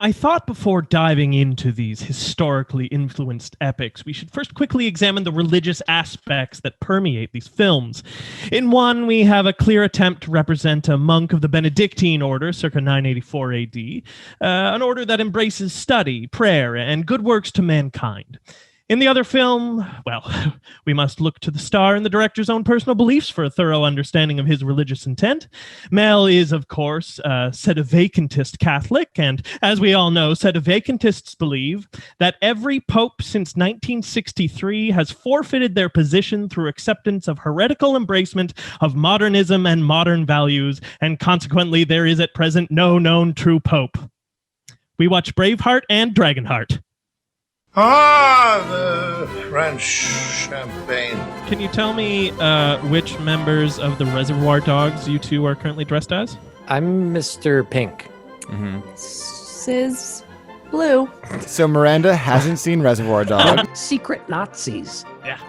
I thought before diving into these historically influenced epics, we should first quickly examine the religious aspects that permeate these films. In one, we have a clear attempt to represent a monk of the Benedictine order, circa 984 AD, an order that embraces study, prayer, and good works to mankind. In the other film, well, we must look to the star and the director's own personal beliefs for a thorough understanding of his religious intent. Mel is, of course, a sedevacantist Catholic, and as we all know, sedevacantists believe that every pope since 1963 has forfeited their position through acceptance of heretical embracement of modernism and modern values, and consequently there is at present no known true pope. We watch Braveheart and Dragonheart. Ah, the French champagne. Can you tell me which members of the Reservoir Dogs you two are currently dressed as? I'm Mr. Pink. Sis Blue. So Miranda hasn't seen Reservoir Dogs. Secret Nazis. Yeah.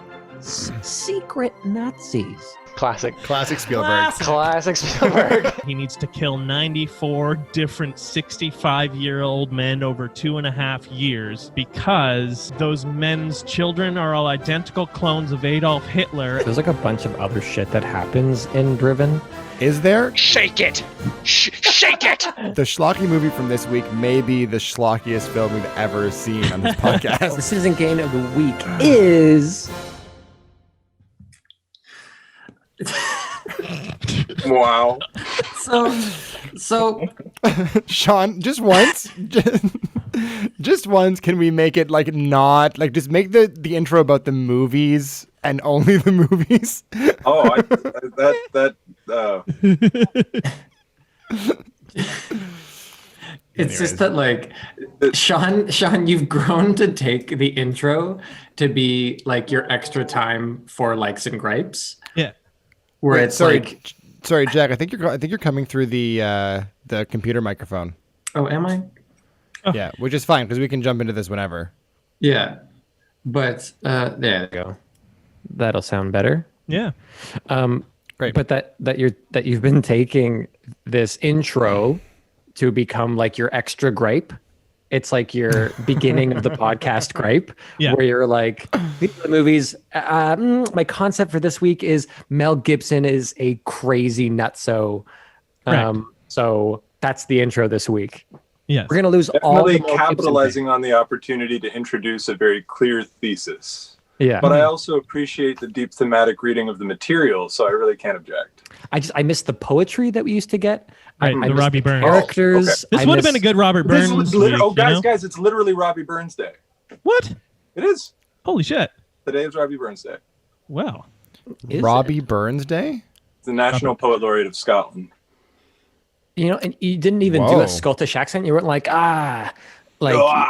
Secret Nazis. Classic Spielberg. Classic Spielberg. He needs to kill 94 different 65-year-old men over 2.5 years because those men's children are all identical clones of Adolf Hitler. There's like a bunch of other shit that happens in Driven. Is there? Shake it! Shake it! The schlocky movie from this week may be the schlockiest film we've ever seen on this podcast. The Citizen Kane of the week is... Wow. So Sean, just once, just once, can we make it like not like just make the intro about the movies and only the movies? Oh, It's just that, like, Sean, you've grown to take the intro to be like your extra time for likes and gripes. Yeah. Where Wait, it's sorry, like, sorry, Jack. I think you're coming through the computer microphone. oh, am I? Oh. Yeah, which is fine because we can jump into this whenever. Yeah. But there you go. that'll sound better. Yeah. Great. But that you've been taking this intro to become like your extra gripe. It's like your beginning of the podcast gripe, where you're like, these are the movies. My concept for this week is Mel Gibson is a crazy nutso. So that's the intro this week. Yes. We're gonna lose definitely all the capitalizing on the opportunity to introduce a very clear thesis. Yeah. But I also appreciate the deep thematic reading of the material, so I really can't object. I miss the poetry that we used to get. Right, I the miss Robbie Burns. characters. Okay. This would have been a good Robert Burns week, guys, it's literally Robbie Burns Day. What? It is. Holy shit. Today is Robbie Burns Day. Wow. Robbie Burns Day? It's the National Poet Laureate of Scotland. You know, and you didn't even do a Scottish accent. You weren't like,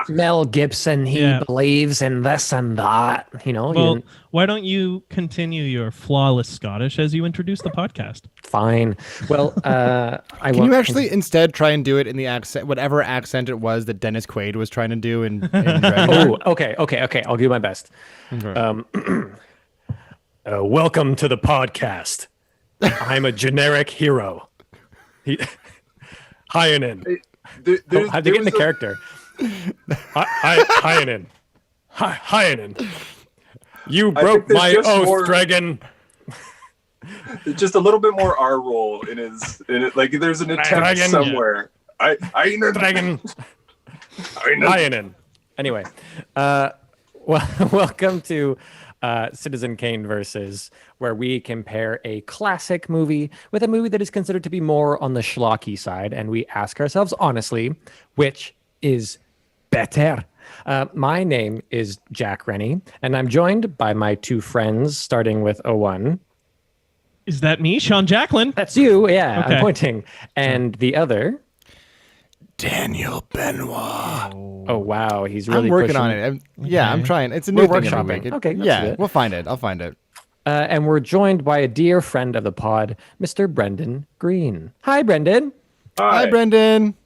Mel Gibson, he believes in this and that, you know. Well, why don't you continue your flawless Scottish as you introduce the podcast? Fine. Well, Can you actually instead try and do it in the accent, whatever accent it was that Dennis Quaid was trying to do in Dragonheart? Okay. I'll do my best. Okay. Welcome to the podcast. I'm a generic hero. Hyanin. I have to get in the character. Hyanin. Hyanin. You broke my oath, dragon. Just a little bit more R roll in it. Like there's an attempt dragon, somewhere. Dragon. Hyanin. Anyway, welcome to Citizen Kane versus, where we compare a classic movie with a movie that is considered to be more on the schlocky side, and we ask ourselves honestly, which is better? My name is Jack Rennie, and I'm joined by my two friends, starting with O1. Is that me, Sean Jacklin? That's you, yeah, Okay. I'm pointing. And the other... Daniel Benoit. Oh, wow, he's really I'm working pushing... on it. I'm trying. It's a new We're thing every workshopping. week. Okay, that's yeah, it. we'll find it. I'll find it. And we're joined by a dear friend of the pod, Mr. Brendan Green. Hi, Brendan. Hi, Brendan.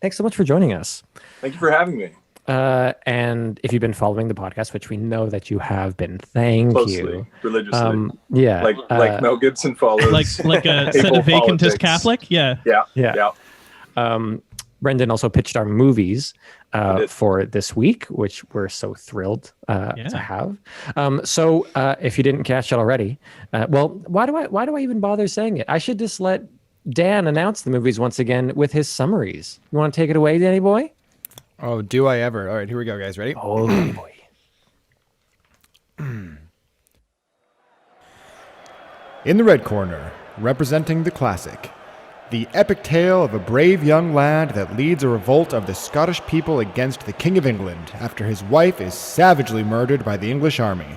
Thanks so much for joining us. Thank you for having me. And if you've been following the podcast, which we know that you have been, thank Closely, you. religiously. Yeah. Like Mel Gibson follows. Like a set of vacantist Catholic? Yeah. Yeah. Brendan also pitched our movies for this week, which we're so thrilled to have. So if you didn't catch it already, well, why do I even bother saying it? I should just let Dan announce the movies once again with his summaries. You want to take it away, Danny boy? Oh, do I ever? All right, here we go, guys. Ready? Oh, Danny boy. In the red corner, representing the classic, the epic tale of a brave young lad that leads a revolt of the Scottish people against the King of England after his wife is savagely murdered by the English army.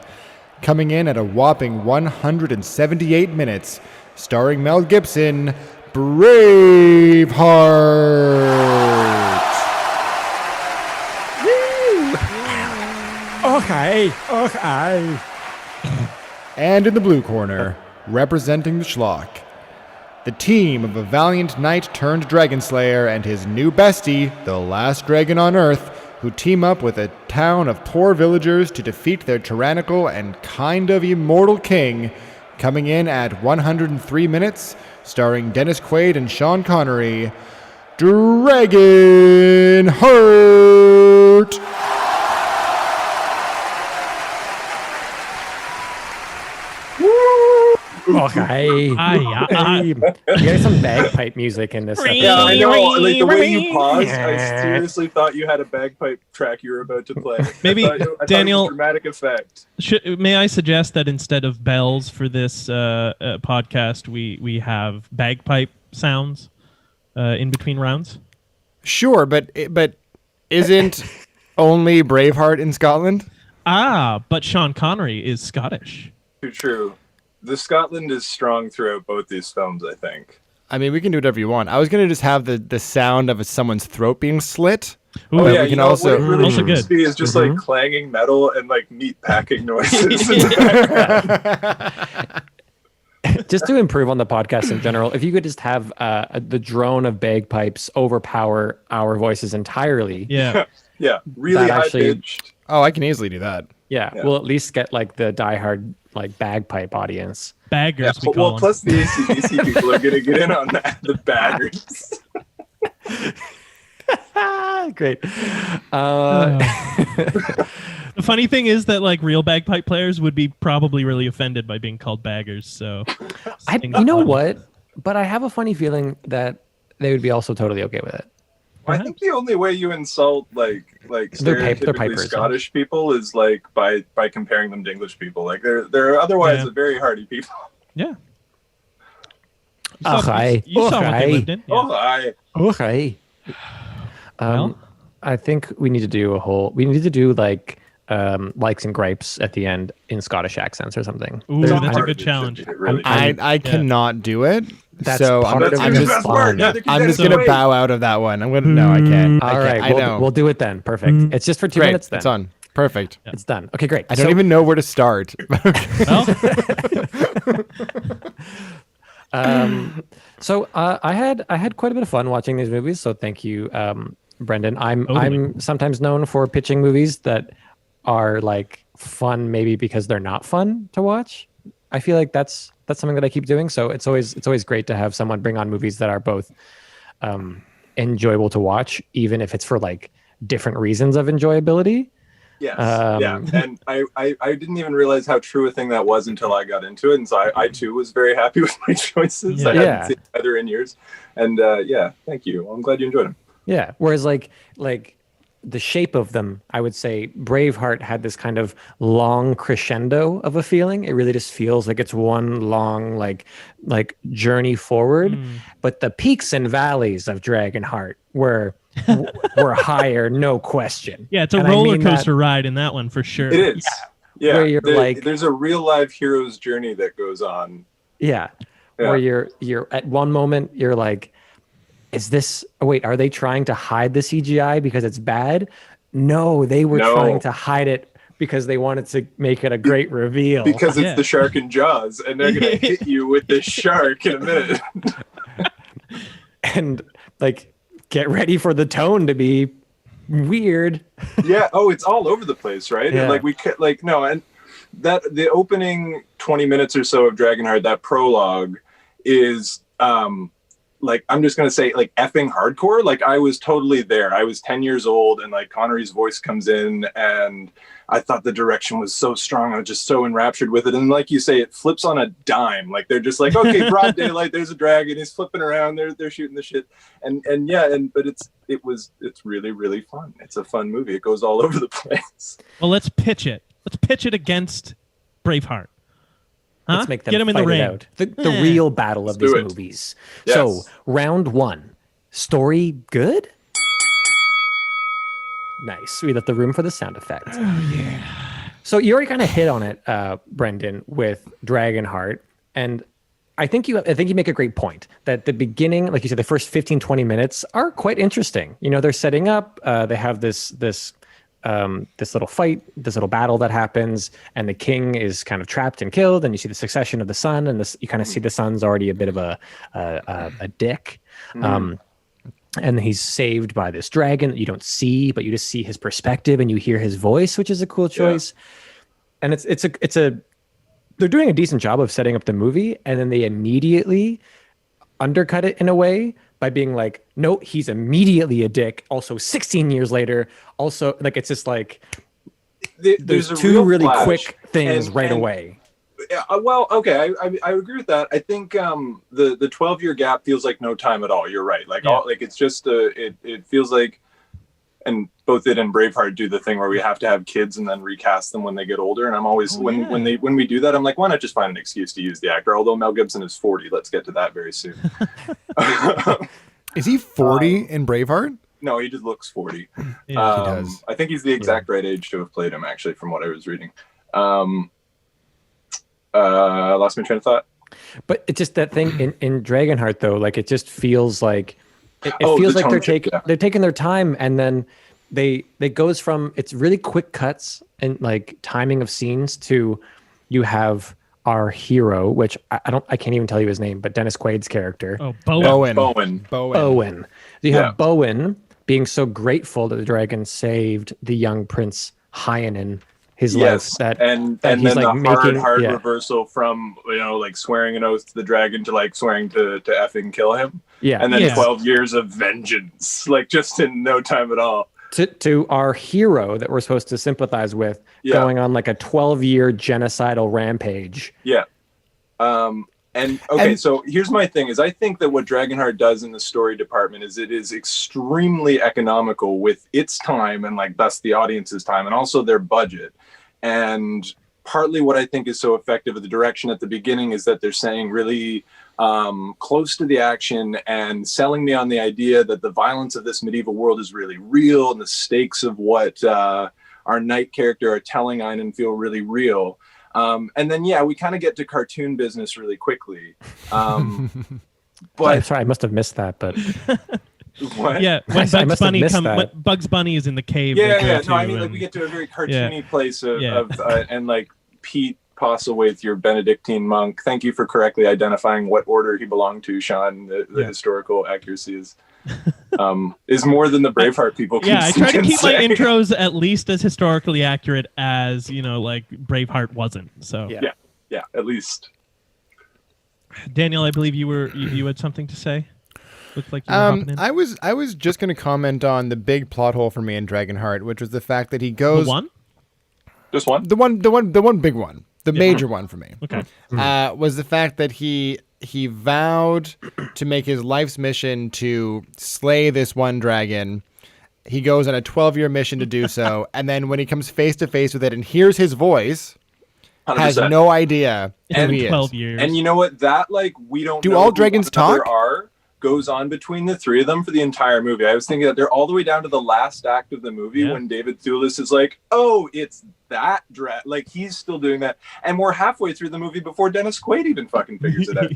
Coming in at a whopping 178 minutes, starring Mel Gibson, Braveheart. Okay. And in the blue corner, representing the schlock, the team of a valiant knight turned dragon slayer and his new bestie, the last dragon on Earth, who team up with a town of poor villagers to defeat their tyrannical and kind of immortal king, coming in at 103 minutes, starring Dennis Quaid and Sean Connery, Dragonheart. Okay. Get some bagpipe music in this episode. Yeah, I know. Like the way you paused, I seriously thought you had a bagpipe track you were about to play. Maybe I thought Daniel, it was a dramatic effect. May I suggest that instead of bells for this podcast, we have bagpipe sounds in between rounds? Sure, but isn't only Braveheart in Scotland? But Sean Connery is Scottish. Too true. The Scotland is strong throughout both these films, I think. I mean, we can do whatever you want. I was going to just have the sound of someone's throat being slit. Ooh, yeah, we can also what it really also should good. be is just like clanging metal and like meat packing noises. Just to improve on the podcast in general, if you could just have the drone of bagpipes overpower our voices entirely. Yeah. Yeah, really That high actually- pitched. Oh, I can easily do that. Yeah, we'll at least get like the diehard like bagpipe audience. Baggers, we Well, call them. plus the AC/DC people are going to get in on that. The baggers. Great. The funny thing is that like real bagpipe players would be probably really offended by being called baggers. So, You know what? But I have a funny feeling that they would be also totally okay with it. I think the only way you insult like They're stereotypically pipers, Scottish people is like by comparing them to English people. Like they're otherwise very hardy people. Yeah. Okay. You saw what they lived in. Yeah. Oh, Okay. Well? I think we need to do like likes and gripes at the end in Scottish accents or something. Ooh, that's a good challenge. I cannot do it. That's So part of I'm the just fun. I'm just gonna bow out of that one. I'm gonna no, I can't. All right, I know. we'll do it then. Perfect. It's just for 2 Great. minutes then. It's on. Perfect. It's done. Okay, great. I don't even know where to start. Well, So I had quite a bit of fun watching these movies. So thank you, Brendan. I'm sometimes known for pitching movies that are like fun, maybe because they're not fun to watch. I feel like that's something that I keep doing. So it's always great to have someone bring on movies that are both enjoyable to watch, even if it's for like different reasons of enjoyability. Yes. And I didn't even realize how true a thing that was until I got into it, and so I too was very happy with my choices. I hadn't seen either in years, and thank you. I'm glad you enjoyed them. Yeah. Whereas like the shape of them, I would say Braveheart had this kind of long crescendo of a feeling. It really just feels like it's one long like journey forward. But the peaks and valleys of Dragonheart were higher, no question. yeah, it's a And I roller mean that- coaster ride in that one for sure. It is. Yeah. Where you're there's a real live hero's journey that goes on. Yeah. Where you're at one moment you're like, are they trying to hide the CGI because it's bad? No, they were trying to hide it because they wanted to make it a great reveal. Because it's the shark in Jaws, and they're gonna hit you with this shark in a minute. And like, get ready for the tone to be weird. Yeah. Oh, it's all over the place, right? Yeah. And that the opening 20 minutes or so of Dragonheart, that prologue is like, I'm just going to say, like, effing hardcore. Like, I was totally there. I was 10 years old, and like Connery's voice comes in, and I thought the direction was so strong. I was just so enraptured with it. And like you say, it flips on a dime. Like, they're just like, okay, broad daylight, there's a dragon, he's flipping around, they're shooting the shit. But it's really, really fun. It's a fun movie. It goes all over the place. Well, let's pitch it. Let's pitch it against Braveheart. Huh? Let's make them get him in fight the ring. it out. The real battle of these movies. Yes. So, round 1. Story good? Nice. We left the room for the sound effect. Oh, yeah. So you already kind of hit on it, Brendan, with Dragonheart. And I think you make a great point that the beginning, like you said, the first 15, 20 minutes are quite interesting. You know, they're setting up, they have this little fight, this little battle that happens, and the king is kind of trapped and killed, and you see the succession of the son, and you kind of see the son's already a bit of a dick. And he's saved by this dragon that you don't see, but you just see his perspective and you hear his voice, which is a cool choice. Yeah. And they're doing a decent job of setting up the movie, and then they immediately undercut it in a way by being like, no, he's immediately a dick. Also, 16 years later, also, like, it's just like there's two really quick things away. Yeah, well, okay, I agree with that. I think the 12-year gap feels like no time at all. You're right. Like, it's just it feels like, and both it and Braveheart do the thing where we have to have kids and then recast them when they get older. And I'm always when we do that, I'm like, why not just find an excuse to use the actor? Although Mel Gibson is 40, let's get to that very soon. Is he 40 in Braveheart? No, he just looks 40. Yeah, he does. I think he's the exact right age to have played him, actually, from what I was reading. Lost my train of thought. But it's just that thing in Dragonheart, though. Like, it just feels like it feels like they're taking their time, and then they goes from, it's really quick cuts and like timing of scenes to, you have our hero, which I can't even tell you his name, but Dennis Quaid's character. Oh, Bowen. Bowen. You have Bowen being so grateful that the dragon saved the young Prince Hyanin. His life, and then like the hard reversal from, you know, like swearing an oath to the dragon to like swearing to effing kill him. And then 12 years of vengeance, like just in no time at all. To our hero that we're supposed to sympathize with, going on like a 12-year genocidal rampage. So here's my thing is, I think that what Dragonheart does in the story department is it is extremely economical with its time, and like thus the audience's time, and also their budget. And partly what I think is so effective of the direction at the beginning is that they're saying really close to the action and selling me on the idea that the violence of this medieval world is really real, and the stakes of what our knight character are telling Einan feel really real. And then, we kind of get to cartoon business really quickly. But I'm sorry, I must have missed that, but... What? Yeah, when Bugs Bunny is in the cave. No, I mean, like, we get to a very cartoony place of and like Pete Postlethwaite, your Benedictine monk. Thank you for correctly identifying what order he belonged to, Sean. The historical accuracy is more than the Braveheart people can I try to keep say. my intros at least as historically accurate as, you know, like Braveheart wasn't. So yeah, at least. Daniel, I believe you had something to say. Looked like you were hopping in. I was just going to comment on the big plot hole for me in Dragonheart, which was the fact that he goes... The one? Just one? The one big one. The major one for me. Okay. Was the fact that he vowed to make his life's mission to slay this one dragon. He goes on a 12-year mission to do so, and then when he comes face to face with it and hears his voice, 100%. Has no idea who he 12 is. years. And you know what? That, like, we don't Do know all dragons talk? Goes on between the three of them for the entire movie. I was thinking that they're all the way down to the last act of the movie when David Thewlis is like, oh, it's that like he's still doing that, and we're halfway through the movie before Dennis Quaid even fucking figures it out.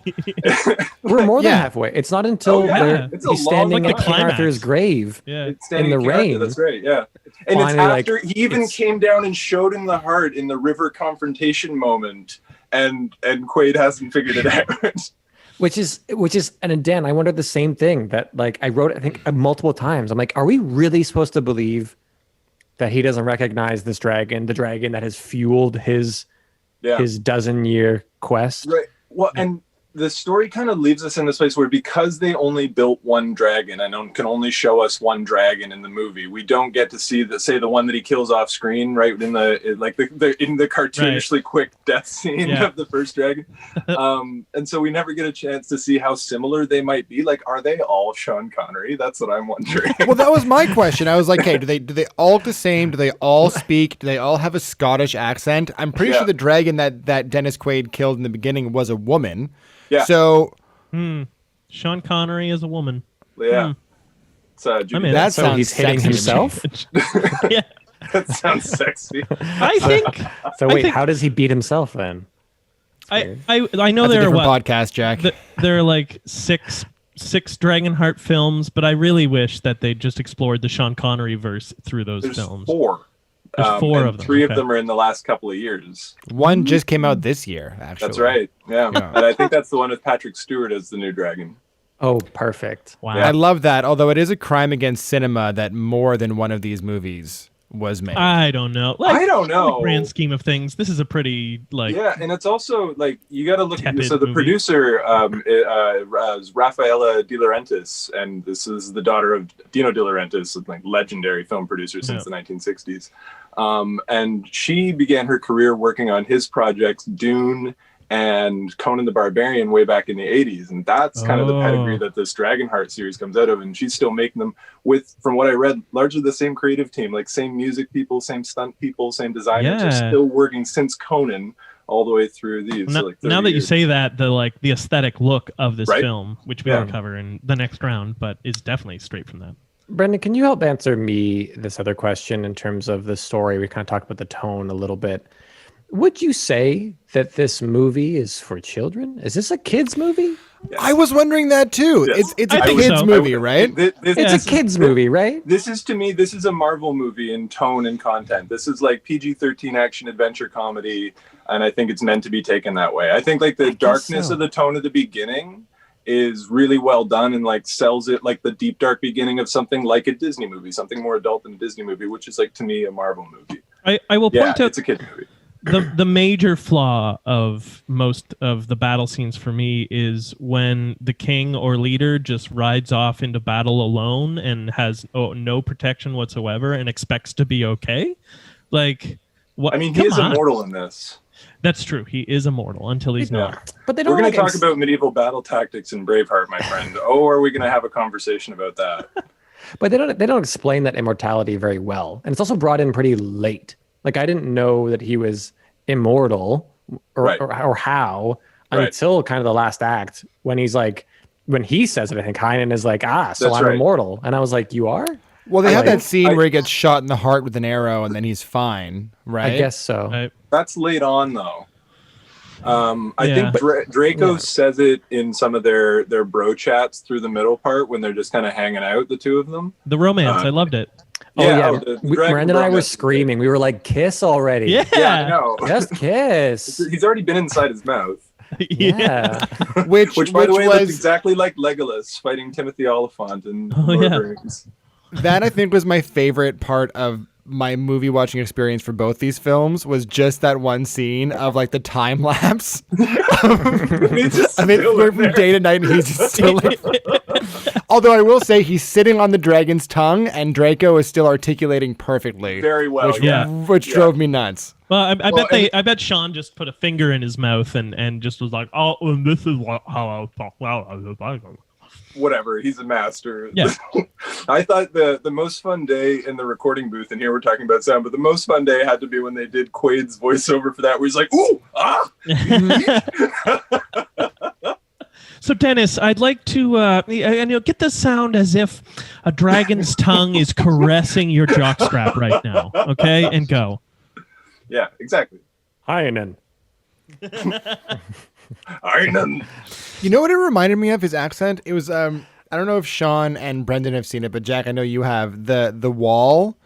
We're more than halfway. It's not until he's standing at King Arthur's grave in the rain. That's right. And it's after he even came down and showed him the heart in the river confrontation moment, and Quaid hasn't figured it out. Which is, and Dan, I wondered the same thing that, like, I wrote, I think, multiple times. I'm like, are we really supposed to believe that he doesn't recognize this dragon, the dragon that has fueled his dozen-year quest? Right. Well, and the story kind of leaves us in this place where, because they only built one dragon and can only show us one dragon in the movie, we don't get to see the one that he kills off screen right in the cartoonishly quick death scene of the first dragon. And so we never get a chance to see how similar they might be. Like, are they all Sean Connery? That's what I'm wondering. Well, that was my question. I was like, hey, do they all look the same? Do they all speak? Do they all have a Scottish accent? I'm pretty sure the dragon that Dennis Quaid killed in the beginning was a woman. Yeah. So, Sean Connery is a woman. Yeah. So that sounds he's hitting himself. Yeah. That sounds sexy. I think. So wait, how does he beat himself then? I know That's there a different are podcast, Jack. There are like six Dragonheart films, but I really wish that they just explored the Sean Connery verse through those films. There's 4 of them. 3 of them are in the last couple of years. One just came out this year, actually. That's right. Yeah. And I think that's the one with Patrick Stewart as the new dragon. Oh, perfect. Wow. I love that, although it is a crime against cinema that more than one of these movies was made. I don't know. I don't know. In the grand scheme of things, this is a pretty and it's also like you got to look at the movie. Producer is Rafaela De Laurentiis, and this is the daughter of Dino De Laurentiis, like legendary film producer since the 1960s. And she began her career working on his projects Dune and Conan the Barbarian way back in the 80s, and that's kind of the pedigree that this Dragonheart series comes out of. And she's still making them with, from what I read, largely the same creative team, like same music people, same stunt people, same designers, are still working since Conan all the way through these. Now that you say that, the aesthetic look of this film, which we will cover in the next round, but is definitely straight from that. Brendan, can you help answer me this other question in terms of the story? We kind of talked about the tone a little bit. Would you say that this movie is for children? Is this a kids movie? Yes. I was wondering that too. Yes. It's a kids movie, right? It's a kids movie, right? This is, to me, this is a Marvel movie in tone and content. This is like PG-13 action adventure comedy, and I think it's meant to be taken that way. I think like the darkness of the tone at the beginning is really well done and like sells it like the deep dark beginning of something like a Disney movie, something more adult than a Disney movie, which is like, to me, a Marvel movie. I will point out it's a kid movie. The major flaw of most of the battle scenes for me is when the king or leader just rides off into battle alone and has no protection whatsoever and expects to be okay. Like, what? I mean, he is immortal in this. That's true. He is immortal until he's not. But they don't. We're going to talk about medieval battle tactics in Braveheart, my friend. Are we going to have a conversation about that? But they don't explain that immortality very well, and it's also brought in pretty late. Like, I didn't know that he was immortal or how until kind of the last act when he's like, when he says it, I think Heinen is like, so I'm immortal. And I was like, you are? Well, they have that scene where he gets shot in the heart with an arrow and then he's fine, right? I guess so. That's late on, though. I think Draco says it in some of their bro chats through the middle part when they're just kind of hanging out, the two of them. The romance, I loved it. Brandon and I were screaming. We were like, kiss already. Yeah, I know. Just kiss. He's already been inside his mouth. Yeah. which by the way, looked exactly like Legolas fighting Timothy Oliphant in Lord of the Rings. That, I think, was my favorite part of my movie watching experience for both these films, was just that one scene of like the time lapse. I mean, we're from day to night and he's just still like... Although I will say he's sitting on the dragon's tongue and Draco is still articulating perfectly. Very well, which drove me nuts. Well, I bet Sean just put a finger in his mouth and just was like, this is how I talk. Whatever, he's a master. Yeah. I thought the most fun day in the recording booth, and here we're talking about sound, but the most fun day had to be when they did Quaid's voiceover for that, where he's like, ooh, ah. So Dennis, I'd like to get the sound as if a dragon's tongue is caressing your jockstrap right now, okay? And go. Yeah, exactly. Heinen. Heinen. You know what it reminded me of, his accent? It was I don't know if Sean and Brendan have seen it, but Jack, I know you have the Wall,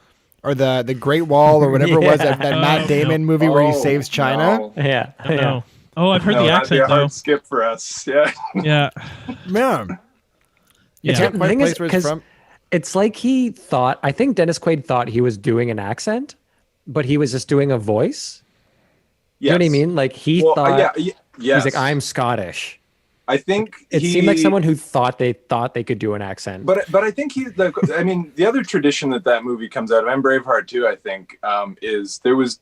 or the Great Wall, or whatever it was, that Matt Damon movie where he saves China. No. Yeah. Oh, I've heard the accent, that'd be a hard though. skip for us. Yeah. Yeah. Man. The thing is, because it's like he thought, I think Dennis Quaid thought he was doing an accent, but he was just doing a voice. Yes. You know what I mean? Like he thought, yes. He's like, I'm Scottish. I think it seemed like someone who thought they could do an accent. But I think I mean, the other tradition that movie comes out of, and Braveheart too, I think, is there was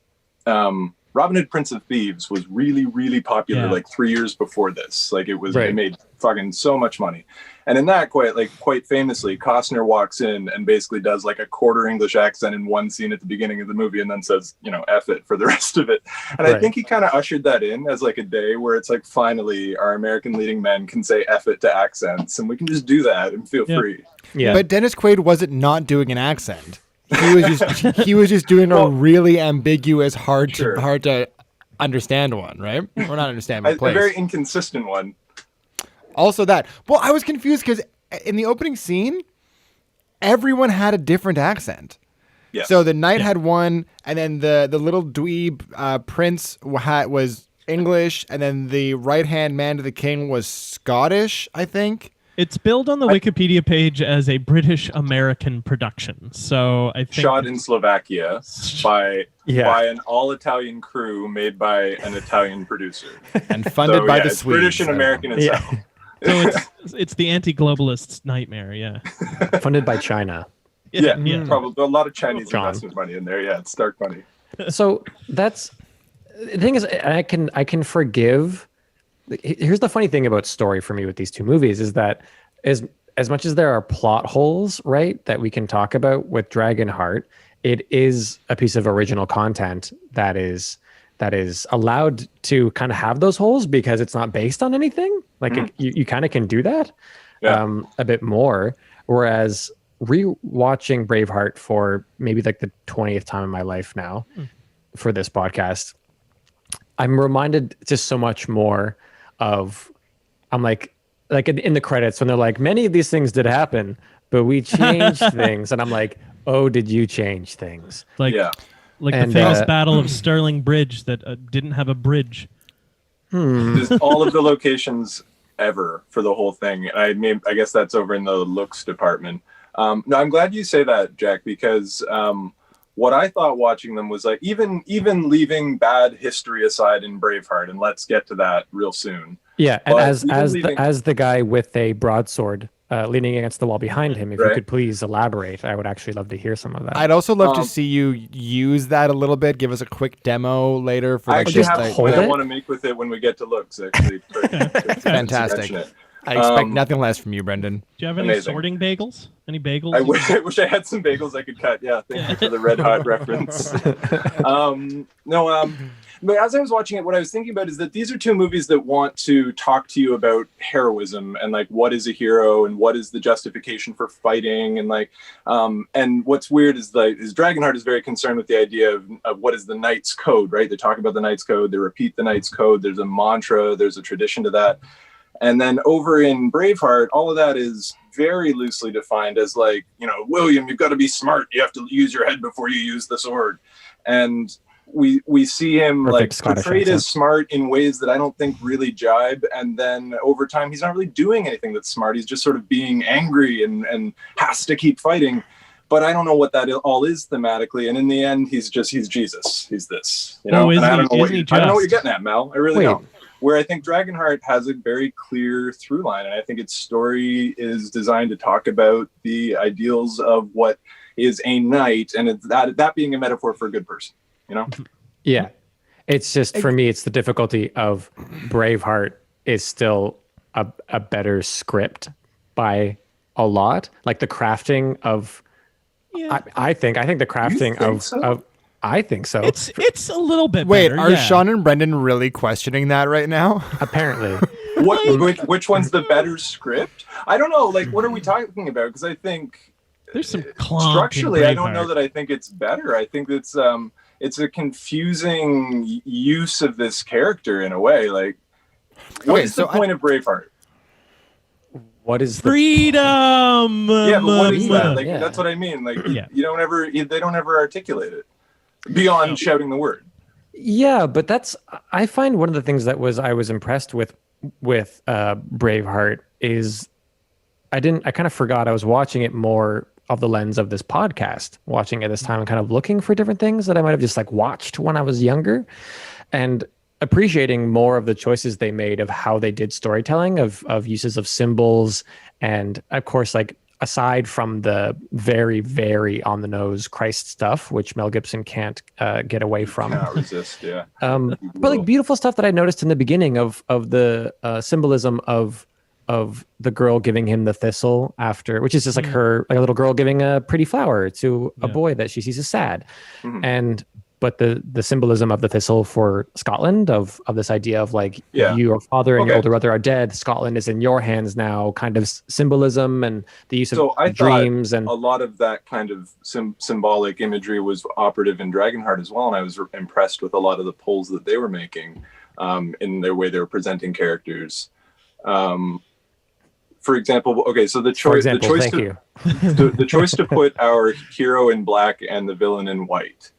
Robin Hood, Prince of Thieves was really, really popular like 3 years before this. Like it made fucking so much money. And in that, quite famously, Costner walks in and basically does like a quarter English accent in one scene at the beginning of the movie and then says, F it for the rest of it. And I think he kind of ushered that in as like a day where it's like, finally, our American leading men can say F it to accents and we can just do that and feel free. Yeah. But Dennis Quaid wasn't not doing an accent. He was just doing a really ambiguous, hard to understand one, right? Or not understand, but a very inconsistent one. Also that. Well, I was confused because in the opening scene, everyone had a different accent. Yeah. So the knight had one, and then the little dweeb prince was English, and then the right-hand man to the king was Scottish, I think. It's billed on the Wikipedia page as a British-American production. So I think shot in Slovakia by an all-Italian crew made by an Italian producer. And funded by the Swedes. British and American itself. So it's the anti-globalist's nightmare, Funded by China. Probably a lot of Chinese investment money in there. Yeah, it's dark money. So that's the thing is, I can forgive. Here's the funny thing about story for me with these two movies is that as much as there are plot holes, right, that we can talk about with Dragonheart, it is a piece of original content that is allowed to kind of have those holes because it's not based on anything. Like you kind of can do that a bit more. Whereas rewatching Braveheart for maybe like the 20th time in my life now for this podcast, I'm reminded just so much more of, I'm like in the credits when they're like, many of these things did happen, but we changed things. And I'm like, oh, did you change things? Like the famous Battle of Stirling Bridge that didn't have a bridge. There's all of the locations ever for the whole thing. I guess that's over in the looks department. No, I'm glad you say that, Jack, because what I thought watching them was like, even leaving bad history aside in Braveheart, and let's get to that real soon. Yeah, and as the guy with a broadsword leaning against the wall behind him, if you could please elaborate, I would actually love to hear some of that. I'd also love to see you use that a little bit. Give us a quick demo later. For I actually have what I want to make with it when we get to looks. Actually, fantastic. I expect nothing less from you, Brendan. Do you have any sorting bagels? Any bagels? I wish I had some bagels I could cut. Yeah, thank you for the Red Hot reference. But as I was watching it, what I was thinking about is that these are two movies that want to talk to you about heroism and like what is a hero and what is the justification for fighting and like and what's weird is Dragonheart is very concerned with the idea of what is the Knight's Code, right? They talk about the Knight's Code, they repeat the Knight's Code, there's a mantra, there's a tradition to that. And then over in Braveheart, all of that is very loosely defined as like, William, you've got to be smart. You have to use your head before you use the sword. And we see him like portrayed as smart in ways that I don't think really jibe. And then over time, he's not really doing anything that's smart. He's just sort of being angry and has to keep fighting. But I don't know what that all is thematically. And in the end, he's Jesus. He's this, I don't know what you're getting at, Mel. I really don't. Where I think Dragonheart has a very clear through line, and I think its story is designed to talk about the ideals of what is a knight, and it's that being a metaphor for a good person, Yeah, it's just for me, it's the difficulty of Braveheart is still a better script by a lot, like the crafting of. Yeah. I think the crafting of. I think so. It's a little bit Wait, better. Are Sean and Brendan really questioning that right now? Apparently. Which one's the better script? I don't know. Like, what are we talking about? Because I think there's some structurally, I don't know that I think it's better. I think it's a confusing use of this character in a way. Like, what is the point of Braveheart? What is freedom? Yeah, but what is that? Like, that's what I mean. Like, they don't ever articulate it. Beyond shouting the word. Yeah, but I find one of the things that I was impressed with Braveheart is I kind of forgot I was watching it more of the lens of this podcast, watching it this time and kind of looking for different things that I might have just like watched when I was younger. And appreciating more of the choices they made of how they did storytelling, of uses of symbols, and of course, like aside from the very, very on the nose Christ stuff, which Mel Gibson can't get away from. Cannot resist, yeah. But like beautiful stuff that I noticed in the beginning of the symbolism of the girl giving him the thistle after, which is just like her, like a little girl giving a pretty flower to a boy that she sees as sad. But the symbolism of the thistle for Scotland, of this idea of like your father and your older brother are dead, Scotland is in your hands now, kind of symbolism, and the use of dreams. And a lot of that kind of symbolic imagery was operative in Dragonheart as well, and I was impressed with a lot of the pulls that they were making in their way they were presenting characters. For example, so the choice to put our hero in black and the villain in white.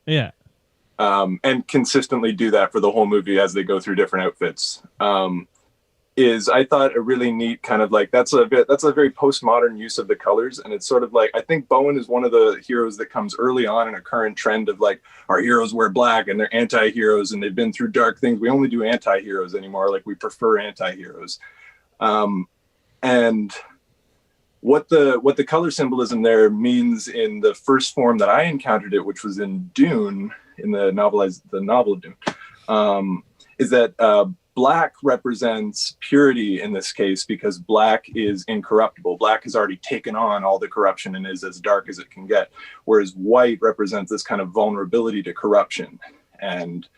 Yeah. And consistently do that for the whole movie as they go through different outfits. Is, I thought, a really neat kind of like, that's a very postmodern use of the colors. And it's sort of like, I think Bowen is one of the heroes that comes early on in a current trend of like, our heroes wear black and they're anti-heroes and they've been through dark things. We only do anti-heroes anymore. Like, we prefer anti-heroes. And what the color symbolism there means in the first form that I encountered it, which was in Dune, in the novel of Dune, is that black represents purity in this case, because black is incorruptible. Black has already taken on all the corruption and is as dark as it can get, whereas white represents this kind of vulnerability to corruption. And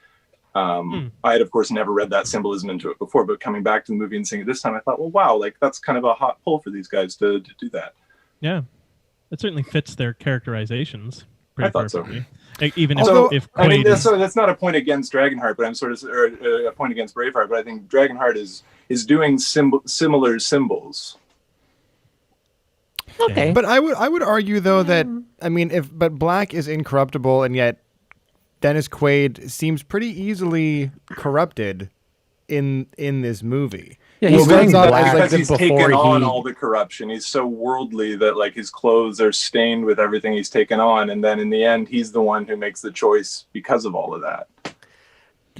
I had, of course, never read that symbolism into it before, but coming back to the movie and seeing it this time, I thought, well, wow, like that's kind of a hot pull for these guys to do that. Yeah, it certainly fits their characterizations pretty I thought perfectly. So. Even if I mean, Quaid that's not a point against Dragonheart, but I'm sort of a point against Braveheart. But I think Dragonheart is doing similar symbols. Okay, but I would argue though that, I mean, but black is incorruptible, and yet Dennis Quaid seems pretty easily corrupted in this movie. Yeah, he's wearing black because he's taken on all the corruption. He's so worldly that like his clothes are stained with everything he's taken on, and then in the end, he's the one who makes the choice because of all of that.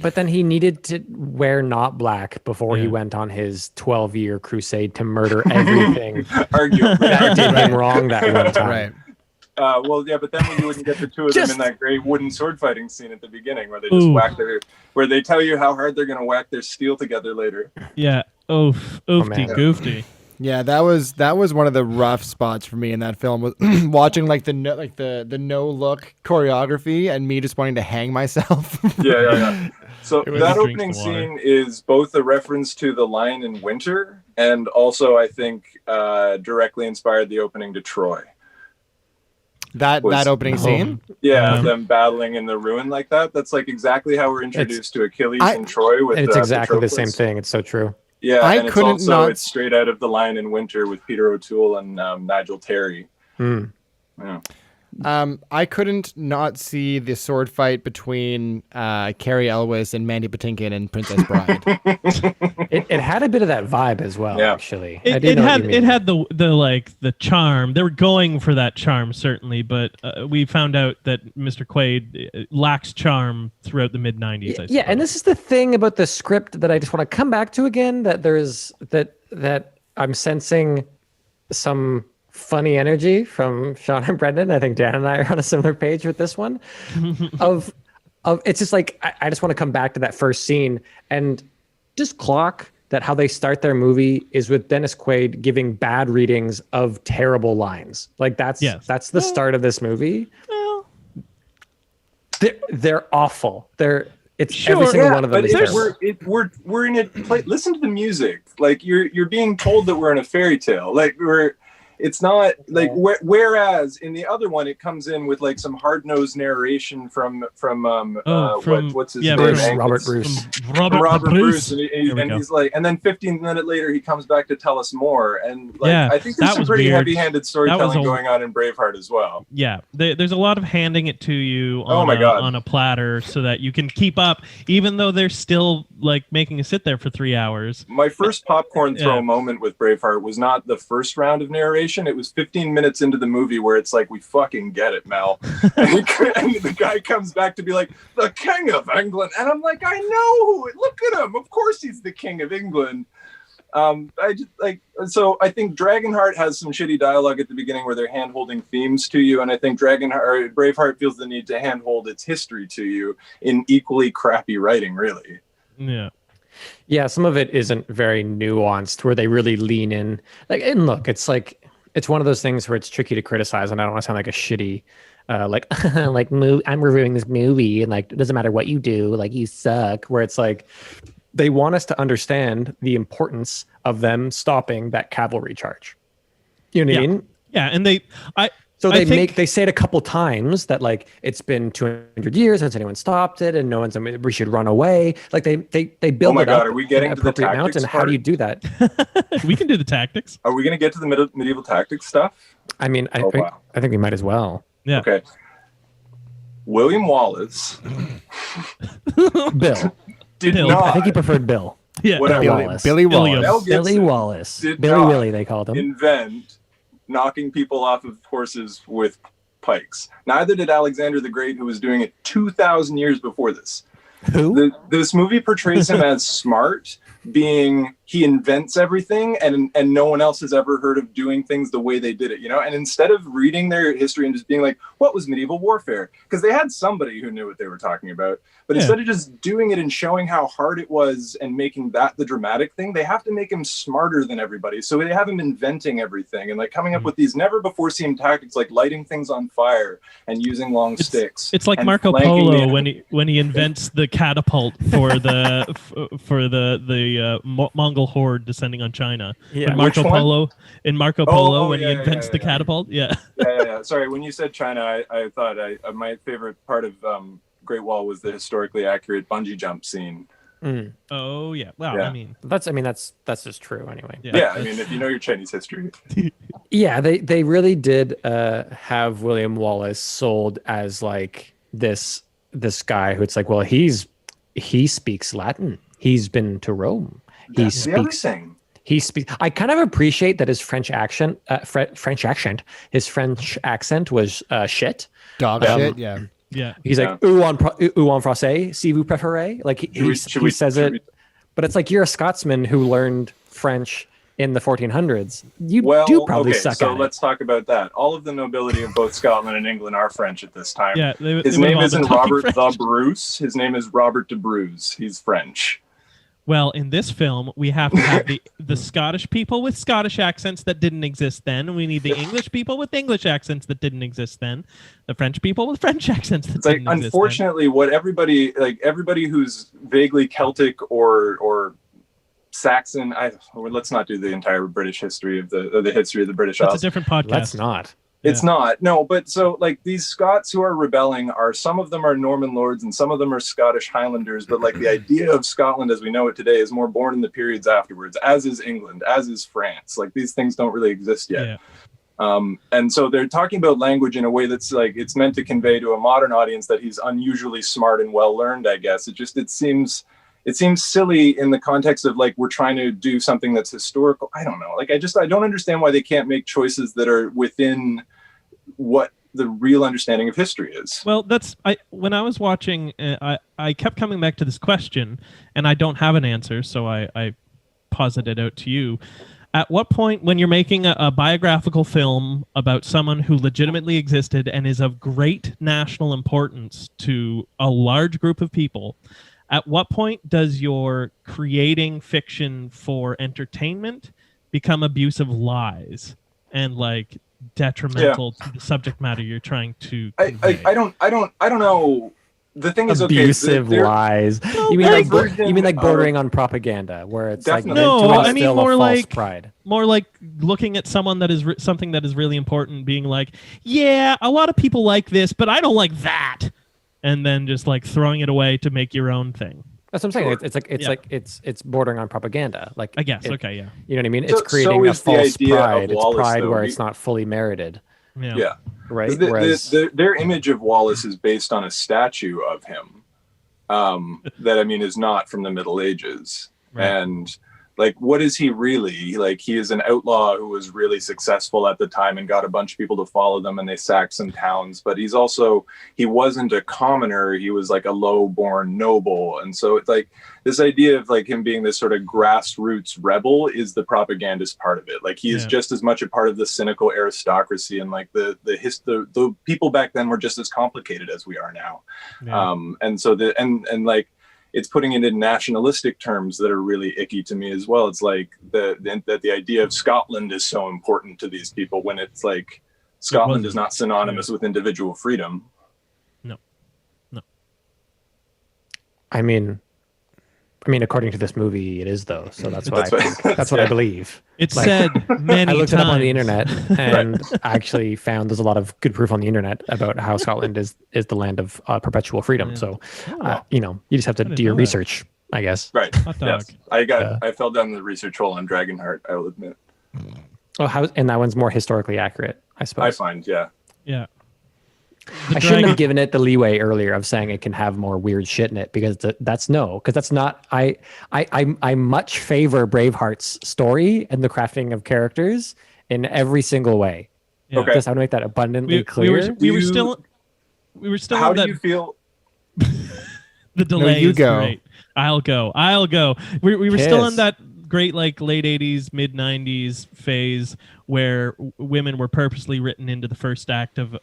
But then he needed to wear not black before he went on his 12-year crusade to murder everything that did him wrong that one time. Right. Well, yeah, but then you wouldn't get the two of them in that great wooden sword fighting scene at the beginning, where they just where they tell you how hard they're going to whack their steel together later. Yeah. Oofty goofty. Yeah, that was one of the rough spots for me in that film, was watching like the no look choreography and me just wanting to hang myself. Yeah. So that opening scene is both a reference to The Lion in Winter, and also I think directly inspired the opening to Troy. That opening scene? Yeah, them battling in the ruin like that. That's like exactly how we're introduced to Achilles and Troy. With it's exactly the same thing. It's so true. Yeah, and it's straight out of The Lion in Winter with Peter O'Toole and Nigel Terry. Yeah. I couldn't not see the sword fight between Carrie Elwes and Mandy Patinkin and Princess Bride. It had a bit of that vibe as well, actually. It had the charm. They were going for that charm, certainly, but we found out that Mr. Quaid lacks charm throughout the mid-90s. Yeah, and this is the thing about the script that I just want to come back to again, that there's that I'm sensing some funny energy from Sean and Brendan. I think Dan and I are on a similar page with this one. of it's just like I just want to come back to that first scene and just clock that how they start their movie is with Dennis Quaid giving bad readings of terrible lines. Like that's the start of this movie. Well, they're awful. Every single one of them is terrible. We're in it. Listen to the music. Like you're being told that we're in a fairy tale. Like it's not like whereas in the other one it comes in with like some hard-nosed narration from what's his name? Robert Bruce. Robert Bruce, and he's like, and then 15 minutes later he comes back to tell us more, and like I think there's some pretty heavy-handed storytelling going on in Braveheart as well. Yeah, there's a lot of handing it to you on a platter so that you can keep up, even though they're still like making you sit there for 3 hours. My first popcorn throw moment with Braveheart was not the first round of narration. conversation. It was 15 minutes into the movie where it's like, we fucking get it, Mel. and the guy comes back to be like, the King of England. And I'm like, I know. Look at him. Of course he's the King of England. So I think Dragonheart has some shitty dialogue at the beginning where they're hand-holding themes to you, and I think Braveheart feels the need to hand-hold its history to you in equally crappy writing, really. Yeah, some of it isn't very nuanced where they really lean in. And look, it's one of those things where it's tricky to criticize, and I don't want to sound like a shitty I'm reviewing this movie and like it doesn't matter what you do, like you suck, where it's like they want us to understand the importance of them stopping that cavalry charge. You know what I mean? Yeah, and they say it a couple times that like it's been 200 years since anyone stopped it, and we should run away. Like they build oh my it God, up. Are we getting to the tactics amount, and how do you do that? We can do the tactics. Are we going to get to the medieval tactics stuff? I mean, I think we might as well. Yeah. Okay. William Wallace. Bill. Bill. Not. I think he preferred Bill. Yeah. Billy Wallace. Mel Billy Gibson Wallace. did Billy not Willie, they called him. invent knocking people off of horses with pikes. Neither did Alexander the Great, who was doing it 2,000 years before this. Who? This movie portrays him as smart, being he invents everything, and no one else has ever heard of doing things the way they did it, you know? And instead of reading their history and just being like, what was medieval warfare? Because they had somebody who knew what they were talking about. But instead of just doing it and showing how hard it was and making that the dramatic thing, they have to make him smarter than everybody. So they have him inventing everything and like coming up with these never before seen tactics, like lighting things on fire and using long sticks. It's like Marco Polo when he invents the catapult for the Mongol horde descending on China. Yeah. When Marco Polo when he invents the yeah. catapult. Yeah. Yeah. Sorry, when you said China, I thought my favorite part of Great Wall was the historically accurate bungee jump scene. Mm. Oh yeah. Wow. Yeah. I mean that's just true anyway. Yeah, I mean, if you know your Chinese history. Yeah, they really did have William Wallace sold as like this guy who it's like, well, he speaks Latin. He's been to Rome. He speaks. I kind of appreciate that his French accent was shit. Dog shit, yeah. yeah. He's like, ou en français, si vous préférez. Like he says it, but it's like you're a Scotsman who learned French in the 1400s. You do probably suck at it. So let's talk about that. All of the nobility of both Scotland and England are French at this time. Yeah, his name isn't Robert the Bruce. His name is Robert de Bruce. He's French. Well, in this film, we have to have the Scottish people with Scottish accents that didn't exist then. We need the English people with English accents that didn't exist then. The French people with French accents that didn't exist unfortunately, then. what everybody who's vaguely Celtic or Saxon. Let's not do the entire British history of the history of the British Isles. That's a different podcast. Let's not. It's not. No, but so like these Scots who are rebelling some of them are Norman lords and some of them are Scottish Highlanders, but like the idea of Scotland as we know it today is more born in the periods afterwards, as is England, as is France. Like these things don't really exist yet. Yeah. And so they're talking about language in a way that's like it's meant to convey to a modern audience that he's unusually smart and well learned, I guess. It seems silly in the context of like we're trying to do something that's historical. I don't know. Like I don't understand why they can't make choices that are within what the real understanding of history is. Well, when I was watching, I kept coming back to this question, and I don't have an answer, so I posited it out to you. At what point, when you're making a biographical film about someone who legitimately existed and is of great national importance to a large group of people, at what point does your creating fiction for entertainment become abuse of lies and like detrimental to the subject matter you're trying to convey? I don't know. The thing is, abusive lies. No, you mean like bordering on propaganda, where it's definitely. like no, I mean more like pride. More like looking at someone that is something that is really important, being like, yeah, a lot of people like this, but I don't like that, and then just like throwing it away to make your own thing. That's what I'm saying. It's bordering on propaganda. Like I guess, yeah. You know what I mean? It's creating a false pride. It's pride where it's not fully merited. Yeah. Right. Their image of Wallace is based on a statue of him that I mean is not from the Middle Ages, right. And Like, what is he really? Like, he is an outlaw who was really successful at the time and got a bunch of people to follow them, and they sacked some towns. But he wasn't a commoner. He was like a low-born noble. And so it's like this idea of like him being this sort of grassroots rebel is the propagandist part of it. Like, he is just as much a part of the cynical aristocracy, and like the people back then were just as complicated as we are now. Yeah. And so like, it's putting it in nationalistic terms that are really icky to me as well. It's like that the idea of Scotland is so important to these people, when it's like Scotland is not synonymous with individual freedom. No. I mean, according to this movie, it is though. So that's what that's what I believe. It's said many times. I looked it up on the internet and actually found there's a lot of good proof on the internet about how Scotland is the land of perpetual freedom. So, you just have to do your research, I guess. Right. Yes. I fell down the research hole on Dragonheart, I will admit. Oh, and that one's more historically accurate, I suppose. I find, yeah. Yeah. I shouldn't have given it the leeway earlier of saying it can have more weird shit in it, because that's not. I much favor Braveheart's story and the crafting of characters in every single way. Yeah. Okay. Just I want to make that abundantly clear. We were still. How do you feel? The delay you is go. great. I'll go. We were still in that great like late 80s, mid 90s phase where women were purposely written into the first act of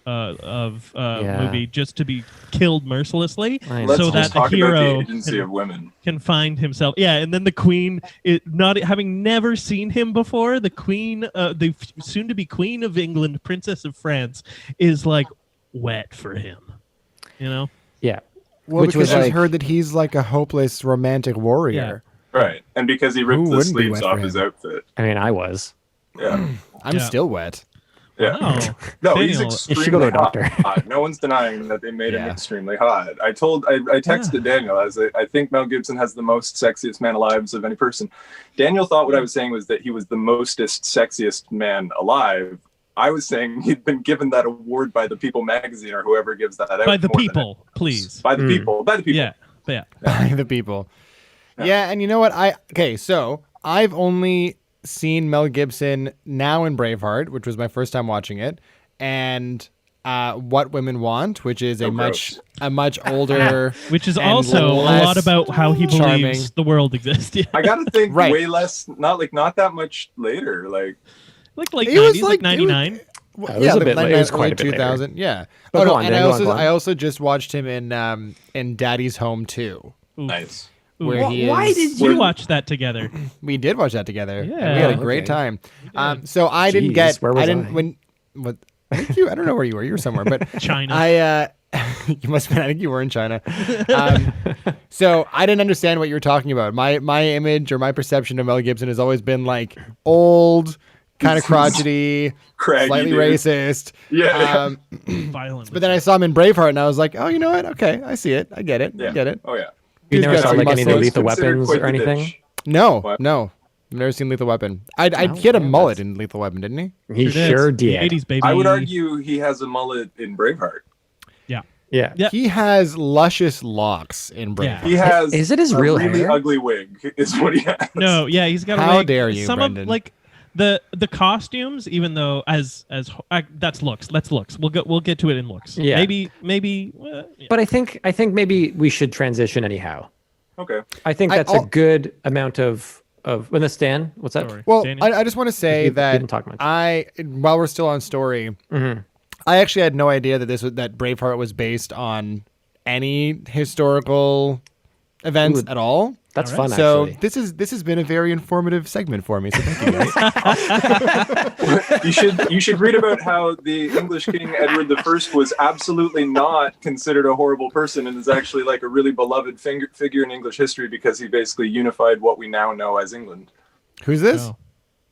movie just to be killed mercilessly, so that the hero of women can find himself. Yeah, and then the queen, not having never seen him before, the queen, the soon-to-be Queen of England, Princess of France, is like wet for him. Yeah. Well, because she's heard that he's like a hopeless romantic warrior. Yeah. Right, and because he ripped the sleeves off his outfit. I mean, I was. Yeah. I'm still wet. Yeah. Wow. No, he's extremely go to a doctor. hot. No one's denying that they made him extremely hot. I texted Daniel, I think Mel Gibson has the most sexiest man alive of any person. Daniel thought what I was saying was that he was the mostest sexiest man alive. I was saying he'd been given that award by the People magazine or whoever gives that out. By the people, please. By the people. By the people. Yeah. By the people. Yeah, and you know what? So I've only seen Mel Gibson now in Braveheart, which was my first time watching it, and What Women Want, which is a much older, which is also a lot about how he believes the world exists. Yeah. I gotta think way less, not that much later, like late 90s, like 99. It was quite a bit 2000. Later. Yeah. But I also just watched him in Daddy's Home 2. Nice. Why did you watch that together? We did watch that together. Yeah, and we had a great time. So I didn't get. Where was I? I don't know where you were. You were somewhere, but China. You must have been. I think you were in China. So I didn't understand what you were talking about. My image or my perception of Mel Gibson has always been like old, kind of crotchety, craggy, slightly racist. Yeah. Violent. But then I saw him in Braveheart, and I was like, oh, you know what? Okay, I see it. I get it. Yeah. I get it. Oh yeah. You never saw like any of the Lethal Considered Weapons quite or the anything? dish. No. What? I've never seen Lethal Weapon. He had a mullet in Lethal Weapon, didn't he? He sure did. 80s baby. I would argue he has a mullet in Braveheart. Yeah. He has luscious locks in Braveheart. He has. Is it his real really hair? ugly wig? Is what he has. No, yeah, he's got. How wig. dare you, Some Brendan? of like the costumes, even though that's looks. Let's looks. We'll get to it in looks. Yeah. Maybe. But I think maybe we should transition anyhow. Okay. I think that's a good amount of Stan, what's that? Sorry. Well, Daniel? I just want to say You that didn't talk much. while we're still on story, I actually had no idea that that Braveheart was based on any historical events at all. That's All right. fun, So actually. this has been a very informative segment for me. So thank you guys. You should read about how the English King Edward I was absolutely not considered a horrible person and is actually like a really beloved figure in English history because he basically unified what we now know as England. Who's this? Oh.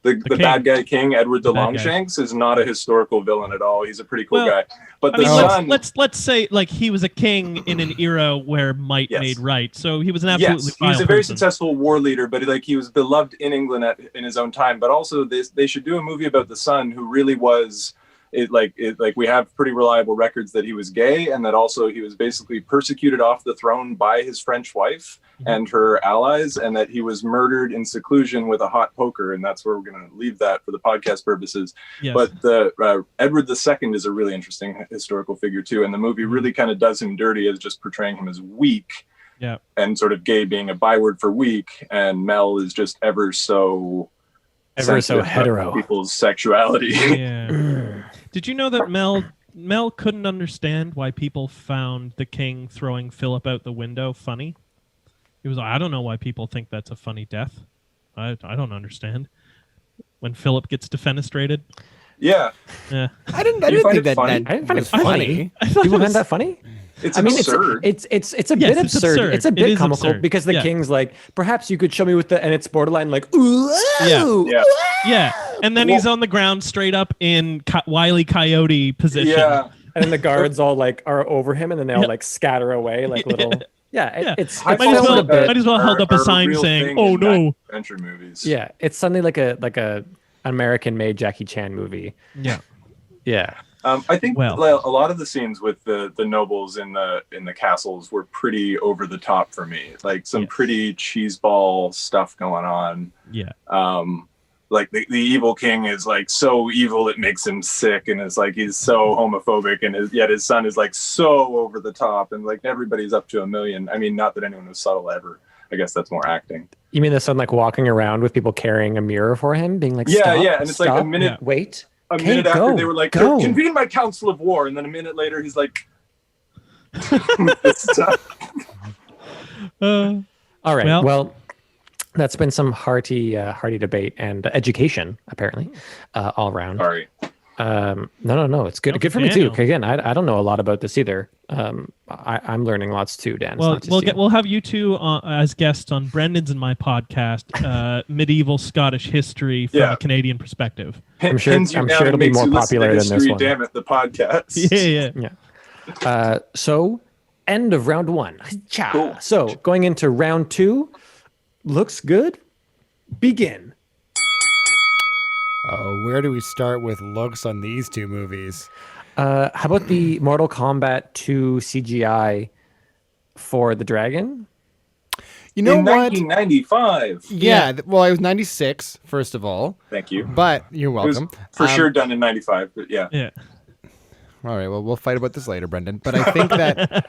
The king. bad guy king, Edward the bad guy. Longshanks, is not a historical villain at all. He's a pretty cool guy. But I the mean, son... let's say like he was a king in an era where might made right. So he was an absolutely he was a very successful war leader, but like he was beloved in England in his own time. But also they should do a movie about the son who really was we have pretty reliable records that he was gay, and that also he was basically persecuted off the throne by his French wife and her allies, and that he was murdered in seclusion with a hot poker, and that's where we're going to leave that for the podcast purposes. Yes. But the Edward II is a really interesting historical figure too, and the movie really kind of does him dirty as just portraying him as weak. Yeah. And sort of gay being a byword for weak, and Mel is just ever so hetero people's sexuality. Yeah. Did you know that Mel couldn't understand why people found the king throwing Philip out the window funny? He was like, I don't know why people think that's a funny death. I don't understand. When Philip gets defenestrated. Yeah. I didn't think that I didn't find it funny. People find that funny? It's absurd. It's a bit absurd. It's a bit comical absurd. Because the king's like, perhaps you could show me with the, and it's borderline like, ooh, yeah. And then he's on the ground straight up in Wile E. Coyote position. Yeah. And then the guards all like are over him, and then they all like scatter away like little. It's might as well held up a sign saying, "Oh no!" Adventure movies. Yeah, it's suddenly like a American-made Jackie Chan movie. Yeah. I think a lot of the scenes with the nobles in the castles were pretty over the top for me. Like some pretty cheeseball stuff going on. Yeah. Like the evil king is like so evil it makes him sick, and it's like he's so homophobic, and yet his son is like so over the top, and like everybody's up to a million. I mean, not that anyone was subtle ever. I guess that's more acting. You mean the son like walking around with people carrying a mirror for him, being like, and it's like a minute, wait. A minute after they were like, convene my council of war, and then a minute later he's like, all right. Well, that's been some hearty debate and education, apparently, all around. Sorry. No. It's good. Good for me too. Again, I don't know a lot about this either. I'm learning lots too, Dan. Well, we'll have you two as guests on Brendan's and my podcast, Medieval Scottish History from a Canadian perspective. I'm sure it'll be more popular than this one. Damn it, the podcast. Yeah. So, end of round one. Cool. So, going into round two, looks good. Begin. Where do we start with looks on these two movies? How about the Mortal Kombat 2 CGI for the dragon? You know in what? 1995. Yeah. Well, I was 96, first of all. Thank you. But you're welcome. For sure done in 95, but yeah. Yeah. All right. Well, we'll fight about this later, Brendan. But I think that,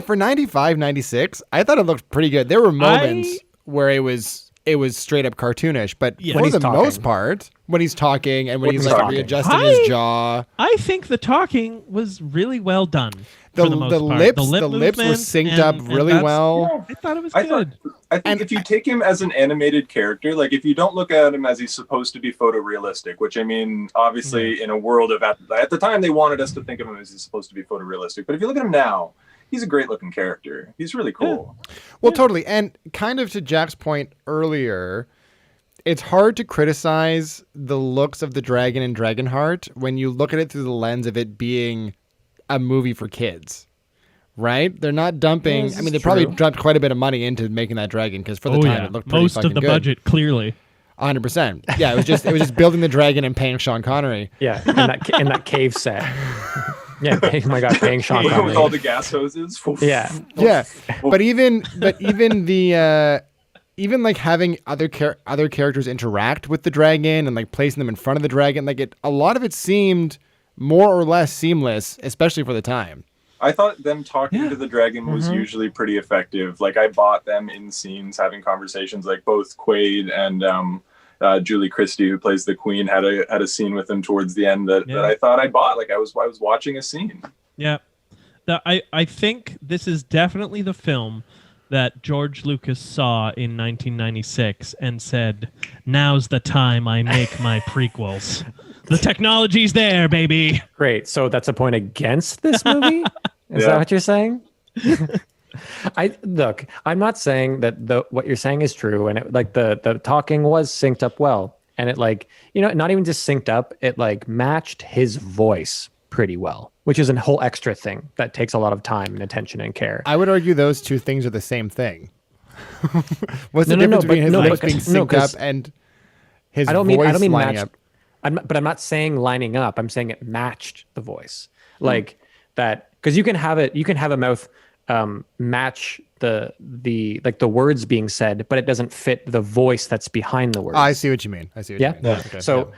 for 95, 96, I thought it looked pretty good. There were moments where it was straight up cartoonish, but for the most part, when he's talking and when he's like readjusting his jaw, I think the talking was really well done. The lips were synced up really well. I thought it was good. I think if you take him as an animated character, like if you don't look at him as he's supposed to be photorealistic, which I mean, obviously in a world of at the time they wanted us to think of him as he's supposed to be photorealistic, but if you look at him now, he's a great looking character. He's really cool. Well, totally. And kind of to Jack's point earlier, it's hard to criticize the looks of the dragon in Dragonheart when you look at it through the lens of it being a movie for kids, right? They're not dumping. I mean, they probably dumped quite a bit of money into making that dragon because for the time it looked pretty fucking good. Most of the budget, clearly. 100%. Yeah, it was just building the dragon and paying Sean Connery. Yeah, in that cave set. Yeah, oh my God, paying Sean Connery with all the gas hoses. Yeah. But even the even like having other characters interact with the dragon and like placing them in front of the dragon, like a lot of it seemed more or less seamless, especially for the time. I thought them talking to the dragon was usually pretty effective. Like I bought them in scenes having conversations, like both Quaid and Julie Christie, who plays the queen, had a scene with him towards the end that I thought I bought. Like I was watching a scene. Yeah. I think this is definitely the film that George Lucas saw in 1996 and said, now's the time I make my prequels. The technology's there, baby. Great. So that's a point against this movie? Is that what you're saying? Look, I'm not saying that what you're saying is true, and it, like the talking was synced up well, and it like, you know, not even just synced up, it like matched his voice pretty well, which is a whole extra thing that takes a lot of time and attention and care. I would argue those two things are the same thing. What's the difference between his voice being synced up and his voice lining up? But I'm not saying lining up. I'm saying it matched the voice, like that, because you can have a mouth match the like the words being said, but it doesn't fit the voice that's behind the words. I see what you mean. You mean. Okay. So,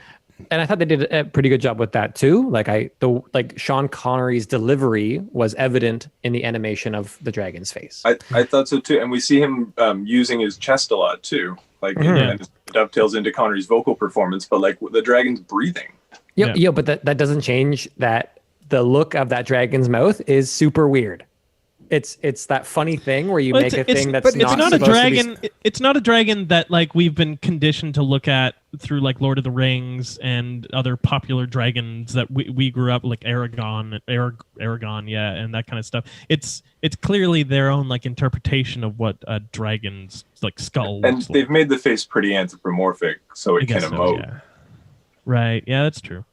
and I thought they did a pretty good job with that too. Like Sean Connery's delivery was evident in the animation of the dragon's face. I thought so too, and we see him using his chest a lot too, like and it dovetails into Connery's vocal performance. But like the dragon's breathing. Yeah, but that doesn't change that the look of that dragon's mouth is super weird. It's that funny thing where you make a thing that's not a dragon. It's not a dragon that like we've been conditioned to look at through like Lord of the Rings and other popular dragons that we grew up like Aragon, and that kind of stuff. It's clearly their own like interpretation of what a dragon's like skull. And looks they've like. made the face pretty anthropomorphic, so it can emote. Yeah. Right. Yeah, that's true.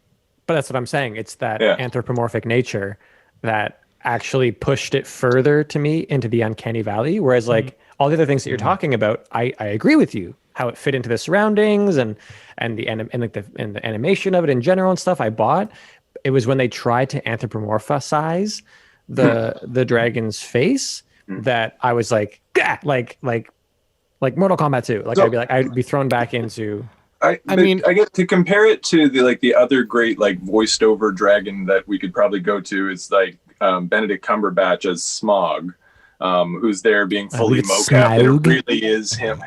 But that's what I'm saying. It's that anthropomorphic nature that actually pushed it further to me into the uncanny valley. Whereas like all the other things that you're talking about, I agree with you, how it fit into the surroundings and the animation of it in general and stuff I bought. It was when they tried to anthropomorphize the dragon's face that I was like, like Mortal Kombat 2. Like I'd be thrown back into. I mean, I guess to compare it to the other great like voiced over dragon that we could probably go to is like Benedict Cumberbatch as Smaug, who's there being fully mocap. It really is him.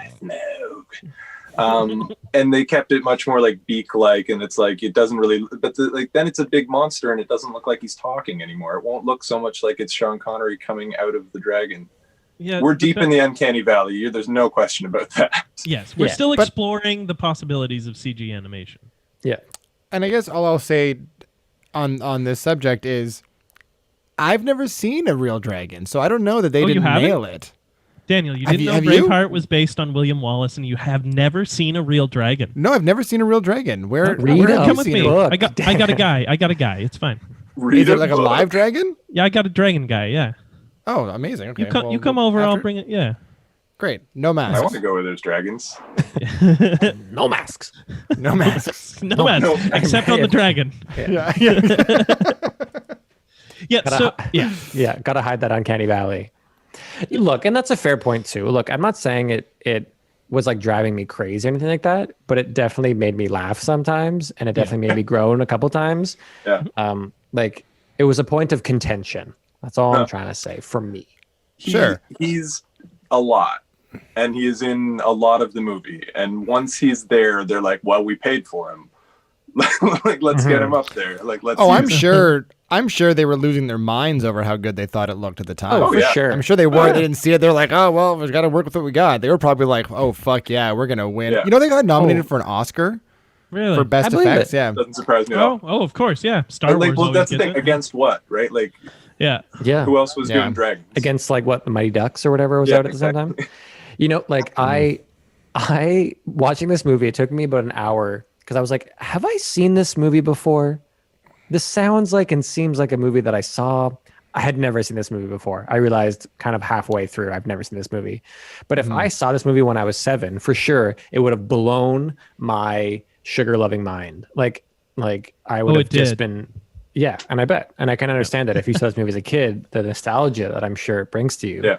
Smaug. And they kept it much more like beak-like, and it's like it doesn't really. But then it's a big monster, and it doesn't look like he's talking anymore. It won't look so much like it's Sean Connery coming out of the dragon. Yeah, we're deep in the uncanny valley. There's no question about that. Yes, we're still exploring the possibilities of CG animation. Yeah, and I guess all I'll say on this subject is I've never seen a real dragon, so I don't know that they didn't nail it. Daniel, you didn't know Braveheart was based on William Wallace, and you have never seen a real dragon. No, I've never seen a real dragon. Where come with me? I got a guy. It's fine. Is it like a live dragon? Yeah, I got a dragon guy. Yeah. Oh, amazing. Okay. You come over, after? I'll bring it. Yeah. Great. No masks. I want to go where there's dragons. No masks. No masks. No masks. Except on the dragon. Yeah. Yeah. Gotta hide that uncanny valley. Look, and that's a fair point too. Look, I'm not saying it was like driving me crazy or anything like that, but it definitely made me laugh sometimes, and it definitely made me groan a couple times. Yeah. Like it was a point of contention. That's all I'm trying to say for me. Sure. He's a lot, and he is in a lot of the movie. And once he's there, they're like, well, we paid for him. Like, let's get him up there. Like, let's. Oh, I'm sure they were losing their minds over how good they thought it looked at the time. Oh, for sure. I'm sure they were. They didn't see it. They're like, oh, well, we've got to work with what we got. They were probably like, oh, fuck yeah, we're going to win. Yeah. You know, they got nominated for an Oscar. Really? For best effects, yeah. Doesn't surprise me at all. Oh, of course, yeah. Star Wars. Well, that's the thing. Against what, right? Like, yeah. Who else was doing dragons? Against like what, the Mighty Ducks or whatever was out at the same time? You know, like I watching this movie, it took me about an hour because I was like, have I seen this movie before? This sounds like and seems like a movie that I saw. I had never seen this movie before. I realized kind of halfway through, I've never seen this movie. But if I saw this movie when I was 7, for sure, it would have blown my sugar-loving mind. Like I would have just been, and I bet. And I can understand that if you saw this movie as a kid, the nostalgia that I'm sure it brings to you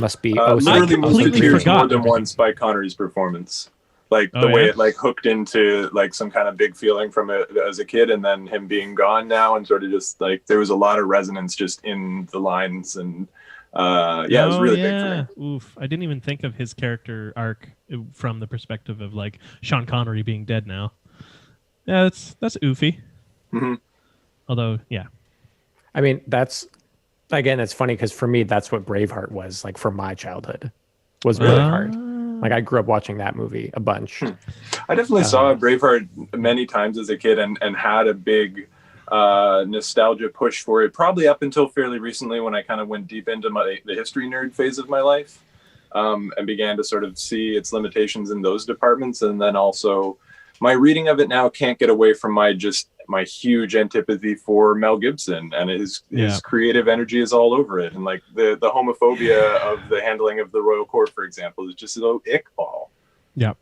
must be literally completely forgot more than once by Connery's performance. Like the way it like hooked into like some kind of big feeling from it as a kid, and then him being gone now, and sort of just like there was a lot of resonance just in the lines, and it was really big for me. Oof, I didn't even think of his character arc from the perspective of like Sean Connery being dead now. Yeah, that's oofy. Mm-hmm. Although, I mean, again, it's funny because for me, that's what Braveheart was like for my childhood. Was Braveheart. Like I grew up watching that movie a bunch. I definitely saw Braveheart many times as a kid and had a big nostalgia push for it, probably up until fairly recently when I kind of went deep into the history nerd phase of my life and began to sort of see its limitations in those departments. And then also my reading of it now can't get away from my huge antipathy for Mel Gibson, and his creative energy is all over it. And like the homophobia of the handling of the royal court, for example, is just so ick ball. Yeah.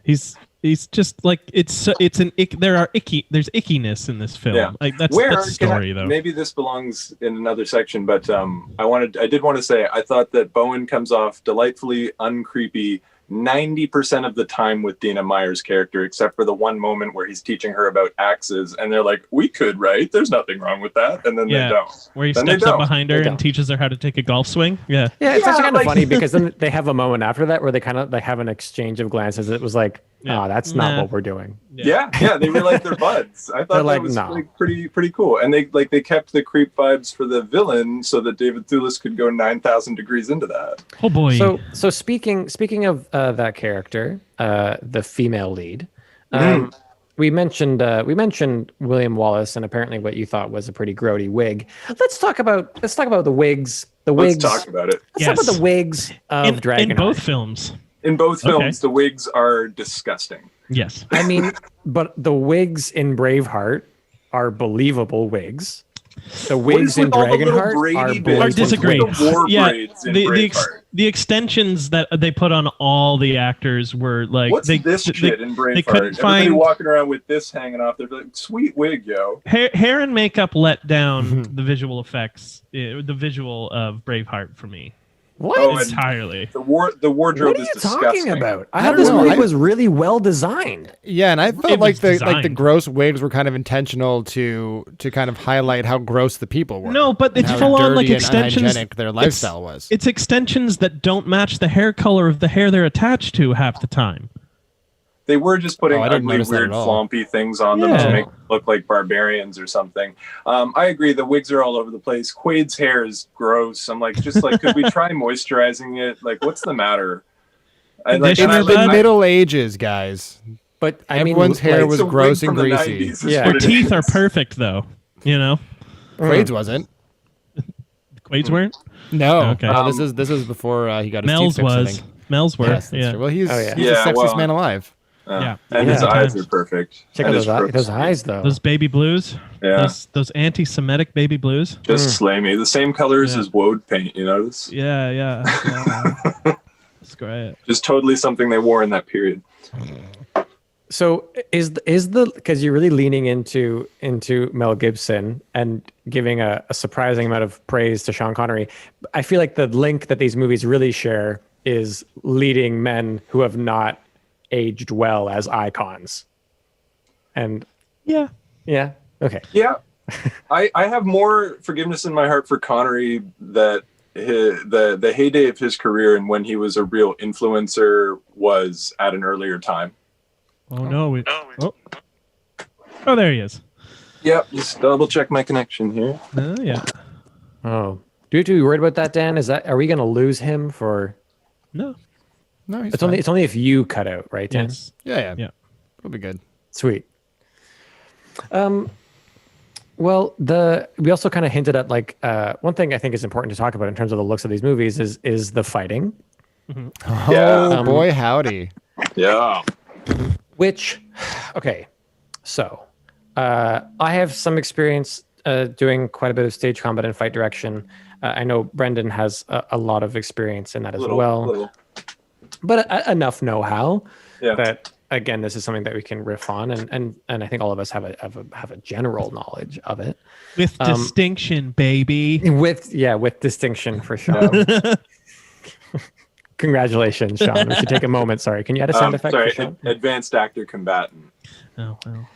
He's He's just like there's ickiness in this film. Yeah. Like that's the story though. Maybe this belongs in another section, but I did want to say I thought that Bowen comes off delightfully uncreepy 90% of the time with Dina Meyer's character, except for the one moment where he's teaching her about axes, and they're like, "We could, right? There's nothing wrong with that." And then they don't. Where he steps up behind her and teaches her how to take a golf swing. Yeah. Yeah, it's actually kind of funny because then they have a moment after that where they have an exchange of glances. It was like, that's not what we're doing. Yeah, they realize they're buds. I thought that was like pretty cool. And they kept the creep vibes for the villain so that David Thewlis could go 9,000 degrees into that. Oh boy. So speaking of that character, the female lead, we mentioned William Wallace and apparently what you thought was a pretty grody wig. Let's talk about the wigs. Let's talk about it. Let's talk about the wigs of Dragonheart. In both films. In both films, the wigs are disgusting. Yes. I mean, but the wigs in Braveheart are believable wigs. The wigs in Dragonheart are believable. I disagree. The extensions that they put on all the actors were like... What's this shit in Braveheart? They couldn't Everybody walking around with this hanging off. They're like, sweet wig, yo. Hair and makeup let down the visual effects, the visual of Braveheart for me. What? Entirely. The wardrobe is What disgusting. are you talking about? I thought this wig was really well designed. Yeah, and I felt like the gross wigs were kind of intentional to kind of highlight how gross the people were. No, but it's full on like extensions. Their lifestyle was. It's extensions that don't match the hair color of the hair they're attached to half the time. They were just putting ugly, weird, flompy things on them to make them look like barbarians or something. I agree. The wigs are all over the place. Quaid's hair is gross. I'm like, could we try moisturizing it? Like, what's the matter? It's the Middle Ages, guys. But everyone's hair was gross and greasy. Their teeth are perfect, though. You know, Quaid's wasn't. Quaid's weren't. No. Okay. No, this was before he got his teeth fixed. Was. Mel's were. Yes, yeah. Well, he's the sexiest man alive. And his eyes are perfect. Check out those eyes, though. Those baby blues. Yeah. Those anti-Semitic baby blues. Just slay me. The same colors as woad paint, you notice? Yeah. That's great. Just totally something they wore in that period. So is the because you're really leaning into Mel Gibson and giving a surprising amount of praise to Sean Connery. I feel like the link that these movies really share is leading men who have not aged well as icons. And okay. Yeah. I have more forgiveness in my heart for Connery that the heyday of his career and when he was a real influencer was at an earlier time. Oh no! Oh, there he is. Yep, just double check my connection here. Yeah. Oh, do you have to be worried about that, Dan? Are we going to lose him for? No, it's only if you cut out, right, Dan? Yes. Yeah. It'll be good. Sweet. Well, we also kind of hinted at like one thing I think is important to talk about in terms of the looks of these movies is the fighting. Mm-hmm. Oh boy, howdy. Yeah. Which, okay, so I have some experience doing quite a bit of stage combat and fight direction. I know Brendan has a lot of experience in that as well, but enough know-how that again, this is something that we can riff on, and I think all of us have a general knowledge of it with distinction, baby. With distinction for sure. Congratulations, Sean. We should take a moment. Sorry, can you add a sound effect? Sorry, for Sean? advanced actor combatant. Oh well.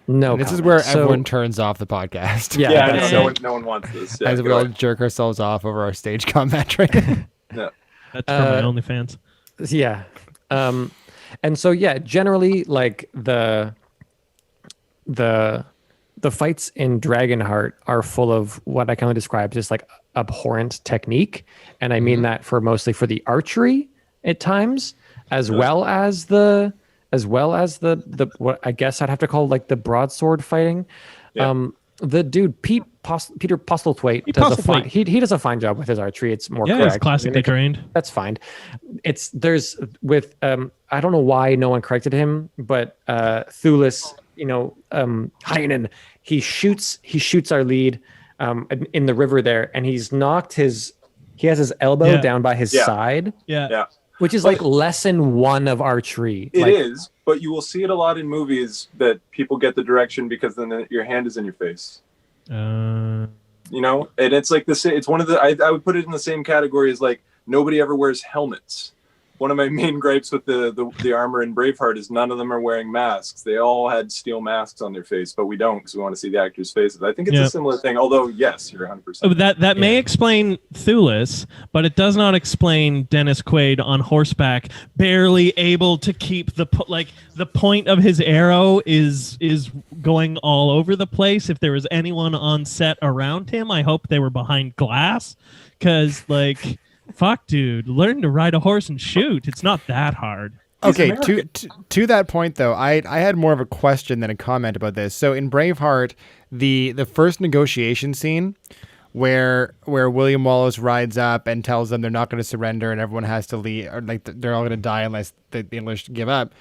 No. And this is where everyone turns off the podcast. Yeah. No one wants this. Yeah, as we all jerk ourselves off over our stage combat training. Yeah. That's for my OnlyFans. Yeah. And so generally like the fights in Dragonheart are full of what I kind of describe as like abhorrent technique, and I mean that mostly for the archery at times, as well as the what I guess I'd have to call like the broadsword fighting. Yeah. The dude Peter Postlethwaite does a fine job with his archery. It's more correct. He's classically trained. That's fine. There's with I don't know why no one corrected him, but Thewlis, Heinen, he shoots our lead in the river there, and he has his elbow down by his side. Yeah. Which is like lesson 1 of archery. It is, but you will see it a lot in movies that people get the direction because then your hand is in your face. You know, and it's like this. It's one of the. I would put it in the same category as like nobody ever wears helmets. One of my main gripes with the armor in Braveheart is none of them are wearing masks. They all had steel masks on their face, but we don't because we want to see the actors' faces. I think it's a similar thing. Although, yes, you're 100%. That may explain Thulis, but it does not explain Dennis Quaid on horseback, barely able to keep the point of his arrow is going all over the place. If there was anyone on set around him, I hope they were behind glass, because like. Fuck, dude! Learn to ride a horse and shoot. It's not that hard. Okay, to that point though, I had more of a question than a comment about this. So in Braveheart, the first negotiation scene, where William Wallace rides up and tells them they're not going to surrender and everyone has to leave, or like they're all going to die unless the English give up.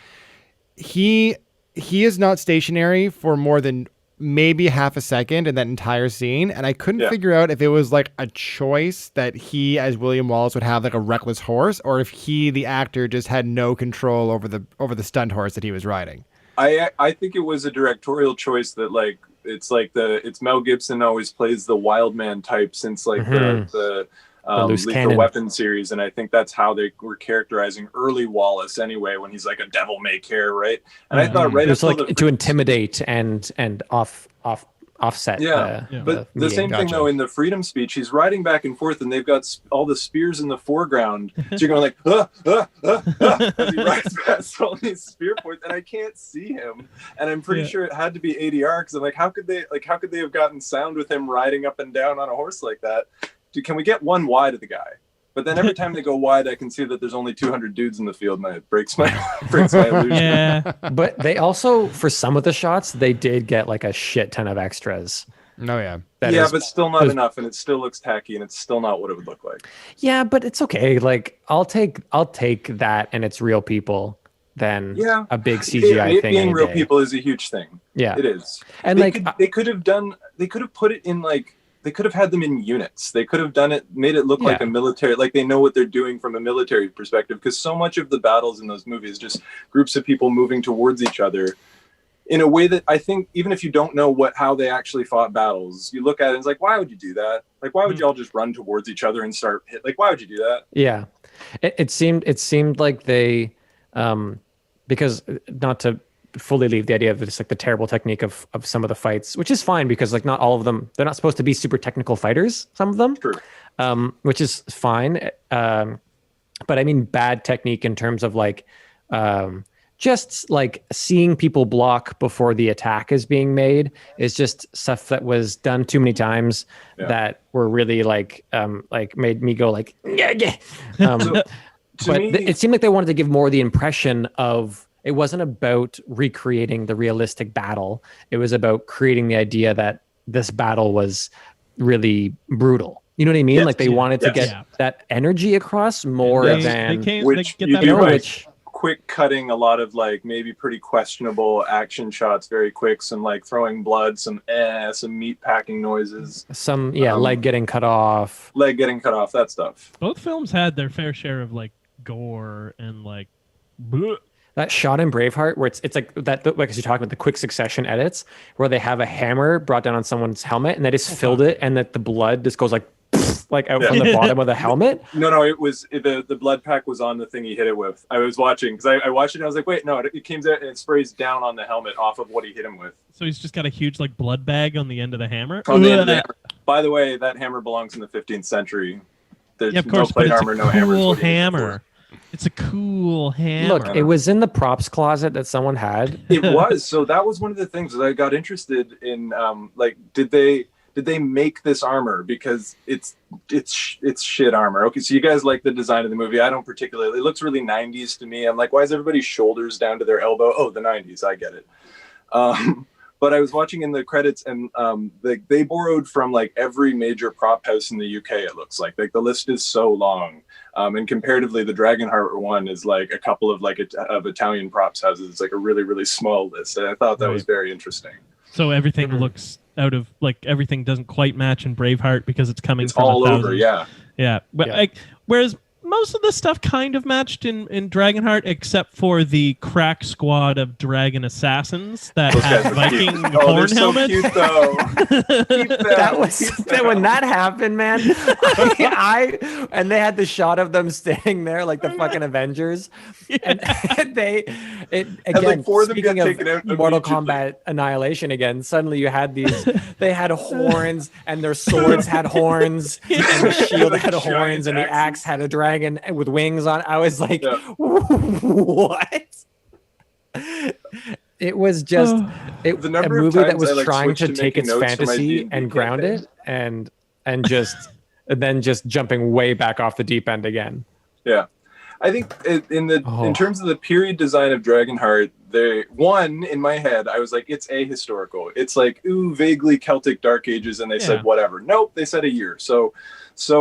He is not stationary for more than maybe half a second in that entire scene, and I couldn't figure out if it was like a choice that he as William Wallace would have like a reckless horse, or if he, the actor, just had no control over the stunt horse that he was riding. I think it was a directorial choice that like it's Mel Gibson always plays the wild man type since like the Lethal Weapon series, and I think that's how they were characterizing early Wallace anyway, when he's like a devil may care, right? And I thought right, it's like to intimidate and offset. But the same thing though in the freedom speech, he's riding back and forth, and they've got all the spears in the foreground, so you're going like as he rides past all these spear points, and I can't see him, and I'm pretty sure it had to be ADR because I'm like, how could they have gotten sound with him riding up and down on a horse like that? Dude, can we get one wide of the guy? But then every time they go wide, I can see that there's only 200 dudes in the field, and it breaks my illusion. Yeah. But they also, for some of the shots, they did get like a shit ton of extras. Oh yeah. But still not enough, and it still looks tacky, and it's still not what it would look like. Yeah, but it's okay. Like I'll take that, and it's real people than a big CGI thing. Being real people is a huge thing. Yeah, it is. And they could have put it in like. They could have had them in units. They could have made it look like a military, like they know what they're doing from a military perspective. Because so much of the battles in those movies, just groups of people moving towards each other in a way that I think, even if you don't know how they actually fought battles, you look at it and it's like, why would you do that? Like, why would you all just run towards each other and start hit? Like, why would you do that? Yeah, it seemed like they, because not to fully leave the idea of just like the terrible technique of some of the fights, which is fine because like not all of them, they're not supposed to be super technical fighters, some of them. True. Which is fine. But I mean bad technique in terms of like just like seeing people block before the attack is being made is just stuff that was done too many times that were really like made me go like it seemed like they wanted to give more the impression of it wasn't about recreating the realistic battle. It was about creating the idea that this battle was really brutal. You know what I mean? Like they wanted to get that energy across more than quick cutting a lot of like maybe pretty questionable action shots very quick, some like throwing blood, some meat packing noises, some leg getting cut off, that stuff. Both films had their fair share of like gore and like that shot in Braveheart where it's like that, like as you're talking about the quick succession edits where they have a hammer brought down on someone's helmet and they just filled it and that the blood just goes like out from the bottom of the helmet. No, it was the blood pack was on the thing he hit it with. I was watching because I watched it and I was like, wait, no, it came out and it sprays down on the helmet off of what he hit him with. So he's just got a huge like blood bag on the end of the hammer. On the end of the hammer. By the way, that hammer belongs in the 15th century. There's of course, no plate armor, no hammer. Cool hammer. It's a cool hammer. Look, it was in the props closet that someone had. It was. So that was one of the things that I got interested in. Like, did they make this armor? Because it's shit armor. Okay, so you guys like the design of the movie. I don't particularly. It looks really 90s to me. I'm like, why is everybody's shoulders down to their elbow? Oh, the 90s. I get it. But I was watching in the credits, and they borrowed from like every major prop house in the UK. It looks like the list is so long, and comparatively, the Dragonheart one is like a couple of of Italian props houses. It's like a really really small list, and I thought that was very interesting. So everything looks out of everything doesn't quite match in Braveheart because it's coming from all over. Yeah. But whereas most of the stuff kind of matched in Dragonheart, except for the crack squad of dragon assassins that had Viking horn helmets. So cute, though. When that happened, man. And they had the shot of them standing there like the fucking Avengers. And speaking of Mortal Kombat Annihilation again, suddenly you had these. They had horns, and their swords had horns, and the shield had horns, and the axe had a dragon with wings on. I was like, what? It was just a movie that was trying to take its fantasy and ground it, and then just jumping way back off the deep end again. Yeah, I think in terms of the period design of Dragonheart, in my head, I was like, it's ahistorical. It's like, vaguely Celtic Dark Ages, and they said whatever. Nope, they said a year. So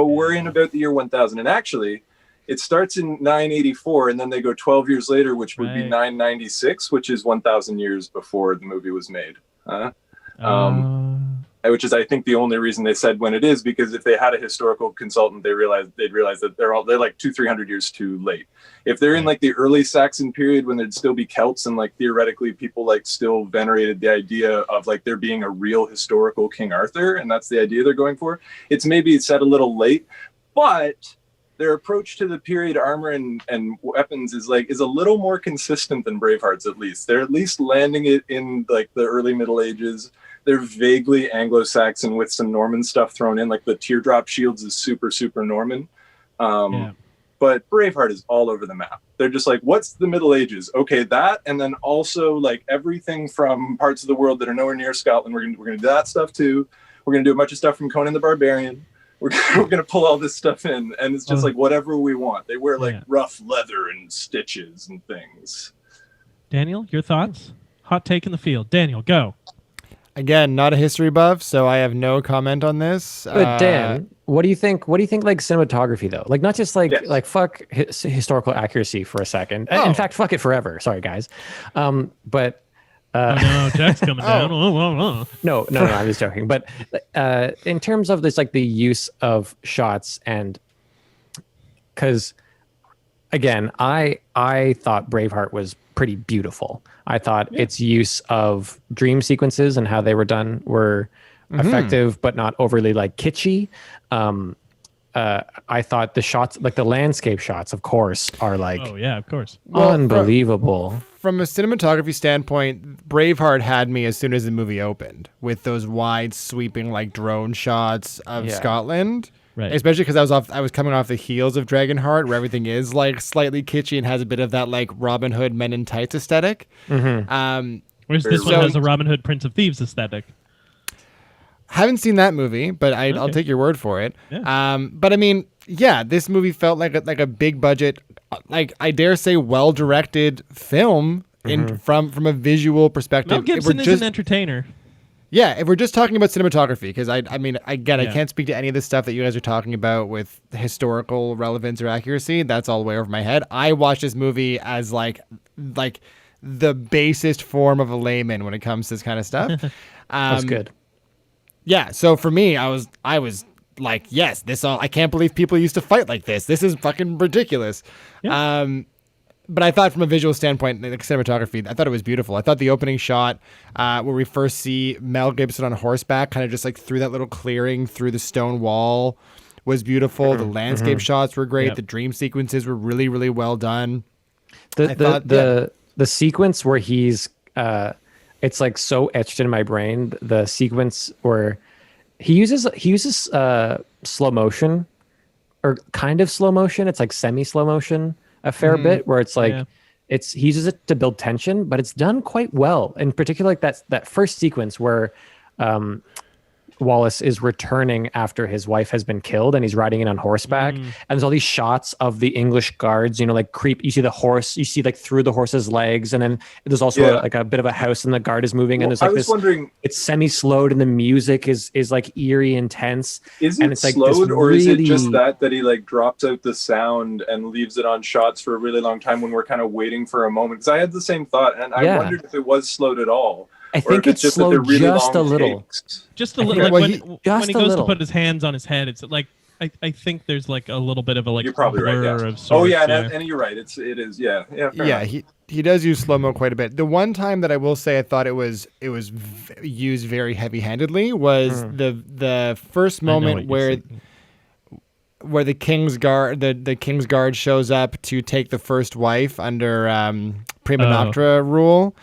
we're in about the year 1000, and actually, it starts in 984, and then they go 12 years later, which would be 996, which is 1,000 years before the movie was made. Which is, I think, the only reason they said when it is, because if they had a historical consultant, they'd realize that they're like 200-300 years too late. If they're in like the early Saxon period, when there'd still be Celts, and like theoretically people like still venerated the idea of like there being a real historical King Arthur, and that's the idea they're going for. It's maybe set a little late, but their approach to the period armor and weapons is a little more consistent than Braveheart's. At least they're at least landing it in like the early Middle Ages. They're vaguely Anglo-Saxon with some Norman stuff thrown in, like the teardrop shields is super Norman. But Braveheart is all over the map. They're just like, what's the Middle Ages? Okay, that, and then also like everything from parts of the world that are nowhere near Scotland. We're gonna do that stuff too. We're gonna do a bunch of stuff from Conan the Barbarian. We're gonna pull all this stuff in, and it's just like whatever we want. They wear like rough leather and stitches and things. Daniel, your thoughts? Hot take in the field. Daniel, go. Again, not a history buff, so I have no comment on this. But Dan, what do you think? What do you think like cinematography though? Like not just like fuck historical accuracy for a second. In fact, fuck it forever. Sorry guys, but. No, Jack's coming down. No, I'm just joking. But in terms of this, like the use of shots, and because again, I thought Braveheart was pretty beautiful. I thought its use of dream sequences and how they were done were effective, but not overly like kitschy. I thought the shots, like the landscape shots, of course, are like of course, unbelievable. From a cinematography standpoint, Braveheart had me as soon as the movie opened with those wide sweeping like drone shots of Scotland. Right. Especially because I was coming off the heels of Dragonheart, where everything is like slightly kitschy and has a bit of that like Robin Hood Men in Tights aesthetic. Whereas this one has a Robin Hood Prince of Thieves aesthetic. Haven't seen that movie, but I'll take your word for it. Yeah. But I mean, this movie felt like a big budget, like I dare say, well directed film from a visual perspective. Mel Gibson is an entertainer. Yeah, if we're just talking about cinematography, because I can't speak to any of the stuff that you guys are talking about with historical relevance or accuracy. That's all way over my head. I watched this movie as like the basest form of a layman when it comes to this kind of stuff. That's good. Yeah, so for me, I was like, yes, I can't believe people used to fight like this. This is fucking ridiculous. Yeah. But I thought from a visual standpoint, the cinematography, I thought it was beautiful. I thought the opening shot where we first see Mel Gibson on horseback, kind of just like through that little clearing through the stone wall, was beautiful. The landscape shots were great. Yep. The dream sequences were really, really well done. The sequence where he's, it's like so etched in my brain. The sequence where he uses slow motion, or kind of slow motion. It's like semi slow motion. A fair bit, where it's like he uses it to build tension, but it's done quite well. In particular, like that first sequence where Wallace is returning after his wife has been killed, and he's riding in on horseback, and there's all these shots of the English guards, like creep. You see the horse, you see like through the horse's legs, and then there's also like a bit of a house, and the guard is moving, and there's like wondering, it's semi-slowed, and the music is like eerie, intense. Is it it's like slowed, or is it just that he like drops out the sound and leaves it on shots for a really long time when we're kind of waiting for a moment? Because I had the same thought, and I wondered if it was slowed at all. I think it's slowed really just a little. Just a little. Like when he goes to put his hands on his head, it's like I think there's like a little bit of a like You're probably right. blur Yeah. of sorts, And you're right. It is. Yeah. Yeah. fair Yeah, enough. he does use slow mo quite a bit. The one time that I will say I thought it was used very heavy handedly was the first I know moment what you're where thinking. the King's Guard the King's Guard shows up to take the first wife under prima nocta rule,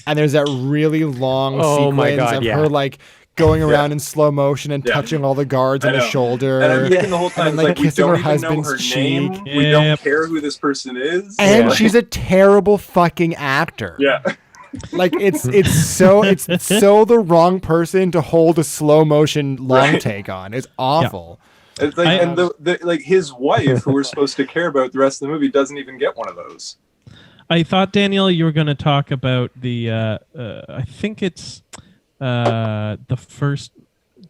and there's that really long sequence of her like going around in slow motion and touching all the guards on the shoulder. And I'm thinking the whole time, and like we kissing don't her even know husband's her cheek. name. We don't care who this person is. And she's a terrible fucking actor. Yeah. Like it's so the wrong person to hold a slow motion long take on. It's awful. It's like, and the like his wife, who we're supposed to care about the rest of the movie, doesn't even get one of those. I thought, Daniel, you were going to talk about the I think it's the first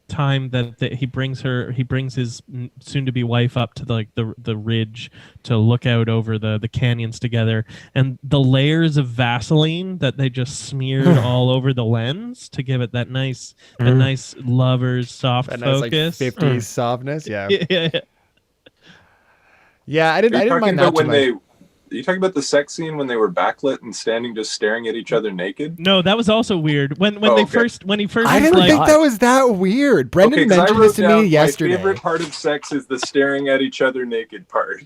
time that he brings his soon-to-be wife up to the ridge to look out over the canyons together, and the layers of Vaseline that they just smeared all over the lens to give it that nice lover's soft focus, like 50s softness. Yeah. I Are didn't you talking mind about that too much. Are you talking about the sex scene when they were backlit and standing just staring at each other naked? No, that was also weird. When he first I was didn't like, think that was that weird. Brendan 'cause I mentioned wrote this to down me yesterday. My favorite part of sex is the staring at each other naked part.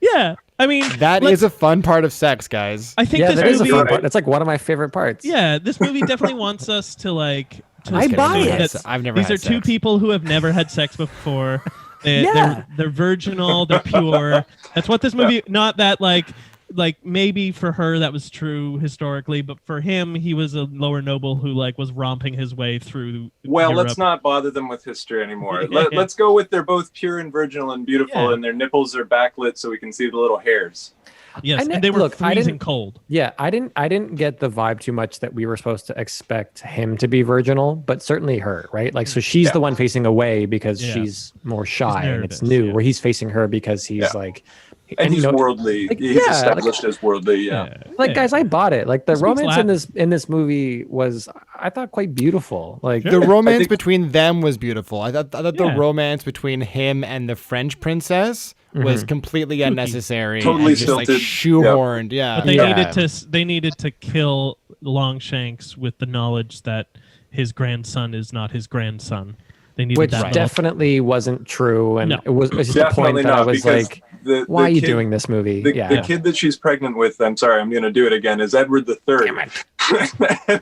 yeah, I mean That is a fun part of sex, guys. I think Yeah, this that is a movie, fun part. It's like one of my favorite parts. yeah, this movie definitely wants us to like. I buy it. That's- I've never These had are two sex. people who have never had sex before. Yeah. They're virginal. They're pure. That's what this movie. Not that like maybe for her that was true historically, but for him he was a lower noble who like was romping his way through. Well, Europe. let's not bother them with history anymore. Let's go with they're both pure and virginal and beautiful, and their nipples are backlit so we can see the little hairs. Yes, and they were look, I freezing didn't- cold. Yeah, I didn't get the vibe too much that we were supposed to expect him to be virginal, but certainly her, right? Like, so she's the one facing away because she's more shy and it's nervous, new, where he's facing her because he's like, And he's you know, worldly. like, He's yeah, established as worldly. guys, I bought it. Like the Speaks romance Latin. in this movie was, I thought, quite beautiful. Like The romance think- between them was beautiful. I thought the Yeah. romance between him and the French princess was completely unnecessary. Totally and just like stilted. shoehorned. Yeah. But they Yeah. needed to kill Longshanks with the knowledge that his grandson is not his grandson. They needed which that little- definitely wasn't true, and No. it was just a point Definitely that I not, was because like, the why are you kid- doing this movie? The kid that she's pregnant with, I'm sorry, I'm going to do it again, is Edward III. Damn it.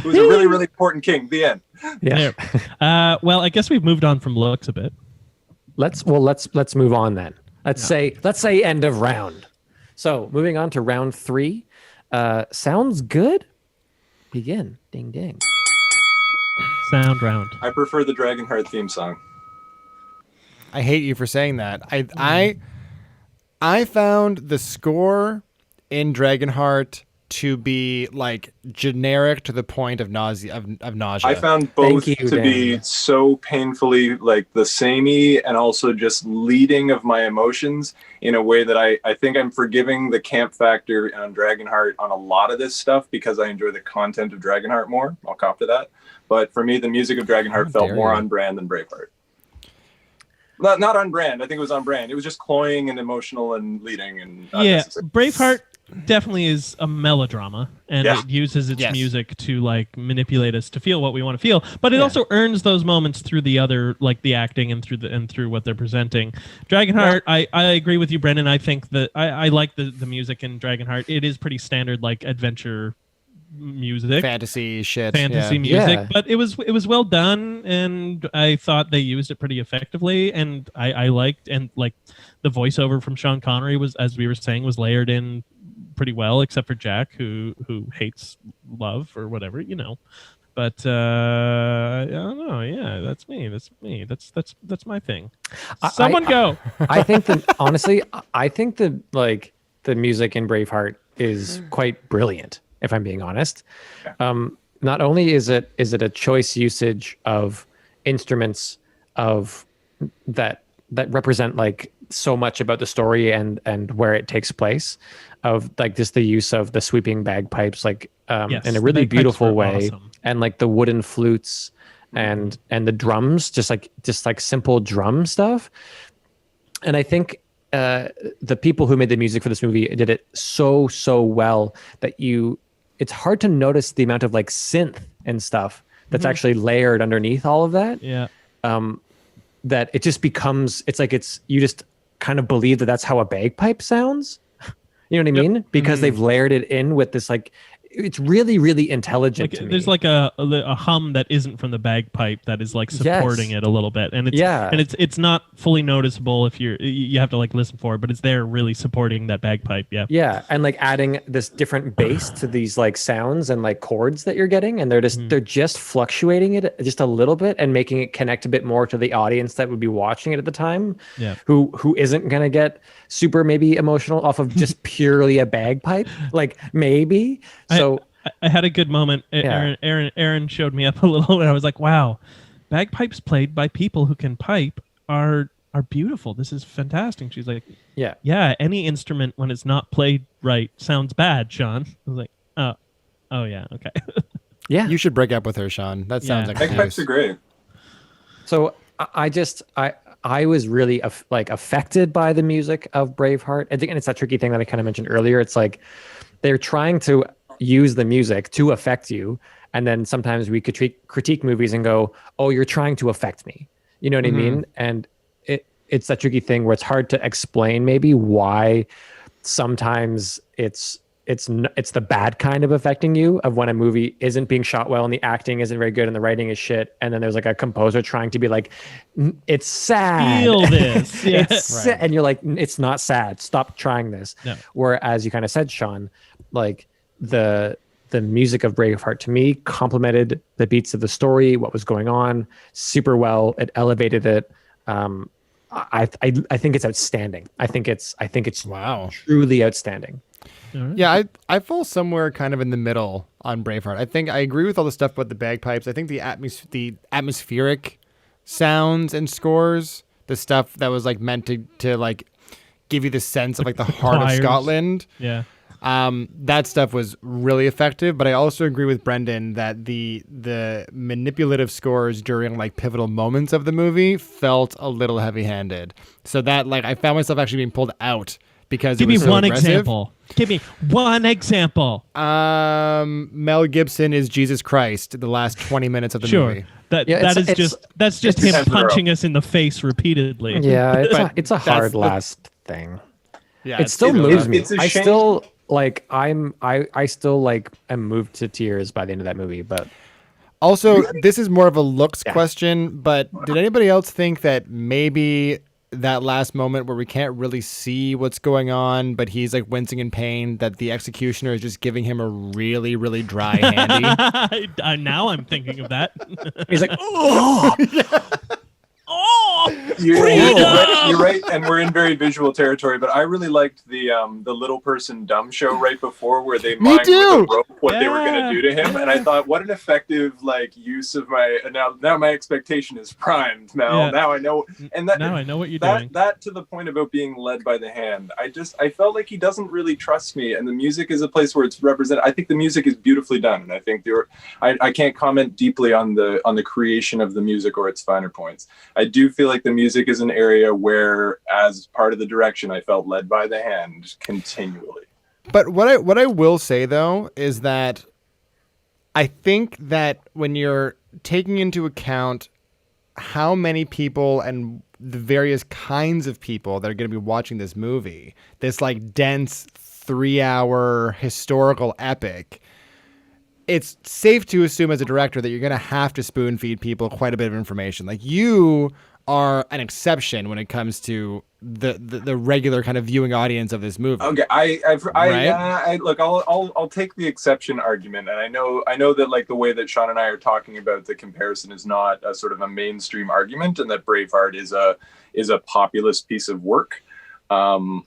Who's a really, really important king. The end. Yeah. There. Well, I guess we've moved on from looks a bit. Let's move on then. Let's say end of round. So moving on to round 3. Sounds good. Begin. Ding ding. Sound round. I prefer the Dragonheart theme song. I hate you for saying that. I found the score in Dragonheart to be like generic to the point of nausea. I found both Thank you, to be Dan. so painfully like the samey and also just leading of my emotions in a way that I think I'm forgiving the camp factor on Dragonheart on a lot of this stuff because I enjoy the content of Dragonheart more. I'll cop to that. But for me, the music of Dragonheart felt dare more you. on brand than Braveheart. Not on brand. I think it was on brand. It was just cloying and emotional and leading and Yeah, unnecessary. Braveheart definitely is a melodrama, and Yeah. it uses its Yes. music to like manipulate us to feel what we want to feel. But it also earns those moments through the other, like the acting and through what they're presenting. Dragonheart, I agree with you, Brendan. I think that I like the music in Dragonheart. It is pretty standard, like adventure music. fantasy shit. Fantasy yeah. music, Yeah. but it was well done, and I thought they used it pretty effectively. And I liked, and like the voiceover from Sean Connery was, as we were saying, was layered in pretty well, except for Jack, who hates love or whatever, you know. But I don't know. Yeah, that's me. That's my thing. Someone go. I think that honestly, I think the music in Braveheart is quite brilliant, if I'm being honest. Not only is it a choice usage of instruments of that represent like so much about the story and where it takes place, of like just the use of the sweeping bagpipes, like Yes, in a the really bagpipes beautiful were way, awesome. and like the wooden flutes and the drums, just like simple drum stuff. And I think the people who made the music for this movie did it so well that it's hard to notice the amount of like synth and stuff that's actually layered underneath all of that. Yeah. That it just becomes, you just kind of believe that that's how a bagpipe sounds. You know what I mean? Because they've layered it in with this, like, it's really, really intelligent to me. There's like a hum that isn't from the bagpipe that is like supporting it a little bit, and it's not fully noticeable if you have to like listen for it, but it's there really supporting that bagpipe. Yeah, and like adding this different bass to these like sounds and like chords that you're getting, and they're just fluctuating it just a little bit and making it connect a bit more to the audience that would be watching it at the time. Yeah, who isn't gonna get super maybe emotional off of just purely a bagpipe, like maybe. So I had a good moment. Aaron showed me up a little, and I was like, "Wow, bagpipes played by people who can pipe are beautiful. This is fantastic." She's like, "Yeah, any instrument when it's not played right sounds bad." Sean, I was like, "Oh yeah, okay." Yeah, you should break up with her, Sean. That sounds like bagpipes are great. So I was really affected by the music of Braveheart. I think, and it's that tricky thing that I kind of mentioned earlier. It's like they're trying to use the music to affect you, and then sometimes we critique movies and go, "Oh, you're trying to affect me." You know what I mean? And it's that tricky thing where it's hard to explain maybe why sometimes it's the bad kind of affecting you, of when a movie isn't being shot well and the acting isn't very good and the writing is shit, and then there's like a composer trying to be like, "It's sad. Feel this." Yeah. And you're like, "It's not sad. Stop trying this." No. Whereas you kind of said, Sean, like the music of Braveheart to me complemented the beats of the story, what was going on, super well. It elevated it. I think it's outstanding. I think it's wow, truly outstanding. Yeah, I fall somewhere kind of in the middle on Braveheart. I think I agree with all the stuff about the bagpipes. I think the atmospheric sounds and scores, the stuff that was like meant to like give you the sense of like the heart of Scotland. Yeah. That stuff was really effective, but I also agree with Brendan that the manipulative scores during like pivotal moments of the movie felt a little heavy-handed. So that like I found myself actually being pulled out because Give me so one aggressive. example. Give me one example. Mel Gibson is Jesus Christ. The last 20 minutes of the movie. That's just him punching us in the face repeatedly. Yeah, it's a hard last thing. Yeah, it still moves me. It's a I shame. still like I still like am moved to tears by the end of that movie. But also, this is more of a looks question. But did anybody else think that maybe that last moment where we can't really see what's going on, but he's like wincing in pain, that the executioner is just giving him a really, really dry handy? Now I'm thinking of that. He's like, "Oh, You're right, and we're in very visual territory. But I really liked the Little Person Dumb show right before, where they mimed with a rope what they were going to do to him, and I thought, what an effective like use of my now my expectation is primed. Now I know, and now I know what you're doing. That to the point about being led by the hand. I felt like he doesn't really trust me, and the music is a place where it's represented. I think the music is beautifully done, and I think I can't comment deeply on the creation of the music or its finer points. I do feel like the music is an area where, as part of the direction, I felt led by the hand continually. But what I will say though is that I think that when you're taking into account how many people and the various kinds of people that are going to be watching this movie, this like dense 3-hour historical epic, it's safe to assume as a director that you're going to have to spoon feed people quite a bit of information. Like, you are an exception when it comes to the regular kind of viewing audience of this movie. Okay, I look, I'll take the exception argument, and I know that like the way that Sean and I are talking about the comparison is not a sort of a mainstream argument, and that Braveheart is a populist piece of work. That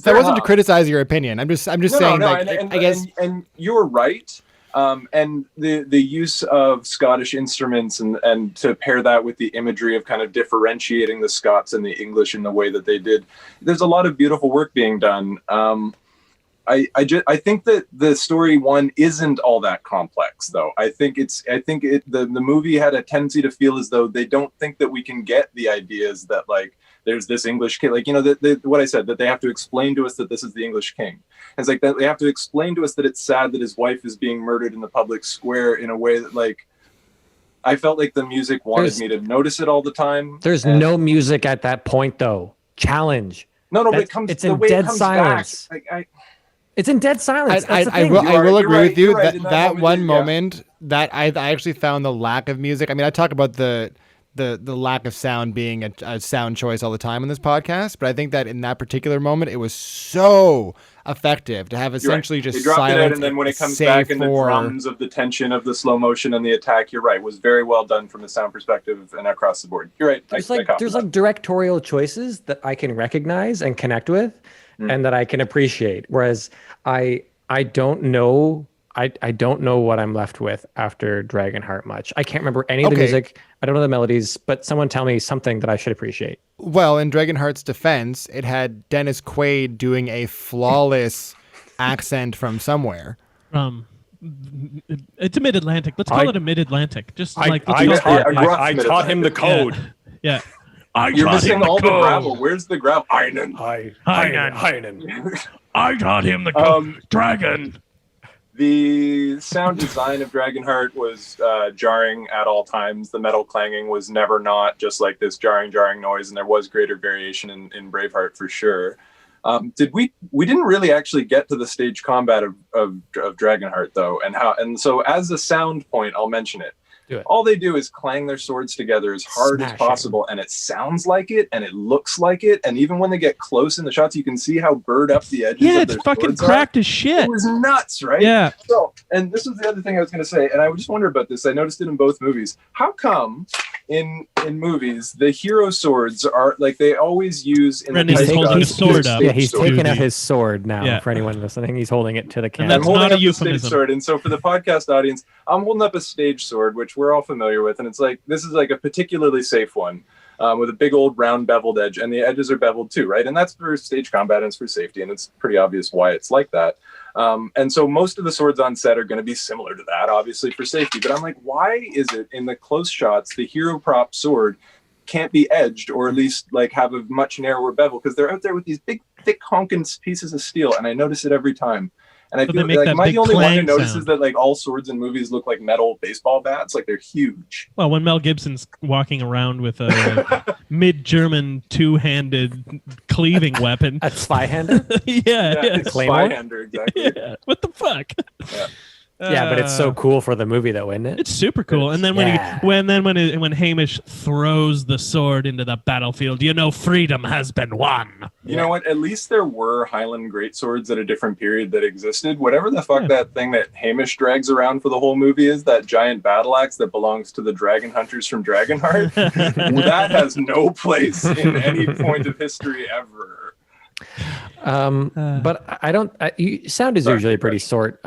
wasn't to criticize your opinion. I'm just saying that I guess and you're right. And the use of Scottish instruments and to pair that with the imagery of kind of differentiating the Scots and the English in the way that they did, there's a lot of beautiful work being done. I think that the story one isn't all that complex though. The movie had a tendency to feel as though they don't think that we can get the ideas that like there's this English king, like, you know, what I said, that they have to explain to us that this is the English king. It's like that they have to explain to us that it's sad that his wife is being murdered in the public square in a way that, like, I felt like the music wanted me to notice it all the time. There's no music at that point though. Challenge. No, but it's in dead silence. It's in dead silence. I will agree with you that one moment that I actually found the lack of music. I mean, I talk about the lack of sound being a sound choice all the time in this podcast, but I think that in that particular moment, it was so effective to have essentially just they dropped silence. It out, and then when it comes back in the drums of the tension of the slow motion and the attack, you're right, was very well done from a sound perspective and across the board. You're right. There's like directorial choices that I can recognize and connect with, and that I can appreciate. Whereas I don't know. I don't know what I'm left with after Dragonheart much. I can't remember any of the music. I don't know the melodies, but someone tell me something that I should appreciate. Well, in Dragonheart's defense, it had Dennis Quaid doing a flawless accent from somewhere. It's a Mid-Atlantic. Let's call it a Mid-Atlantic. Just I taught him the code. Yeah. You're missing all the gravel. Where's the gravel? Einen. I taught him the code. Dragon. The sound design of Dragonheart was jarring at all times. The metal clanging was never not just like this jarring noise, and there was greater variation in Braveheart for sure. We didn't really actually get to the stage combat of Dragonheart though, and so as a sound point, I'll mention it. All they do is clang their swords together as hard as possible, and it sounds like it, and it looks like it, and even when they get close in the shots, you can see how burred up the edges. Yeah, it's fucking cracked as shit. It was nuts, right? Yeah. So, and this was the other thing I was going to say, and I just wonder about this. I noticed it in both movies. How come in movies the hero swords are like they always use in Brendan's holding his sword up. Yeah, he's taking out his sword now. Yeah. For anyone listening, he's holding it to the camera. And that's not a euphemism. Sword. And so for the podcast audience, I'm holding up a stage sword, which we're all familiar with, and it's like this is like a particularly safe one with a big old round beveled edge, and the edges are beveled too, right? And that's for stage combat and it's for safety, and it's pretty obvious why it's like that. And so most of the swords on set are going to be similar to that, obviously for safety. But I'm like, why is it in the close shots the hero prop sword can't be edged, or at least like have a much narrower bevel? Because they're out there with these big, thick honking pieces of steel, and I notice it every time. And I feel like, am I the only one who notices that like all swords in movies look like metal baseball bats? Like they're huge. Well, when Mel Gibson's walking around with a mid-German two-handed cleaving weapon. A spy-hander? Yeah. It's spy-hander, exactly. Yeah. What the fuck? Yeah. Yeah, but it's so cool for the movie though, isn't it? It's super cool. And then when Hamish throws the sword into the battlefield, you know freedom has been won. You know what? At least there were Highland greatswords at a different period that existed. Whatever the fuck that thing that Hamish drags around for the whole movie is, that giant battle axe that belongs to the dragon hunters from Dragonheart, that has no place in any point of history ever. But I don't. Sound is usually a pretty short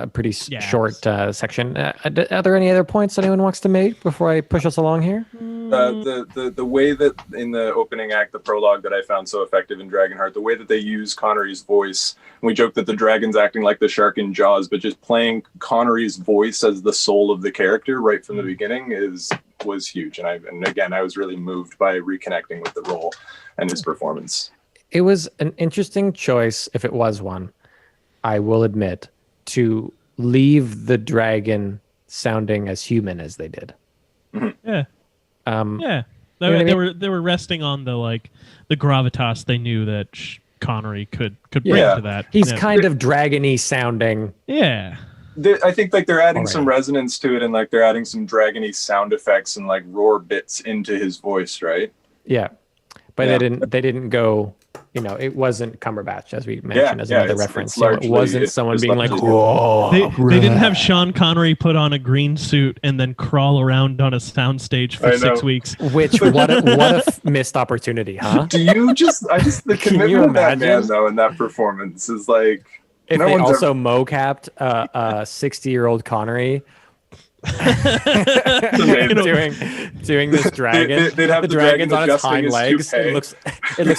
section. Are there any other points anyone wants to make before I push us along here? The way that in the opening act, the prologue that I found so effective in Dragonheart, the way that they use Connery's voice. We joke that the dragon's acting like the shark in Jaws, but just playing Connery's voice as the soul of the character right from the beginning was huge. And again, I was really moved by reconnecting with the role and his performance. It was an interesting choice, if it was one, I will admit, to leave the dragon sounding as human as they did. Yeah. Yeah. They were resting on the gravitas they knew that Connery could bring to that. He's kind of dragony sounding. Yeah. I think they're adding some resonance to it, and they're adding some dragony sound effects and roar bits into his voice, right? Yeah. But they didn't go, it wasn't Cumberbatch, as we mentioned, as another reference. It wasn't someone being like, whoa. They didn't have Sean Connery put on a green suit and then crawl around on a soundstage for 6 weeks. Which, what a missed opportunity, huh? Do you the commitment of that man, though, in that performance is like... If they also mocapped a 60-year-old Connery, doing this dragon. They'd have the dragon's on its hind legs. It looks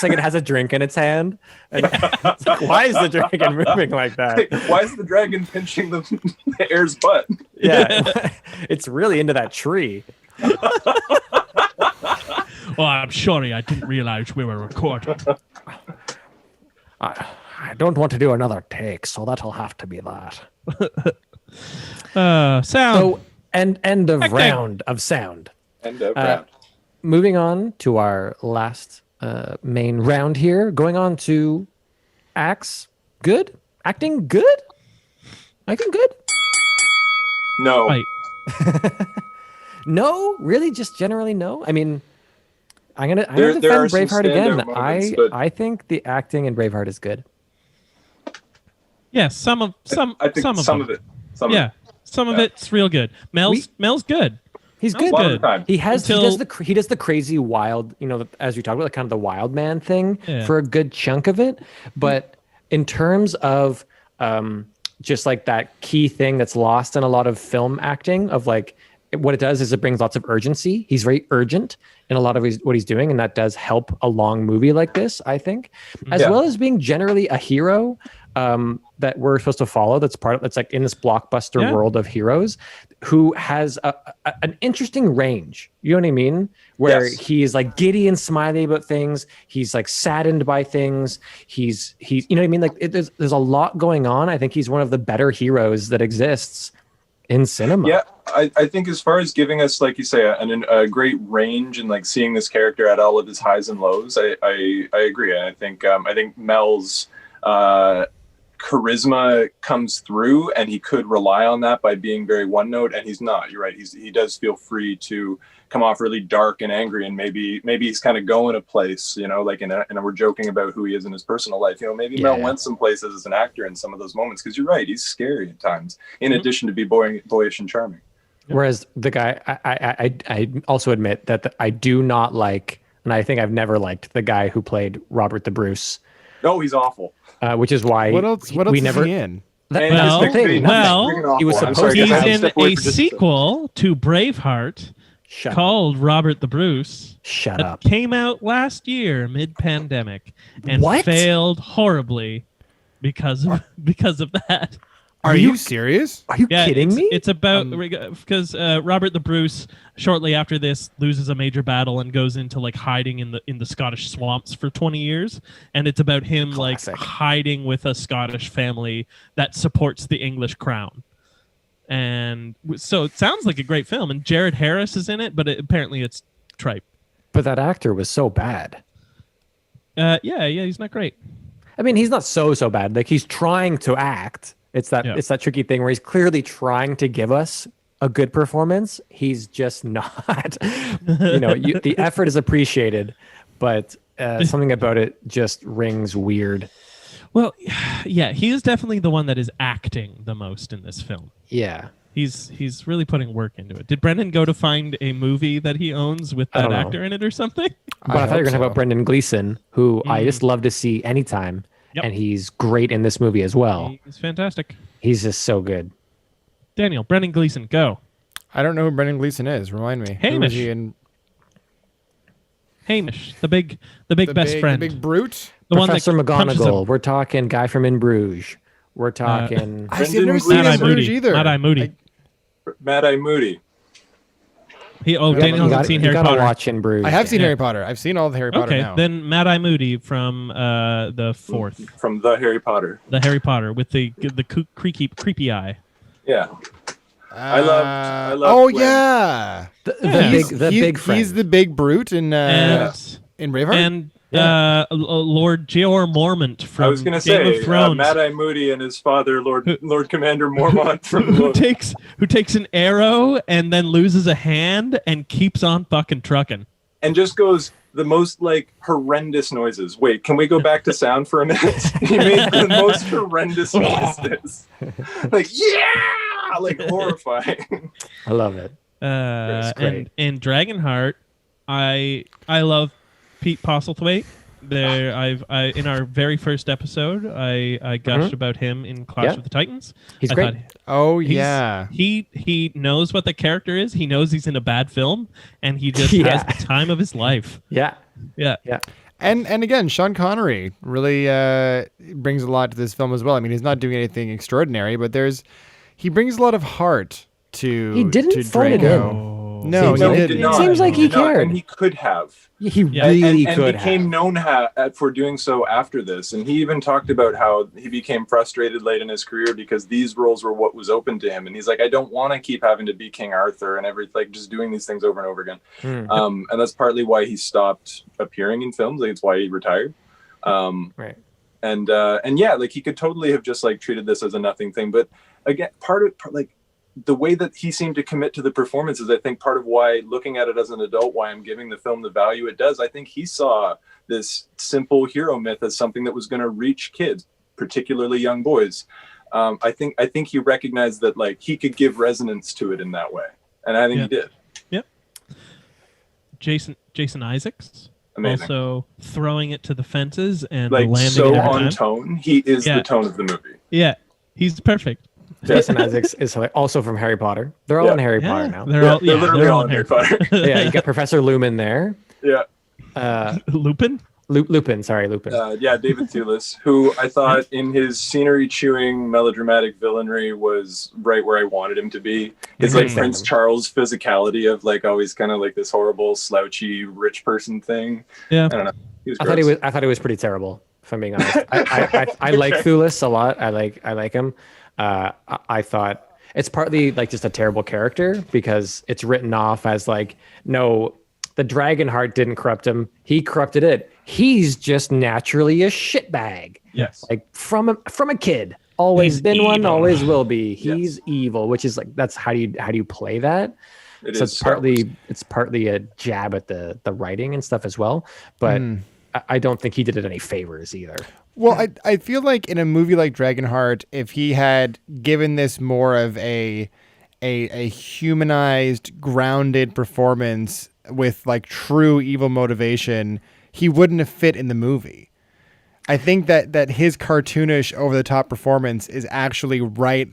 like it has a drink in its hand. And it's like, why is the dragon moving like that? Why is the dragon pinching the heir's butt? Yeah, it's really into that tree. Well, I'm sorry, I didn't realize we were recording. I don't want to do another take, so that'll have to be that. Sound. So, end of round of sound. End of round. Moving on to our last main round here. Going on to acts. Good? Acting good? Acting good? No. Right. No? Really? Just generally no? I mean, I'm gonna There defend are some Braveheart again. standout moments, but- I think the acting in Braveheart is good. Yeah, some of I think some of it. Some Yeah, some of it's real good. Mel's good. He's Mel's good. A lot of the time. He has Until- he does the crazy wild, as you talked about, like kind of the wild man thing Yeah. for a good chunk of it. But in terms of just like that key thing that's lost in a lot of film acting of like what it does is it brings lots of urgency. He's very urgent in a lot of what he's doing, and that does help a long movie like this, I think, as well as being generally a hero that we're supposed to follow. That's like in this blockbuster world of heroes, who has an interesting range. You know what I mean? Where he's like giddy and smiley about things. He's like saddened by things. He's you know what I mean? Like there's a lot going on. I think he's one of the better heroes that exists in cinema. Yeah, I think as far as giving us, like you say, a great range and like seeing this character at all of his highs and lows, I agree. I think Mel's charisma comes through, and he could rely on that by being very one note, and he's not. You're right. He does feel free to come off really dark and angry, and maybe he's kind of going a place, like and we're joking about who he is in his personal life. Maybe Mel went some places as an actor in some of those moments, because you're right, he's scary at times, in addition to be boyish and charming. Whereas the guy, I also admit that I do not like, and I think I've never liked the guy who played Robert the Bruce. No, he's awful. Which is why What else we is never. he in? That's the thing. He was supposed He's to in a sequel to Braveheart called Robert the Bruce. Shut that up. Came out last year, mid-pandemic, and failed horribly because of that. Are you serious? Are you kidding me? It's about because Robert the Bruce shortly after this loses a major battle and goes into like hiding in the Scottish swamps for 20 years, and it's about him like hiding with a Scottish family that supports the English crown. And so it sounds like a great film, and Jared Harris is in it, but apparently it's tripe. But that actor was so bad. Yeah, he's not great. I mean, he's not so bad. Like, he's trying to act. It's that tricky thing where he's clearly trying to give us a good performance. He's just not. The effort is appreciated, but something about it just rings weird. Well, yeah, he is definitely the one that is acting the most in this film. Yeah. He's really putting work into it. Did Brendan go to find a movie that he owns with that actor in it or something? But I thought you were going to talk about Brendan Gleeson, who I just love to see anytime. Yep. And he's great in this movie as well. He's fantastic. He's just so good. Daniel, Brendan Gleeson, go. I don't know who Brendan Gleeson is. Remind me. Hamish. Who is he in? Hamish, the big best friend. The big brute? The Professor one that McGonagall. We're talking guy from In Bruges. We're talking... I've never seen In Bruges either. Mad-Eye Moody. Mad-Eye Moody. Daniel hasn't seen Harry Potter. Watch In Bruges. I have seen Harry Potter. I've seen all the Harry Potter now. Then Mad-Eye Moody from the fourth. From the Harry Potter. The Harry Potter with the creepy eye. Yeah. I love. Oh yeah. The big friend. He's the big brute in Braveheart. And Lord Jeor Mormont from I was going to Game say of Thrones. Mad-Eye Moody and his father, Lord Commander Mormont, who takes an arrow and then loses a hand and keeps on fucking trucking. And just goes the most like horrendous noises. Wait, can we go back to sound for a minute? He made the most horrendous noises. Like, yeah! Like horrifying. I love it. And in Dragonheart, I love Pete Postlethwaite In our very first episode, I gushed about him in Clash of the Titans. He's great. He knows what the character is. He knows he's in a bad film, and he just has the time of his life. Yeah. And again, Sean Connery really brings a lot to this film as well. I mean, he's not doing anything extraordinary, but he brings a lot of heart to He didn't phone it in. No, he didn't. It seems like he cared. And he could have. He really could have. And became known for doing so after this. And he even talked about how he became frustrated late in his career because these roles were what was open to him. And he's like, I don't want to keep having to be King Arthur and everything, like just doing these things over and over again. And that's partly why he stopped appearing in films. Like it's why he retired. Right. And yeah, like he could totally have just like treated this as a nothing thing. But again, the way that he seemed to commit to the performance is, I think, part of why, looking at it as an adult, why I'm giving the film the value it does. I think he saw this simple hero myth as something that was going to reach kids, particularly young boys. I think he recognized that like he could give resonance to it in that way, and I think he did. Yep. Jason Isaacs. Amazing. Also throwing it to the fences and like landing so every on time. tone. He is the tone of the movie. Yeah, he's perfect. Jason Isaacs is also from Harry Potter. They're all in Harry Potter now. They're literally all in Harry Potter. Yeah, you got Professor Lumen there. Yeah. Lupin? Lupin. David Thewlis, who I thought in his scenery-chewing melodramatic villainry was right where I wanted him to be. It's like Prince Charles' physicality of like always kind of like this horrible, slouchy, rich person thing. Yeah. I don't know. I thought he was pretty terrible, if I'm being honest. I like Thewlis a lot. I like him. I thought it's partly like just a terrible character because it's written off as like, no, the Dragonheart didn't corrupt him. He corrupted it. He's just naturally a shitbag. Yes. Like from a kid. Always been one, always will be. He's evil, which is like, that's how do you play that? It's partly a jab at the writing and stuff as well. But I don't think he did it any favors either. Well, I feel like in a movie like Dragonheart, if he had given this more of a humanized, grounded performance with like true evil motivation, he wouldn't have fit in the movie. I think that his cartoonish, over-the-top performance is actually right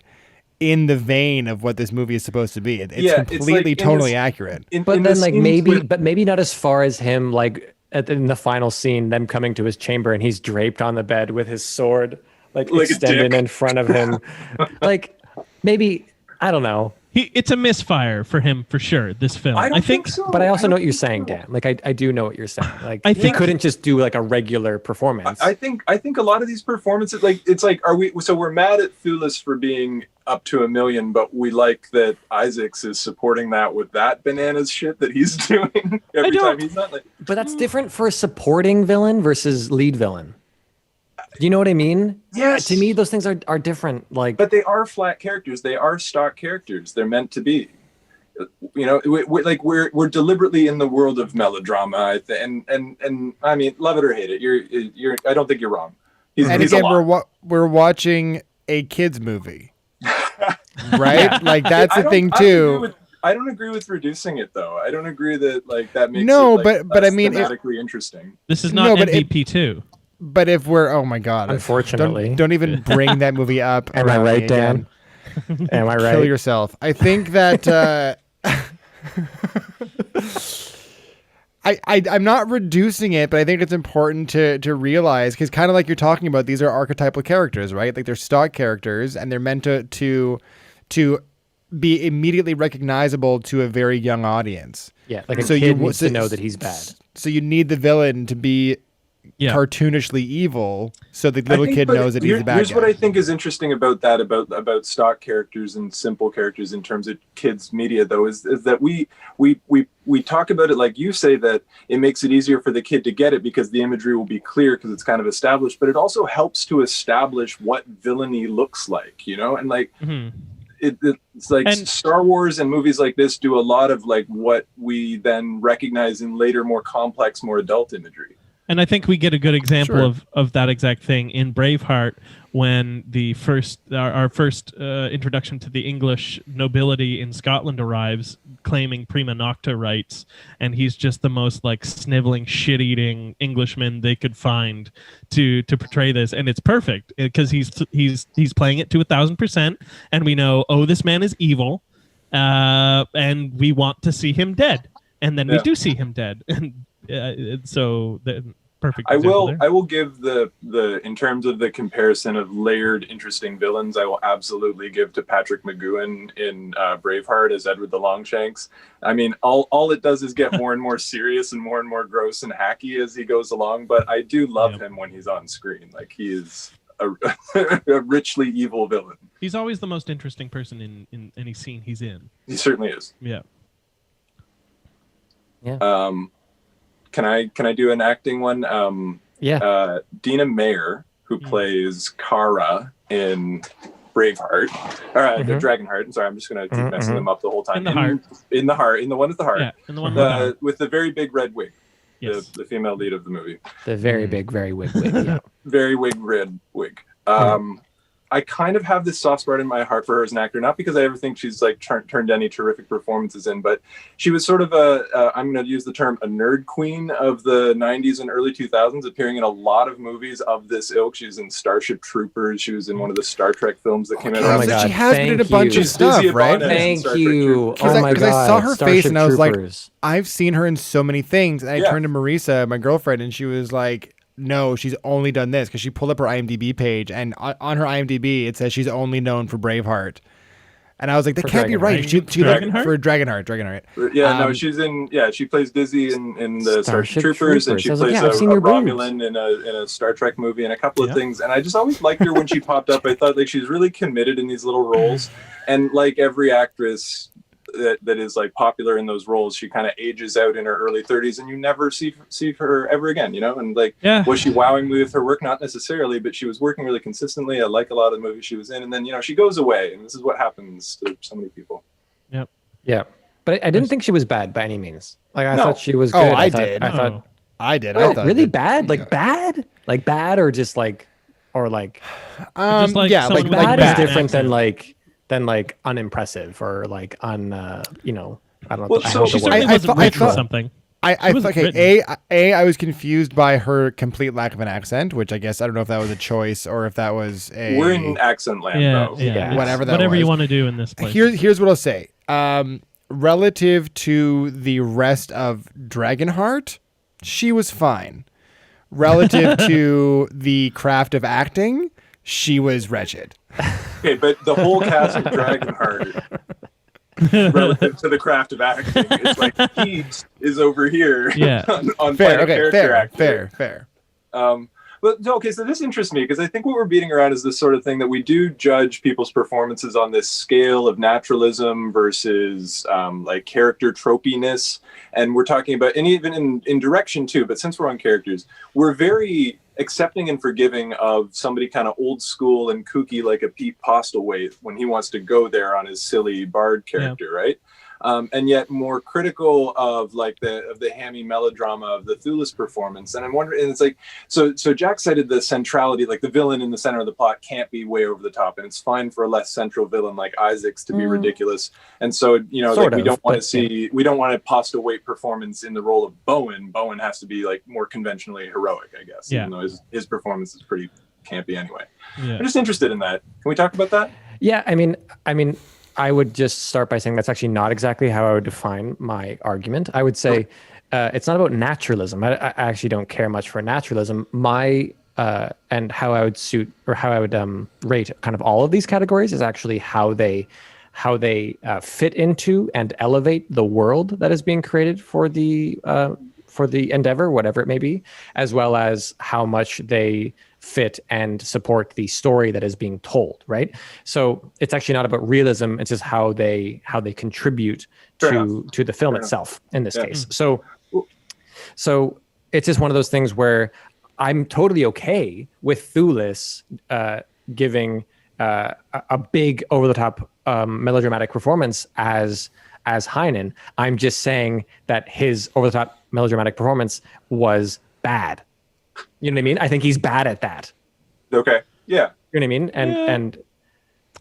in the vein of what this movie is supposed to be. It's completely, like, tonally accurate. But then, like maybe not as far as him, like. In the final scene, them coming to his chamber and he's draped on the bed with his sword like extended in front of him. Like maybe, I don't know. It's a misfire for him for sure, this film. I think so. But I also know what you're saying, Dan. Like I do know what you're saying. Like he couldn't just do like a regular performance. I think a lot of these performances, like it's like, we're mad at Thewlis for being up to $1 million, but we like that Isaacs is supporting that with that bananas shit that he's doing every time he's not like. But that's different for a supporting villain versus lead villain. Do you know what I mean? Yes. To me, those things are different. Like, but they are flat characters. They are stock characters. They're meant to be. You know, we're deliberately in the world of melodrama, and I mean, love it or hate it. You're. I don't think you're wrong. He's again, we're watching a kids movie, right? Like that's the thing too. I don't agree with reducing it though. I don't agree that like that makes but I mean, thematically interesting. This is not MVP 2. But if we're, oh my God, unfortunately, don't even bring that movie up. Am I right, Dan? Am I right? Kill yourself. I think that I'm not reducing it, but I think it's important to realize, because kind of like you're talking about, these are archetypal characters, right? Like they're stock characters, and they're meant to be immediately recognizable to a very young audience. Yeah, like a kid needs to know that he's bad. So you need the villain to be cartoonishly evil, so the little kid knows that he's a bad guy. Here's what I think is interesting about that, about stock characters and simple characters in terms of kids media, though, is that we talk about it like you say, that it makes it easier for the kid to get it because the imagery will be clear because it's kind of established, but it also helps to establish what villainy looks like, you know, and like. It's like Star Wars and movies like this do a lot of like what we then recognize in later, more complex, more adult imagery. And I think we get a good example of that exact thing in Braveheart, when our first introduction to the English nobility in Scotland arrives, claiming prima nocta rights, and he's just the most like sniveling, shit-eating Englishman they could find to portray this, and it's perfect because he's playing it to 1,000%, and we know, oh, this man is evil, and we want to see him dead, and then we do see him dead, and so the perfect. I will give the in terms of the comparison of layered, interesting villains, I will absolutely give to Patrick McGoohan in Braveheart as Edward the Longshanks. I mean, all it does is get more and more serious and more gross and hacky as he goes along. But I do love him when he's on screen. Like, he is a richly evil villain. He's always the most interesting person in any scene he's in. He certainly is. Yeah. Yeah. Can I do an acting one? Dina Meyer, who Mm-hmm. plays Kara in Braveheart, the Dragonheart. I'm sorry, I'm just gonna keep messing them up the whole time. In the heart, in the one with the heart. Yeah, in the one with the heart. With the very big red wig. Yes. The female lead of the movie. The very big, very wig. Yeah. Very red wig. I kind of have this soft spot in my heart for her as an actor, not because I ever think she's like turned any terrific performances in, but she was sort of I'm going to use the term, a nerd queen of the 90s and early 2000s, appearing in a lot of movies of this ilk. She was in Starship Troopers. She was in one of the Star Trek films that came out. Oh my God. She has been in a bunch of stuff, right? Thank you. Because Oh my God. I saw her face and I was like, Troopers. I've seen her in so many things. And I turned to Marisa, my girlfriend, and she was like, no, she's only done this, because she pulled up her IMDb page, and on her IMDb it says she's only known for Braveheart. And I was like, that can't be right. She Dragonheart? For Dragonheart. Yeah, no, she's in. Yeah, she plays Dizzy in the Starship Troopers, and she plays like, a I've seen your Romulan in a Star Trek movie and a couple of things. And I just always liked her when she popped up. I thought like she's really committed in these little roles, and like every actress that is like popular in those roles, she kind of ages out in her early 30s, and you never see her ever again, you know. And like, was she wowing me with her work? Not necessarily, but she was working really consistently. I like a lot of the movies she was in, and then, you know, she goes away, and this is what happens to so many people. Yeah, but I didn't think she was bad by any means. Like, I thought she was good. I thought really bad, like bad, or just like, or like, just like yeah, like someone bad bad is different accent. than unimpressive or like you know, I don't know. Well, so She I certainly wasn't rich or something. I was confused by her complete lack of an accent, which I guess, I don't know if that was a choice or if that was a... We're in accent land, though. Yeah. Whatever you want to do in this place. Here's what I'll say. Relative to the rest of Dragonheart, she was fine. Relative to the craft of acting, she was wretched. Okay, but the whole cast of Dragonheart, relative to the craft of acting, it's like Heat is over here. On fair. Okay, character actor. fair. But okay, so this interests me because I think what we're beating around is this sort of thing that we do judge people's performances on this scale of naturalism versus like character tropiness, and we're talking about, and even in direction too. But since we're on characters, we're very accepting and forgiving of somebody kind of old school and kooky like a Pete Postlethwaite when he wants to go there on his silly bard character, right? And yet more critical of like the hammy melodrama of the Thulis performance. And I'm wondering, and it's like, so Jack cited the centrality, like the villain in the center of the plot can't be way over the top, and it's fine for a less central villain like Isaac's to be ridiculous. And so, you know, like we don't want a Postlethwaite performance in the role of Bowen. Bowen has to be like more conventionally heroic, I guess, even though his performance is pretty campy anyway. I'm just interested in that. Can we talk about that? Yeah, I mean, I would just start by saying that's actually not exactly how I would define my argument. I would say it's not about naturalism. I actually don't care much for naturalism. And how I would rate kind of all of these categories is actually how they fit into and elevate the world that is being created for the endeavor, whatever it may be, as well as how much they fit and support the story that is being told, right? So it's actually not about realism, it's just how they contribute to the film itself in this case. So it's just one of those things where I'm totally okay with Thulis giving a big over-the-top melodramatic performance as Heinen. I'm just saying that his over-the-top melodramatic performance was bad. You know what I mean? I think he's bad at that. Okay. Yeah. You know what I mean? And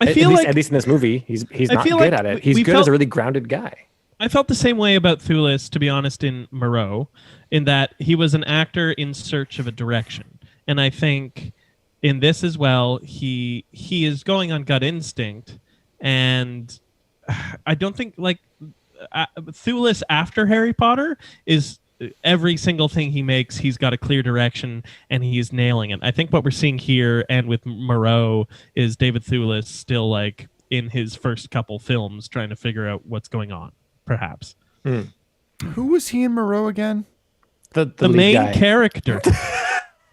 I feel at least in this movie, he's not good at it. He's good as a really grounded guy. I felt the same way about Thulis, to be honest, in Moreau, in that he was an actor in search of a direction. And I think in this as well, he is going on gut instinct. And I don't think, like, Thulis after Harry Potter is every single thing he makes, he's got a clear direction and he is nailing it. I think what we're seeing here and with Moreau is David Thulis still, like, in his first couple films trying to figure out what's going on, perhaps. Who was he in Moreau again? The main guy. Character.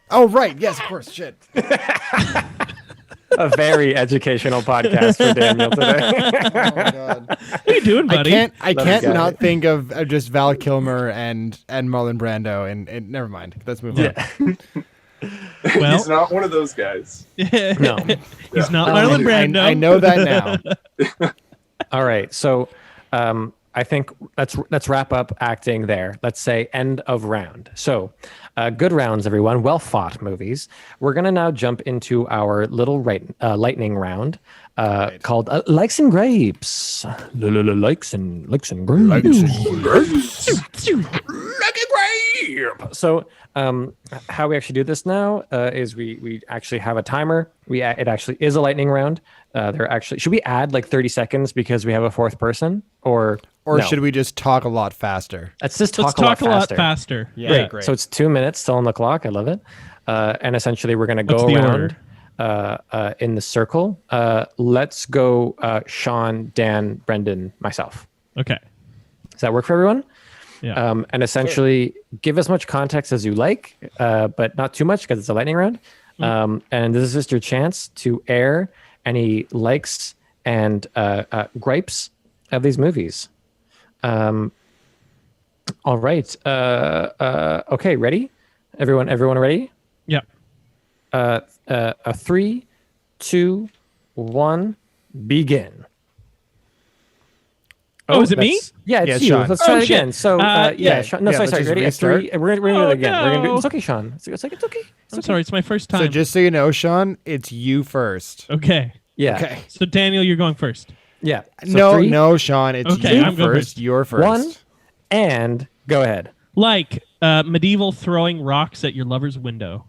Oh, right. Yes, of course. Shit. A very educational podcast for Daniel today. Oh my god. What are you doing, buddy? I can't not think of just Val Kilmer and Marlon Brando and never mind. Let's move on. Well, he's not one of those guys. No. He's not Marlon Brando. I know that now. All right. So I think let's wrap up acting there. Let's say end of round. So good rounds, everyone. Well fought movies. We're going to now jump into our little lightning round called Likes and Grapes. Likes and grapes. So how we actually do this now is we actually have a timer. It actually is a lightning round. Should we add like 30 seconds because we have a fourth person or no? Should we just talk a lot faster? Let's just talk a lot faster. Yeah, great. So it's 2 minutes still on the clock. I love it. And essentially we're going to go around in the circle. Let's go Sean, Dan, Brendan, myself. Okay. Does that work for everyone? Yeah. And essentially give as much context as you like, but not too much because it's a lightning round. And this is just your chance to air any likes and gripes of these movies. All right. Okay, ready? Everyone ready? Yeah. 3, 2, 1, begin. Oh, is it me? Yeah, it's Yeah, you. Sean. Let's try it shit. again. So, Sean, no, yeah, sorry. let's just Ready? restart. 3. We're gonna do it again. We're gonna do. no. It's okay, Sean. It's okay. I'm sorry. It's my first time. So just so you know, Sean, it's you first. Okay. Yeah. Okay. So Daniel, you're going first. Yeah. So No, Sean, it's Okay, you I'm going first. first. You're first. 1, and go ahead. Like medieval throwing rocks at your lover's window.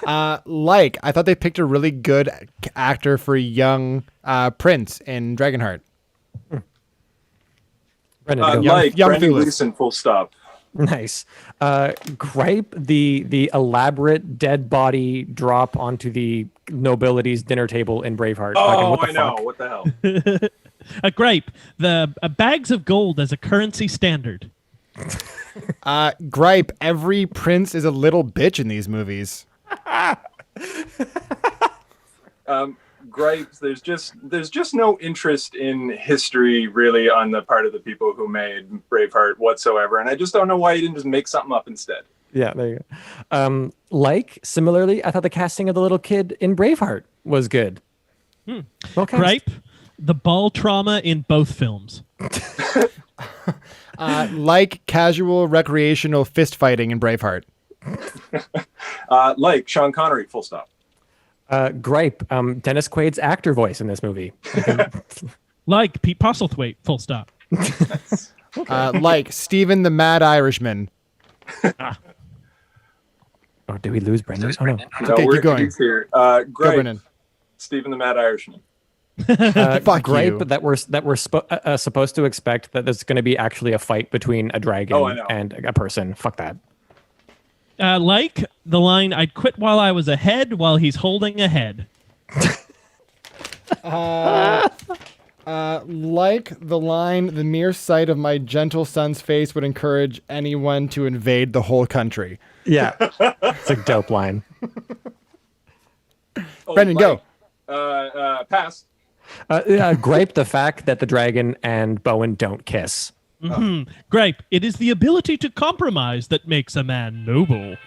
I thought they picked a really good actor for young Prince in Dragonheart. Brendan, go. young Brendan Thulis. Gleeson, full stop. Nice. Gripe the elaborate dead body drop onto the nobility's dinner table in Braveheart. Oh, what the I know. fuck? What the hell? A gripe. The bags of gold as a currency standard. Gripe, every prince is a little bitch in these movies. Gripes. There's just no interest in history really on the part of the people who made Braveheart whatsoever, and I just don't know why you didn't just make something up instead. Yeah, there you go. Similarly, I thought the casting of the little kid in Braveheart was good. Well cast. Gripe. The ball trauma in both films. Casual recreational fist fighting in Braveheart. Like Sean Connery, full stop. Gripe. Dennis Quaid's actor voice in this movie. Like Pete Postlethwaite, full stop. Like Stephen the Mad Irishman. Oh, did we lose Brendan? Oh, no. No, Okay, we're keep going. he's here. Go, Gripe, Brennan. Stephen the Mad Irishman. Fuck Gripe you. that we're supposed to expect that there's going to be actually a fight between a dragon I know. and a person. Fuck that. Like the line, I'd quit while I was ahead while he's holding a head. Like the line, the mere sight of my gentle son's face would encourage anyone to invade the whole country. Yeah. It's a dope line. Brendan, go. Pass. Gripe the fact that the dragon and Bowen don't kiss. Gripe. It is the ability to compromise that makes a man noble.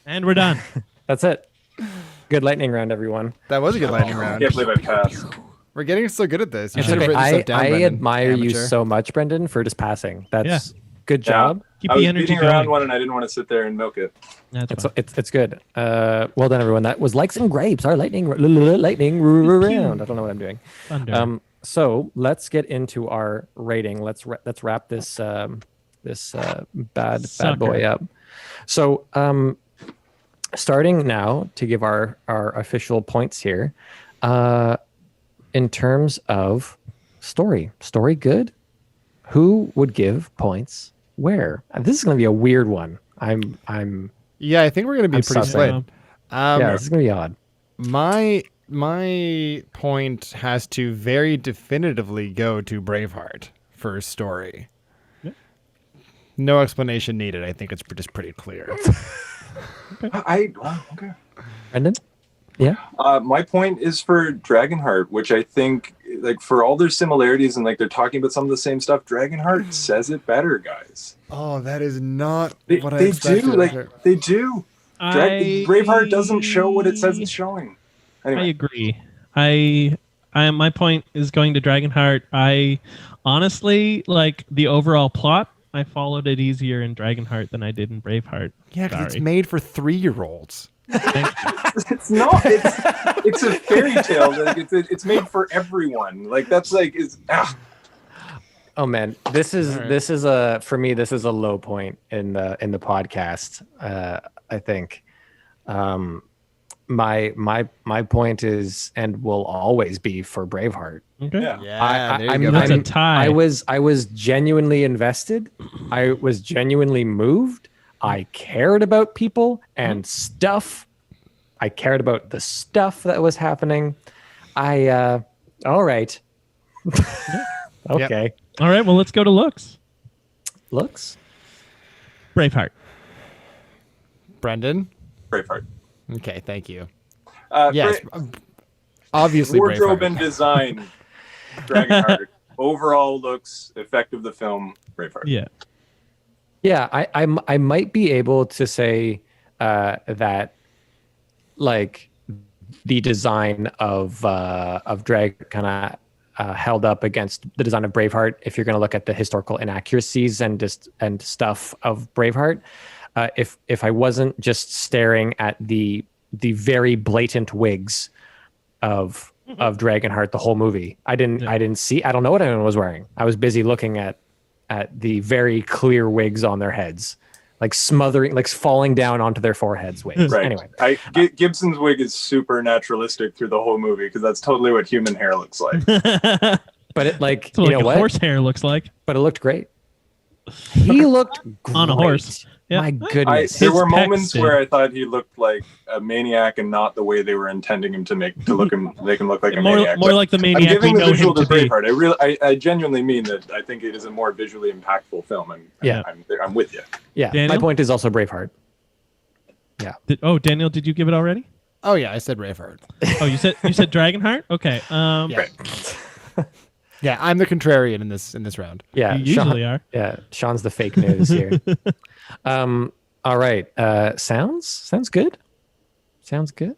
And we're done. That's it. Good lightning round, everyone. That was a good lightning I round. can't believe I passed. We're getting so good at this. You It's should have okay. written stuff down, I Brendan. admire you Amateur. so much, Brendan, for just passing. That's Good job. Keep I the was energy beating going. around one, and I didn't want to sit there and milk it. That's It's good. Well done, everyone. That was Likes and Grapes, our lightning round. I don't know what I'm doing. Thunder. So let's get into our rating. Let's wrap this bad boy up. So starting now to give our official points here. In terms of story good. Who would give points where? This is going to be a weird one. Yeah, I think we're going to be pretty split. Yeah, this is going to be odd. My point has to very definitively go to Braveheart for story. Yeah. No explanation needed. I think it's just pretty clear. Okay. Brendan? Yeah. My point is for Dragonheart, which I think, like, for all their similarities and like they're talking about some of the same stuff, Dragonheart says it better, guys. Oh, that is not what I They expected. do. Like, they do. Braveheart doesn't show what it says it's showing. Anyway. I agree. I my point is going to Dragonheart. I honestly like the overall plot. I followed it easier in Dragonheart than I did in Braveheart. Yeah, because it's made for 3-year-olds. It's not. It's a fairy tale. Like, it's made for everyone. Like, that's like is. Oh man, this is for me. This is a low point in the podcast. I think. My point is and will always be for Braveheart. Okay. Yeah. That's a tie. I was genuinely invested. I was genuinely moved. I cared about people and stuff. I cared about the stuff that was happening. All right. Okay. Yep. All right. Well, let's go to looks. Looks. Braveheart. Brendan? Braveheart. Okay, thank you. Yes. Obviously, wardrobe Braveheart. and design. Dragonheart. Overall looks, effect of the film. Braveheart. Yeah. Yeah, I might be able to say that, like, the design of Drag kind of held up against the design of Braveheart. If you're going to look at the historical inaccuracies and stuff of Braveheart, if I wasn't just staring at the very blatant wigs of Dragonheart the whole movie, I didn't see. I don't know what anyone was wearing. I was busy looking at the very clear wigs on their heads, like smothering, like falling down onto their foreheads. Wigs. Right. Anyway, Gibson's wig is super naturalistic through the whole movie because that's totally what human hair looks like. but it like That's what, you know what? Horse hair looks like But it looked great. He looked great. on a horse. Yeah. My goodness. There were His pecs moments did. where I thought he looked like a maniac and not the way they were intending him to make him look like a maniac. More like the I'm maniac we giving the know him visual to to be. Braveheart. I genuinely mean that. I think it is a more visually impactful film. I'm with you. Yeah, Daniel? my point is also Braveheart. Yeah. Daniel, did you give it already? Oh yeah, I said Braveheart. Oh, you said Dragonheart? Okay. Yeah. Yeah, I'm the contrarian in this round. Yeah, You usually are. Yeah, Sean's the fake news here. All right. Sounds good. Sounds good.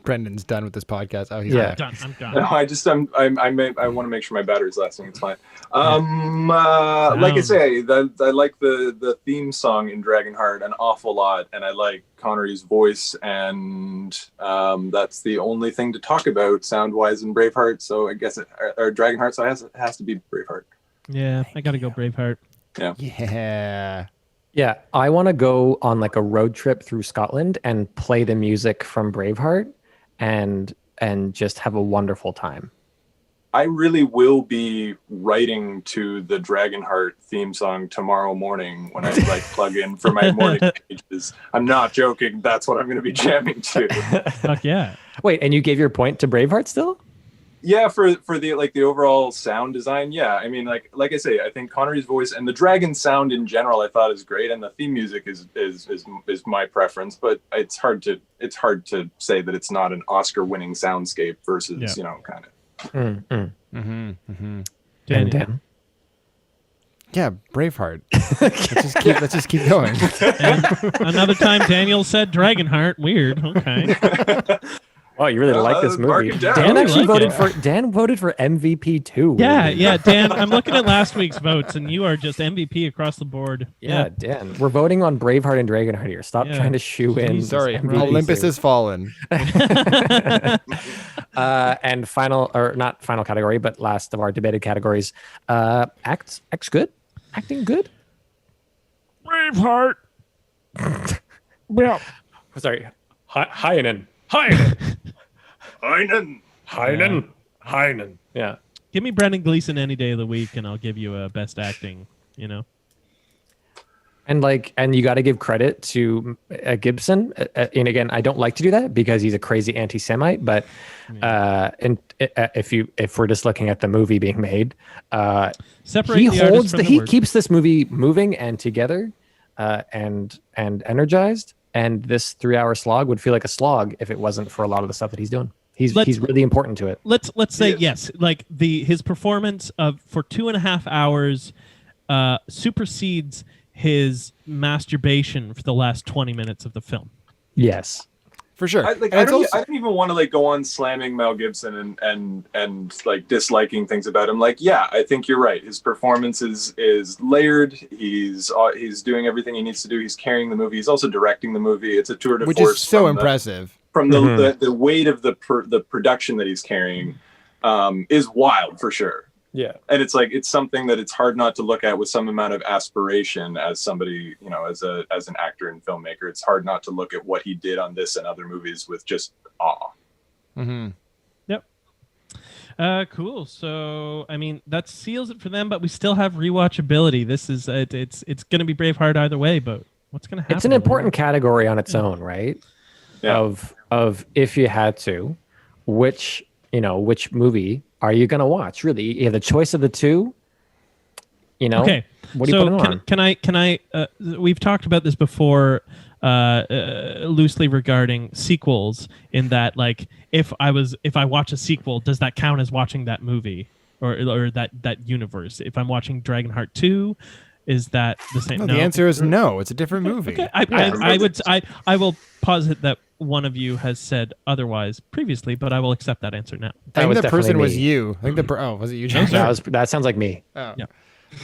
Brendan's done with this podcast. Oh, he's Yeah. back. I'm done. No, I want to make sure my battery's lasting. It's fine. Like I say, I like the theme song in Dragonheart an awful lot, and I like Connery's voice, and that's the only thing to talk about sound-wise in Braveheart. So I guess or Dragonheart. So it has to be Braveheart. Yeah, I got to go Braveheart. Yeah. Yeah, I want to go on like a road trip through Scotland and play the music from Braveheart and just have a wonderful time. I really will be writing to the Dragonheart theme song tomorrow morning when I plug in for my morning pages. I'm not joking. That's what I'm going to be jamming to. Fuck yeah. Wait, and you gave your point to Braveheart still? Yeah, for the overall sound design. Yeah, I mean, like I say, I think Connery's voice and the dragon sound in general, I thought is great, and the theme music is my preference. But it's hard to say that it's not an Oscar-winning soundscape versus kind of. Dan. Yeah, Braveheart. let's just keep going. And another time Daniel said Dragonheart. Weird. Okay. Oh, you really like this mark movie. it down. Dan actually like voted for MVP too. Yeah, Dan. I'm looking at last week's votes, and you are just MVP across the board. Yeah, Dan. We're voting on Braveheart and Dragonheart here. Stop trying to shoe in. Sorry, MVP Olympus too. has fallen. And final, or not final category, but last of our debated categories. Acts good? Acting good? Braveheart. Yeah. Sorry. Heinen. Yeah. Give me Brendan Gleeson any day of the week, and I'll give you a best acting. And you got to give credit to Gibson. And again, I don't like to do that because he's a crazy anti-Semite. But if we're just looking at the movie being made, he keeps this movie moving and together, and energized. And this 3-hour slog would feel like a slog if it wasn't for a lot of the stuff that he's doing. He's really important to it. Let's say yes, like his performance for 2.5 hours supersedes his masturbation for the last 20 minutes of the film. Yes, for sure. I don't even want to go on slamming Mel Gibson and like disliking things about him. Like, yeah, I think you're right. His performance is layered. He's doing everything he needs to do. He's carrying the movie. He's also directing the movie. It's a tour de force, which is so impressive. From the weight of the production that he's carrying is wild for sure. Yeah. And it's something that it's hard not to look at with some amount of aspiration as somebody, as an actor and filmmaker. It's hard not to look at what he did on this and other movies with just awe. Mm-hmm. Yep. Cool. So, I mean, that seals it for them, but we still have rewatchability. This is it's going to be Braveheart either way, but what's going to happen? It's an important category on its own, right? Yeah. Of if you had to, which movie are you gonna watch? Really, you have the choice of the two. Okay. What are you putting on? Can I? We've talked about this before, loosely regarding sequels. In that, like, if I watch a sequel, does that count as watching that movie or that universe? If I'm watching Dragonheart 2. Is that the same? No, the answer is no. It's a different movie. Okay. I will posit that one of you has said otherwise previously, but I will accept that answer now. I think the person was you. I think was it you, James? That sounds like me. Oh. Yeah.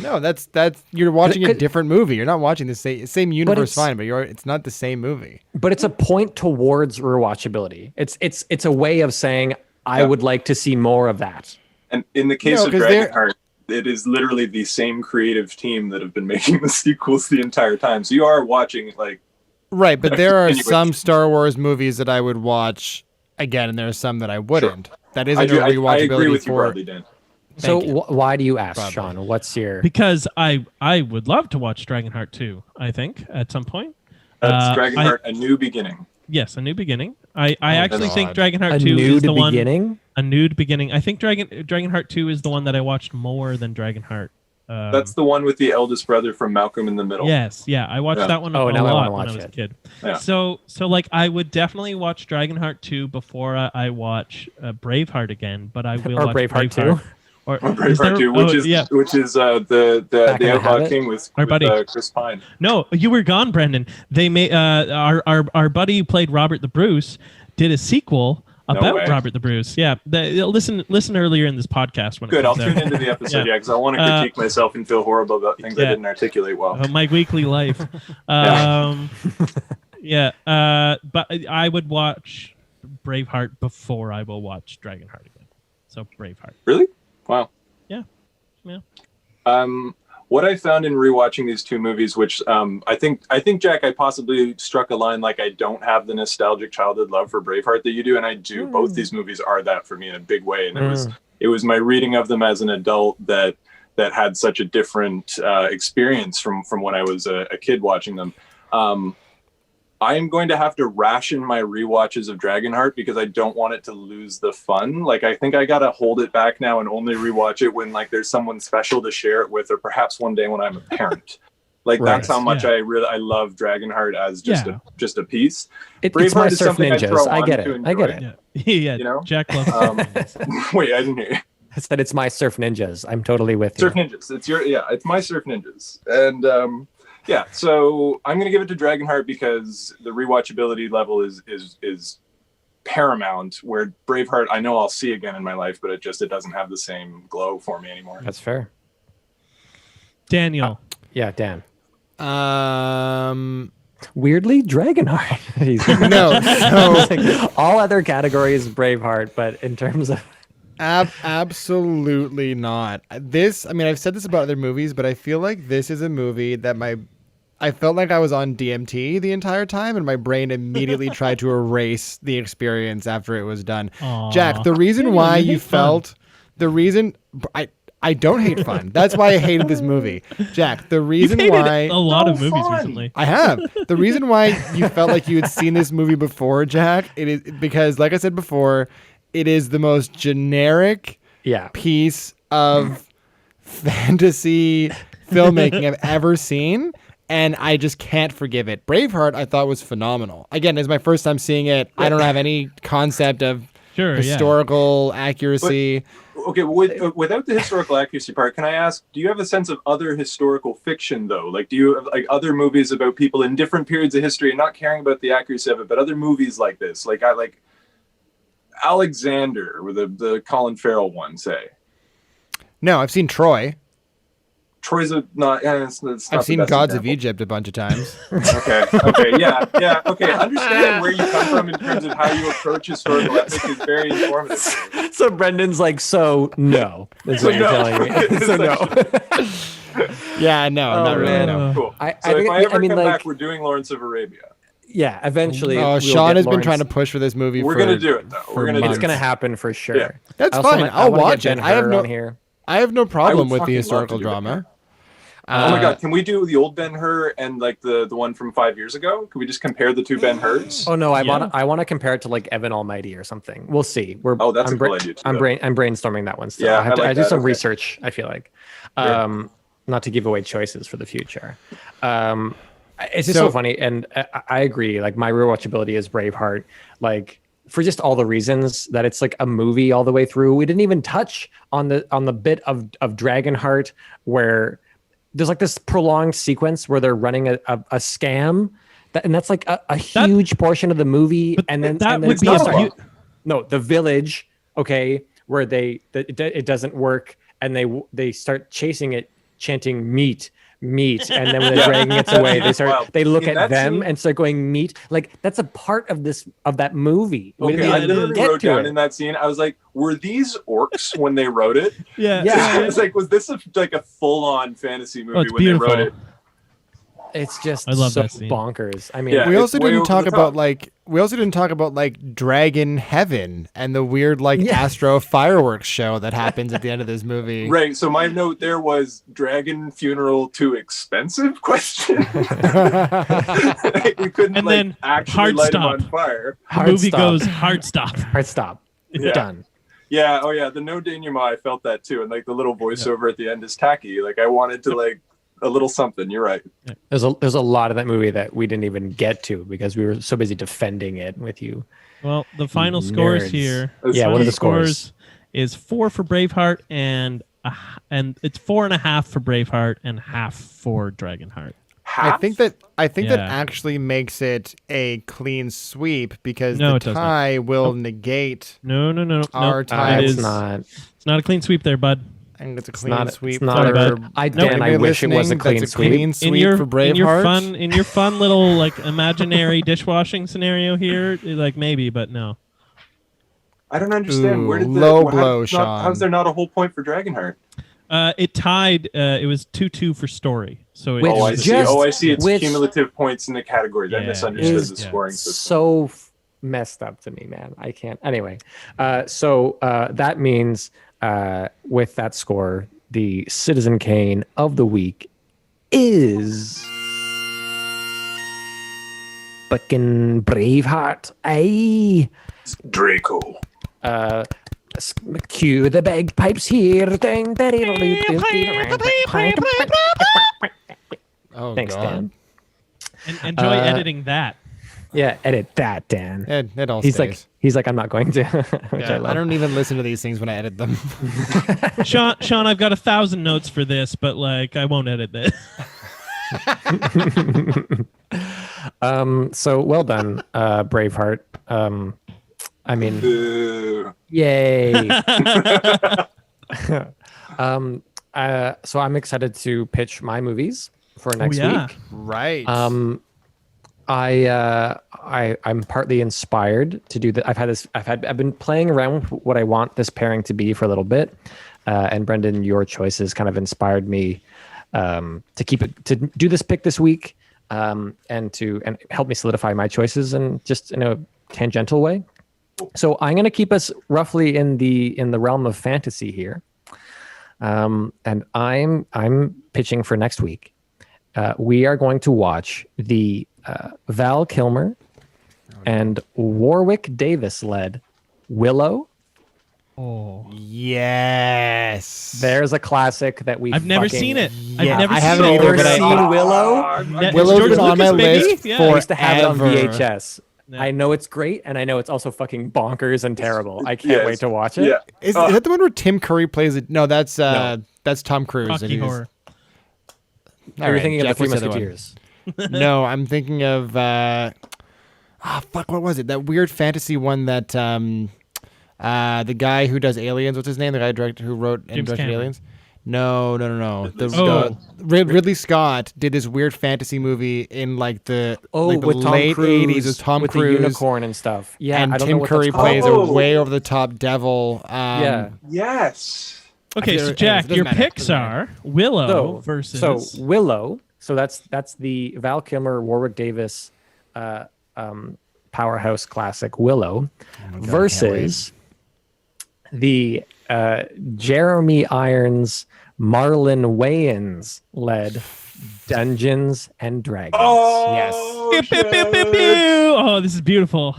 No, that's you're watching a different movie. You're not watching the same universe, fine, but it's not the same movie. But it's a point towards rewatchability. It's a way of saying I would like to see more of that. And in the case of Dragonheart, it is literally the same creative team that have been making the sequels the entire time. So you are watching right, but there are some Star Wars movies that I would watch again, and there are some that I wouldn't. Sure. That isn't a rewatchability. I agree with you, broadly, Dan. So why do you ask, Sean? What's your? Because I would love to watch Dragonheart 2. I think at some point. That's Dragonheart: A New Beginning. Yes, A New Beginning. I actually think Dragonheart 2 is the one. A nude beginning. I think Dragonheart 2 is the one that I watched more than Dragonheart. That's the one with the eldest brother from Malcolm in the Middle. Yes, yeah. I watched that one a lot when I was a kid. Yeah. So like I would definitely watch Dragonheart 2 before I watch Braveheart again, but I will watch Braveheart 2. Or Braveheart 2, which is the Outlaw King with Chris Pine. No, you were gone, Brendan. They made our buddy who played Robert the Bruce did a sequel about Robert the Bruce. Yeah. Listen earlier in this podcast. When I'll tune into the episode, because I want to critique myself and feel horrible about things I didn't articulate well. My weekly life. But I would watch Braveheart before I will watch Dragonheart again. So Braveheart. Really? Wow. Yeah. What I found in rewatching these two movies, which I think Jack, I possibly struck a line like I don't have the nostalgic childhood love for Braveheart that you do, and I do. Both these movies are that for me in a big way, and it was my reading of them as an adult that had such a different experience from when I was a kid watching them. I am going to have to ration my rewatches of Dragonheart because I don't want it to lose the fun. Like, I think I got to hold it back now and only rewatch it when there's someone special to share it with, or perhaps one day when I'm a parent. That's how much I love Dragonheart as just a piece. It's my Surf Ninjas. I get it. Yeah. Jack loves Wait, I didn't hear you. I said it's my Surf Ninjas. I'm totally with you. Surf Ninjas. It's my Surf Ninjas. And so I'm going to give it to Dragonheart because the rewatchability level is paramount, where Braveheart I know I'll see again in my life, but it doesn't have the same glow for me anymore. That's fair. Daniel. Yeah, Dan. Weirdly, Dragonheart. No, so Like, all other categories, Braveheart, but in terms of absolutely not. I've said this about other movies, but I feel like this is a movie that I felt like I was on DMT the entire time, and my brain immediately tried to erase the experience after it was done. Aww. Jack, the reason why you felt, I don't hate fun. That's why I hated this movie. Jack, the reason You've hated why a lot of So movies fun. recently. I have. The reason why you felt like you had seen this movie before, Jack, it is because, like I said before, it is the most generic piece of fantasy filmmaking I've ever seen, and I just can't forgive it. Braveheart, I thought, was phenomenal. Again, it's my first time seeing it. I don't have any concept of historical accuracy. Okay, without the historical accuracy part, can I ask, do you have a sense of other historical fiction, though? Like, do you have other movies about people in different periods of history and not caring about the accuracy of it, but other movies like this? Like, I like Alexander, with the Colin Farrell one, say. No, I've seen Troy. Troy's it's not I've seen Gods of example. Egypt a bunch of times. Okay, yeah. Okay, understanding where you come from in terms of how you approach historical epic is very informative. So Brendan's like, so no. That's what you're telling me. So no. Yeah, no, not really. No. Cool. I So if think- I ever I mean, come like- back, we're doing Lawrence of Arabia. Yeah, eventually. Oh, we'll Sean get has been Lawrence. trying to push for this movie. We're gonna do it, though. We're gonna do It's it. gonna happen for sure. Yeah. That's I also fine. want- I I'll wanna get watch Ben it. I have Hur no- on here. I have no problem with fucking the love to historical do that. drama. Oh my god, can we do the old Ben-Hur and like the one from 5 years ago? Can we just compare the two Ben-Hurs? Oh no, I want to compare it to like Evan Almighty or something. We'll see. That's a cool idea too, I'm though. brainstorming that one still. Yeah, I have to I like do that. some Okay. research, I feel like. Not to give away choices for the future. It's just so funny, and I agree. Like, my rewatchability is Braveheart. Like, for just all the reasons that it's like a movie all the way through. We didn't even touch on the bit of Dragonheart where there's like this prolonged sequence where they're running a scam, and that's like a huge portion of the movie. And then would be the village, okay, where it doesn't work, and they start chasing it, chanting meat, and then when the dragon gets away, they look at them scene, and start going meat. Like, that's a part of that movie. Okay, I literally wrote down in that scene, I was like, were these orcs when they wrote it? Yeah. I was like, was this a full-on fantasy movie when beautiful. they wrote it? It's just I love so that scene. bonkers. I mean, Yeah. We it's also way didn't over talk the about top. like Dragon Heaven and the weird Astro fireworks show that happens at the end of this movie. Right, so my note there was, dragon funeral too expensive? Question. We couldn't And then actually hard light him stop. on fire. The movie goes hard stop. Hard stop. Yeah. Done. Yeah, oh yeah, the no denouement, I felt that too. And like the little voiceover at the end is tacky. Like, I wanted to like a little something. You're right. There's a lot of that movie that we didn't even get to because we were so busy defending it with you. Well, the final scores Nerds. here. Yeah, what are the scores? Is 4 for Braveheart and it's 4.5 for Braveheart and half for Dragonheart. I think that Yeah. actually makes it a clean sweep because No, the it does not. tie will negate. No. Our tie It It's is not. It's not a clean sweep there, bud. I think it's a It's clean not. sweep. It's not. Sorry, for bud. I anybody wish it was a listening, clean that's sweep. clean sweep for Braveheart. in your fun little like imaginary dishwashing scenario here, like maybe, but no. I don't understand. Where did the low blow, Sean. How's there not a whole point for Dragonheart? It tied. It was 2-2 for story. So it Which Oh, I was see. just- I see. It's which- cumulative points in the categories. I Yeah. misunderstood Is the scoring system. so messed up to me, man. I can't. Anyway, so that means with that score, the Citizen Kane of the week is fucking Braveheart. Aye. Draco. Cue the bagpipes here. Oh, Thanks, God. Dan. and enjoy editing that. Yeah, edit that, Dan. It all He's stays. like, I'm not going to. Which I Yeah, love. I don't even listen to these things when I edit them. Sean, I've got 1,000 notes for this, but like I won't edit this. So well done, Braveheart. I mean, Boo. yay. So I'm excited to pitch my movies for next week. Right. I'm partly inspired to do that. I've been playing around with what I want this pairing to be for a little bit. And Brendan, your choices kind of inspired me to do this pick this week, and help me solidify my choices and just in a tangential way. So I'm going to keep us roughly in the realm of fantasy here. And I'm pitching for next week. We are going to watch the Val Kilmer and Warwick Davis led Willow. Oh, yes. There's a classic that I've never seen it. Yeah, I've never I haven't seen either, it. but seen Willow. Willow's George been on my Lucas, baby? list Yeah. I used to have it on forever. VHS. Yeah. I know it's great, and I know it's also fucking bonkers and terrible. I can't wait to watch it. Yeah. Is that the one where Tim Curry plays it? No, that's Tom Cruise. and Rocky he's- Horror. Are you thinking of the Jeff, Three what's the other one? Musketeers? No, I'm thinking of what was it? That weird fantasy one that the guy who does Aliens, what's his name? The guy who wrote and James directed Cameron. Aliens? No. Ridley Scott did this weird fantasy movie in like the With Tom late Cruise, 80s with Tom with Cruise. the unicorn and stuff. Yeah, and I don't know Tim what Curry that's called. plays a Oh. way over the top devil. Yeah. Yes. Okay, I so forget- Jack, it doesn't your matter. picks are Willow versus. So Willow. So that's the Val Kilmer, Warwick Davis, powerhouse classic Willow, versus the Jeremy Irons, Marlon Wayans led Dungeons and Dragons. Oh, Pew, pew, pew, pew, shit. pew. Oh, this is beautiful.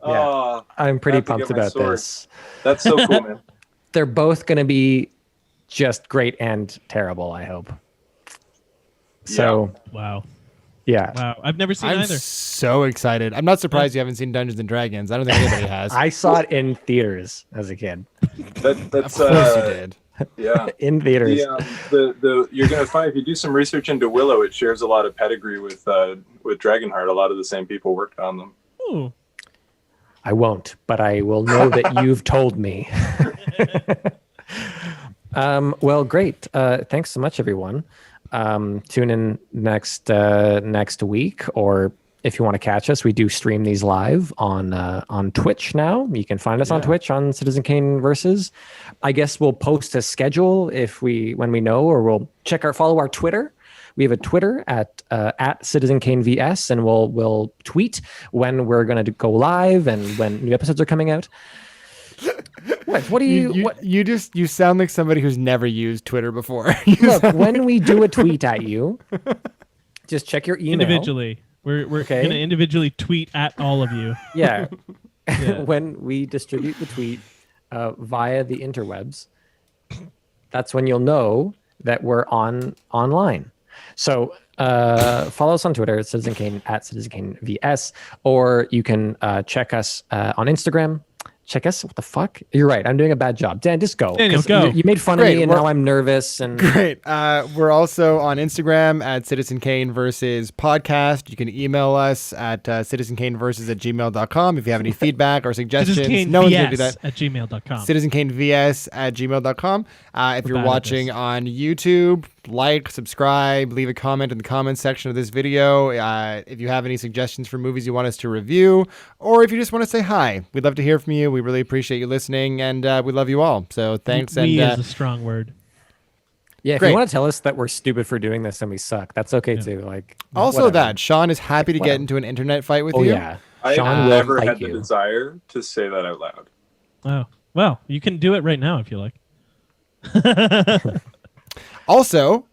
Oh, I'm I pretty have to pumped get my about sword. this. That's so cool, man. They're both going to be just great and terrible, I hope. So, Wow. yeah. Wow. I've never seen I'm either. so excited. I'm not surprised you haven't seen Dungeons and Dragons. I don't think anybody has. I saw it in theaters as a kid. That's of course you did. yeah. In theaters. The you're gonna find if you do some research into Willow, it shares a lot of pedigree with Dragonheart. A lot of the same people worked on them. Ooh. I won't, but I will know that you've told me. Well, great. Thanks so much, everyone. Tune in next week, or if you want to catch us, we do stream these live on Twitch now. You can find us on Twitch on Citizen Kane Versus. I guess we'll post a schedule when we know, or we'll follow our Twitter. We have a Twitter at Citizen Kane VS, and we'll tweet when we're going to go live and when new episodes are coming out. What do you? You sound like somebody who's never used Twitter before. Look, when we do a tweet at you, just check your email. Individually. We're Okay. going to individually tweet at all of you. Yeah. Yeah. When we distribute the tweet via the interwebs, that's when you'll know that we're online. So follow us on Twitter at Citizen Kane, at Citizen Kane VS, or you can check us on Instagram. Check us. What the fuck? You're right. I'm doing a bad job. Dan, just go. Daniel, 'Cause go. You made fun Great, of me, and we're- now I'm nervous. And Great. We're also on Instagram at Citizen Kane Versus Podcast. You can email us at citizenkaneversus@gmail.com if you have any feedback or suggestions. Citizen Kane No one's going to do that. at gmail.com. CitizenKaneVS@gmail.com. If you're bad at watching this. on YouTube, like, subscribe, leave a comment in the comments section of this video. If you have any suggestions for movies you want us to review, or if you just want to say hi, we'd love to hear from you. We really appreciate you listening, and we love you all. So thanks. We and is a strong word. yeah, if Great. you want to tell us that we're stupid for doing this and we suck, that's okay too. Like also whatever. that Sean is happy to get Whatever. into an internet fight with Oh you. yeah, I Sean have will never fight had the you. desire to say that out loud. Oh, well, you can do it right now if you like. Also,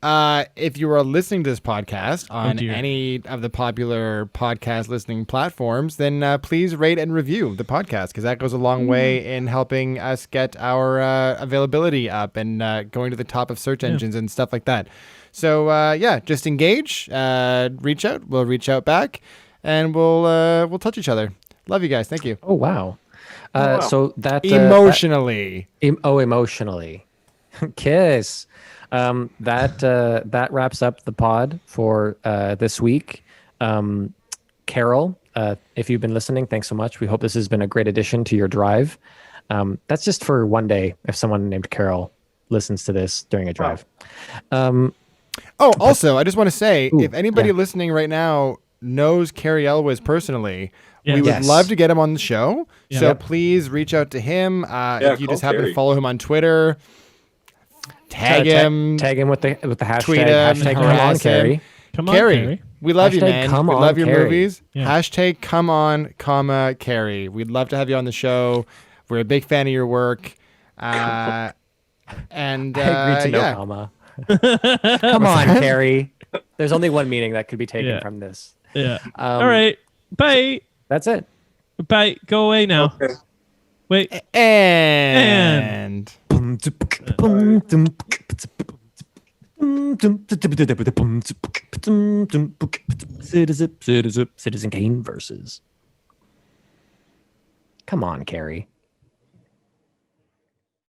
if you are listening to this podcast on dear. any of the popular podcast listening platforms, then please rate and review the podcast, because that goes a long way in helping us get our availability up and going to the top of search engines and stuff like that. So, just engage, reach out. We'll reach out back, and we'll touch each other. Love you guys. Thank you. Oh wow. So that Emotionally. emotionally, kiss. That wraps up the pod for this week. Carol, if you've been listening, thanks so much. We hope this has been a great addition to your drive. That's just for one day if someone named Carol listens to this during a drive. Also, I just want to say, if anybody listening right now knows Carrie Elwes personally, we would love to get him on the show. Yeah. So please reach out to him. If you just happen to follow him on Twitter, tag him with the hashtag. Tweet him. Hashtag come on, Carrie. Come on, Carrie. We love you, man. We love your Carrie. movies. Yeah. Hashtag come on, Carrie. We'd love to have you on the show. We're a big fan of your work. And I agreed to no comma. Come on, Carrie. There's only one meaning that could be taken from this. Yeah. All right. Bye. That's it. Bye. Go away now. Okay. Wait. And Citizen Kane versus. Come on, Carrie.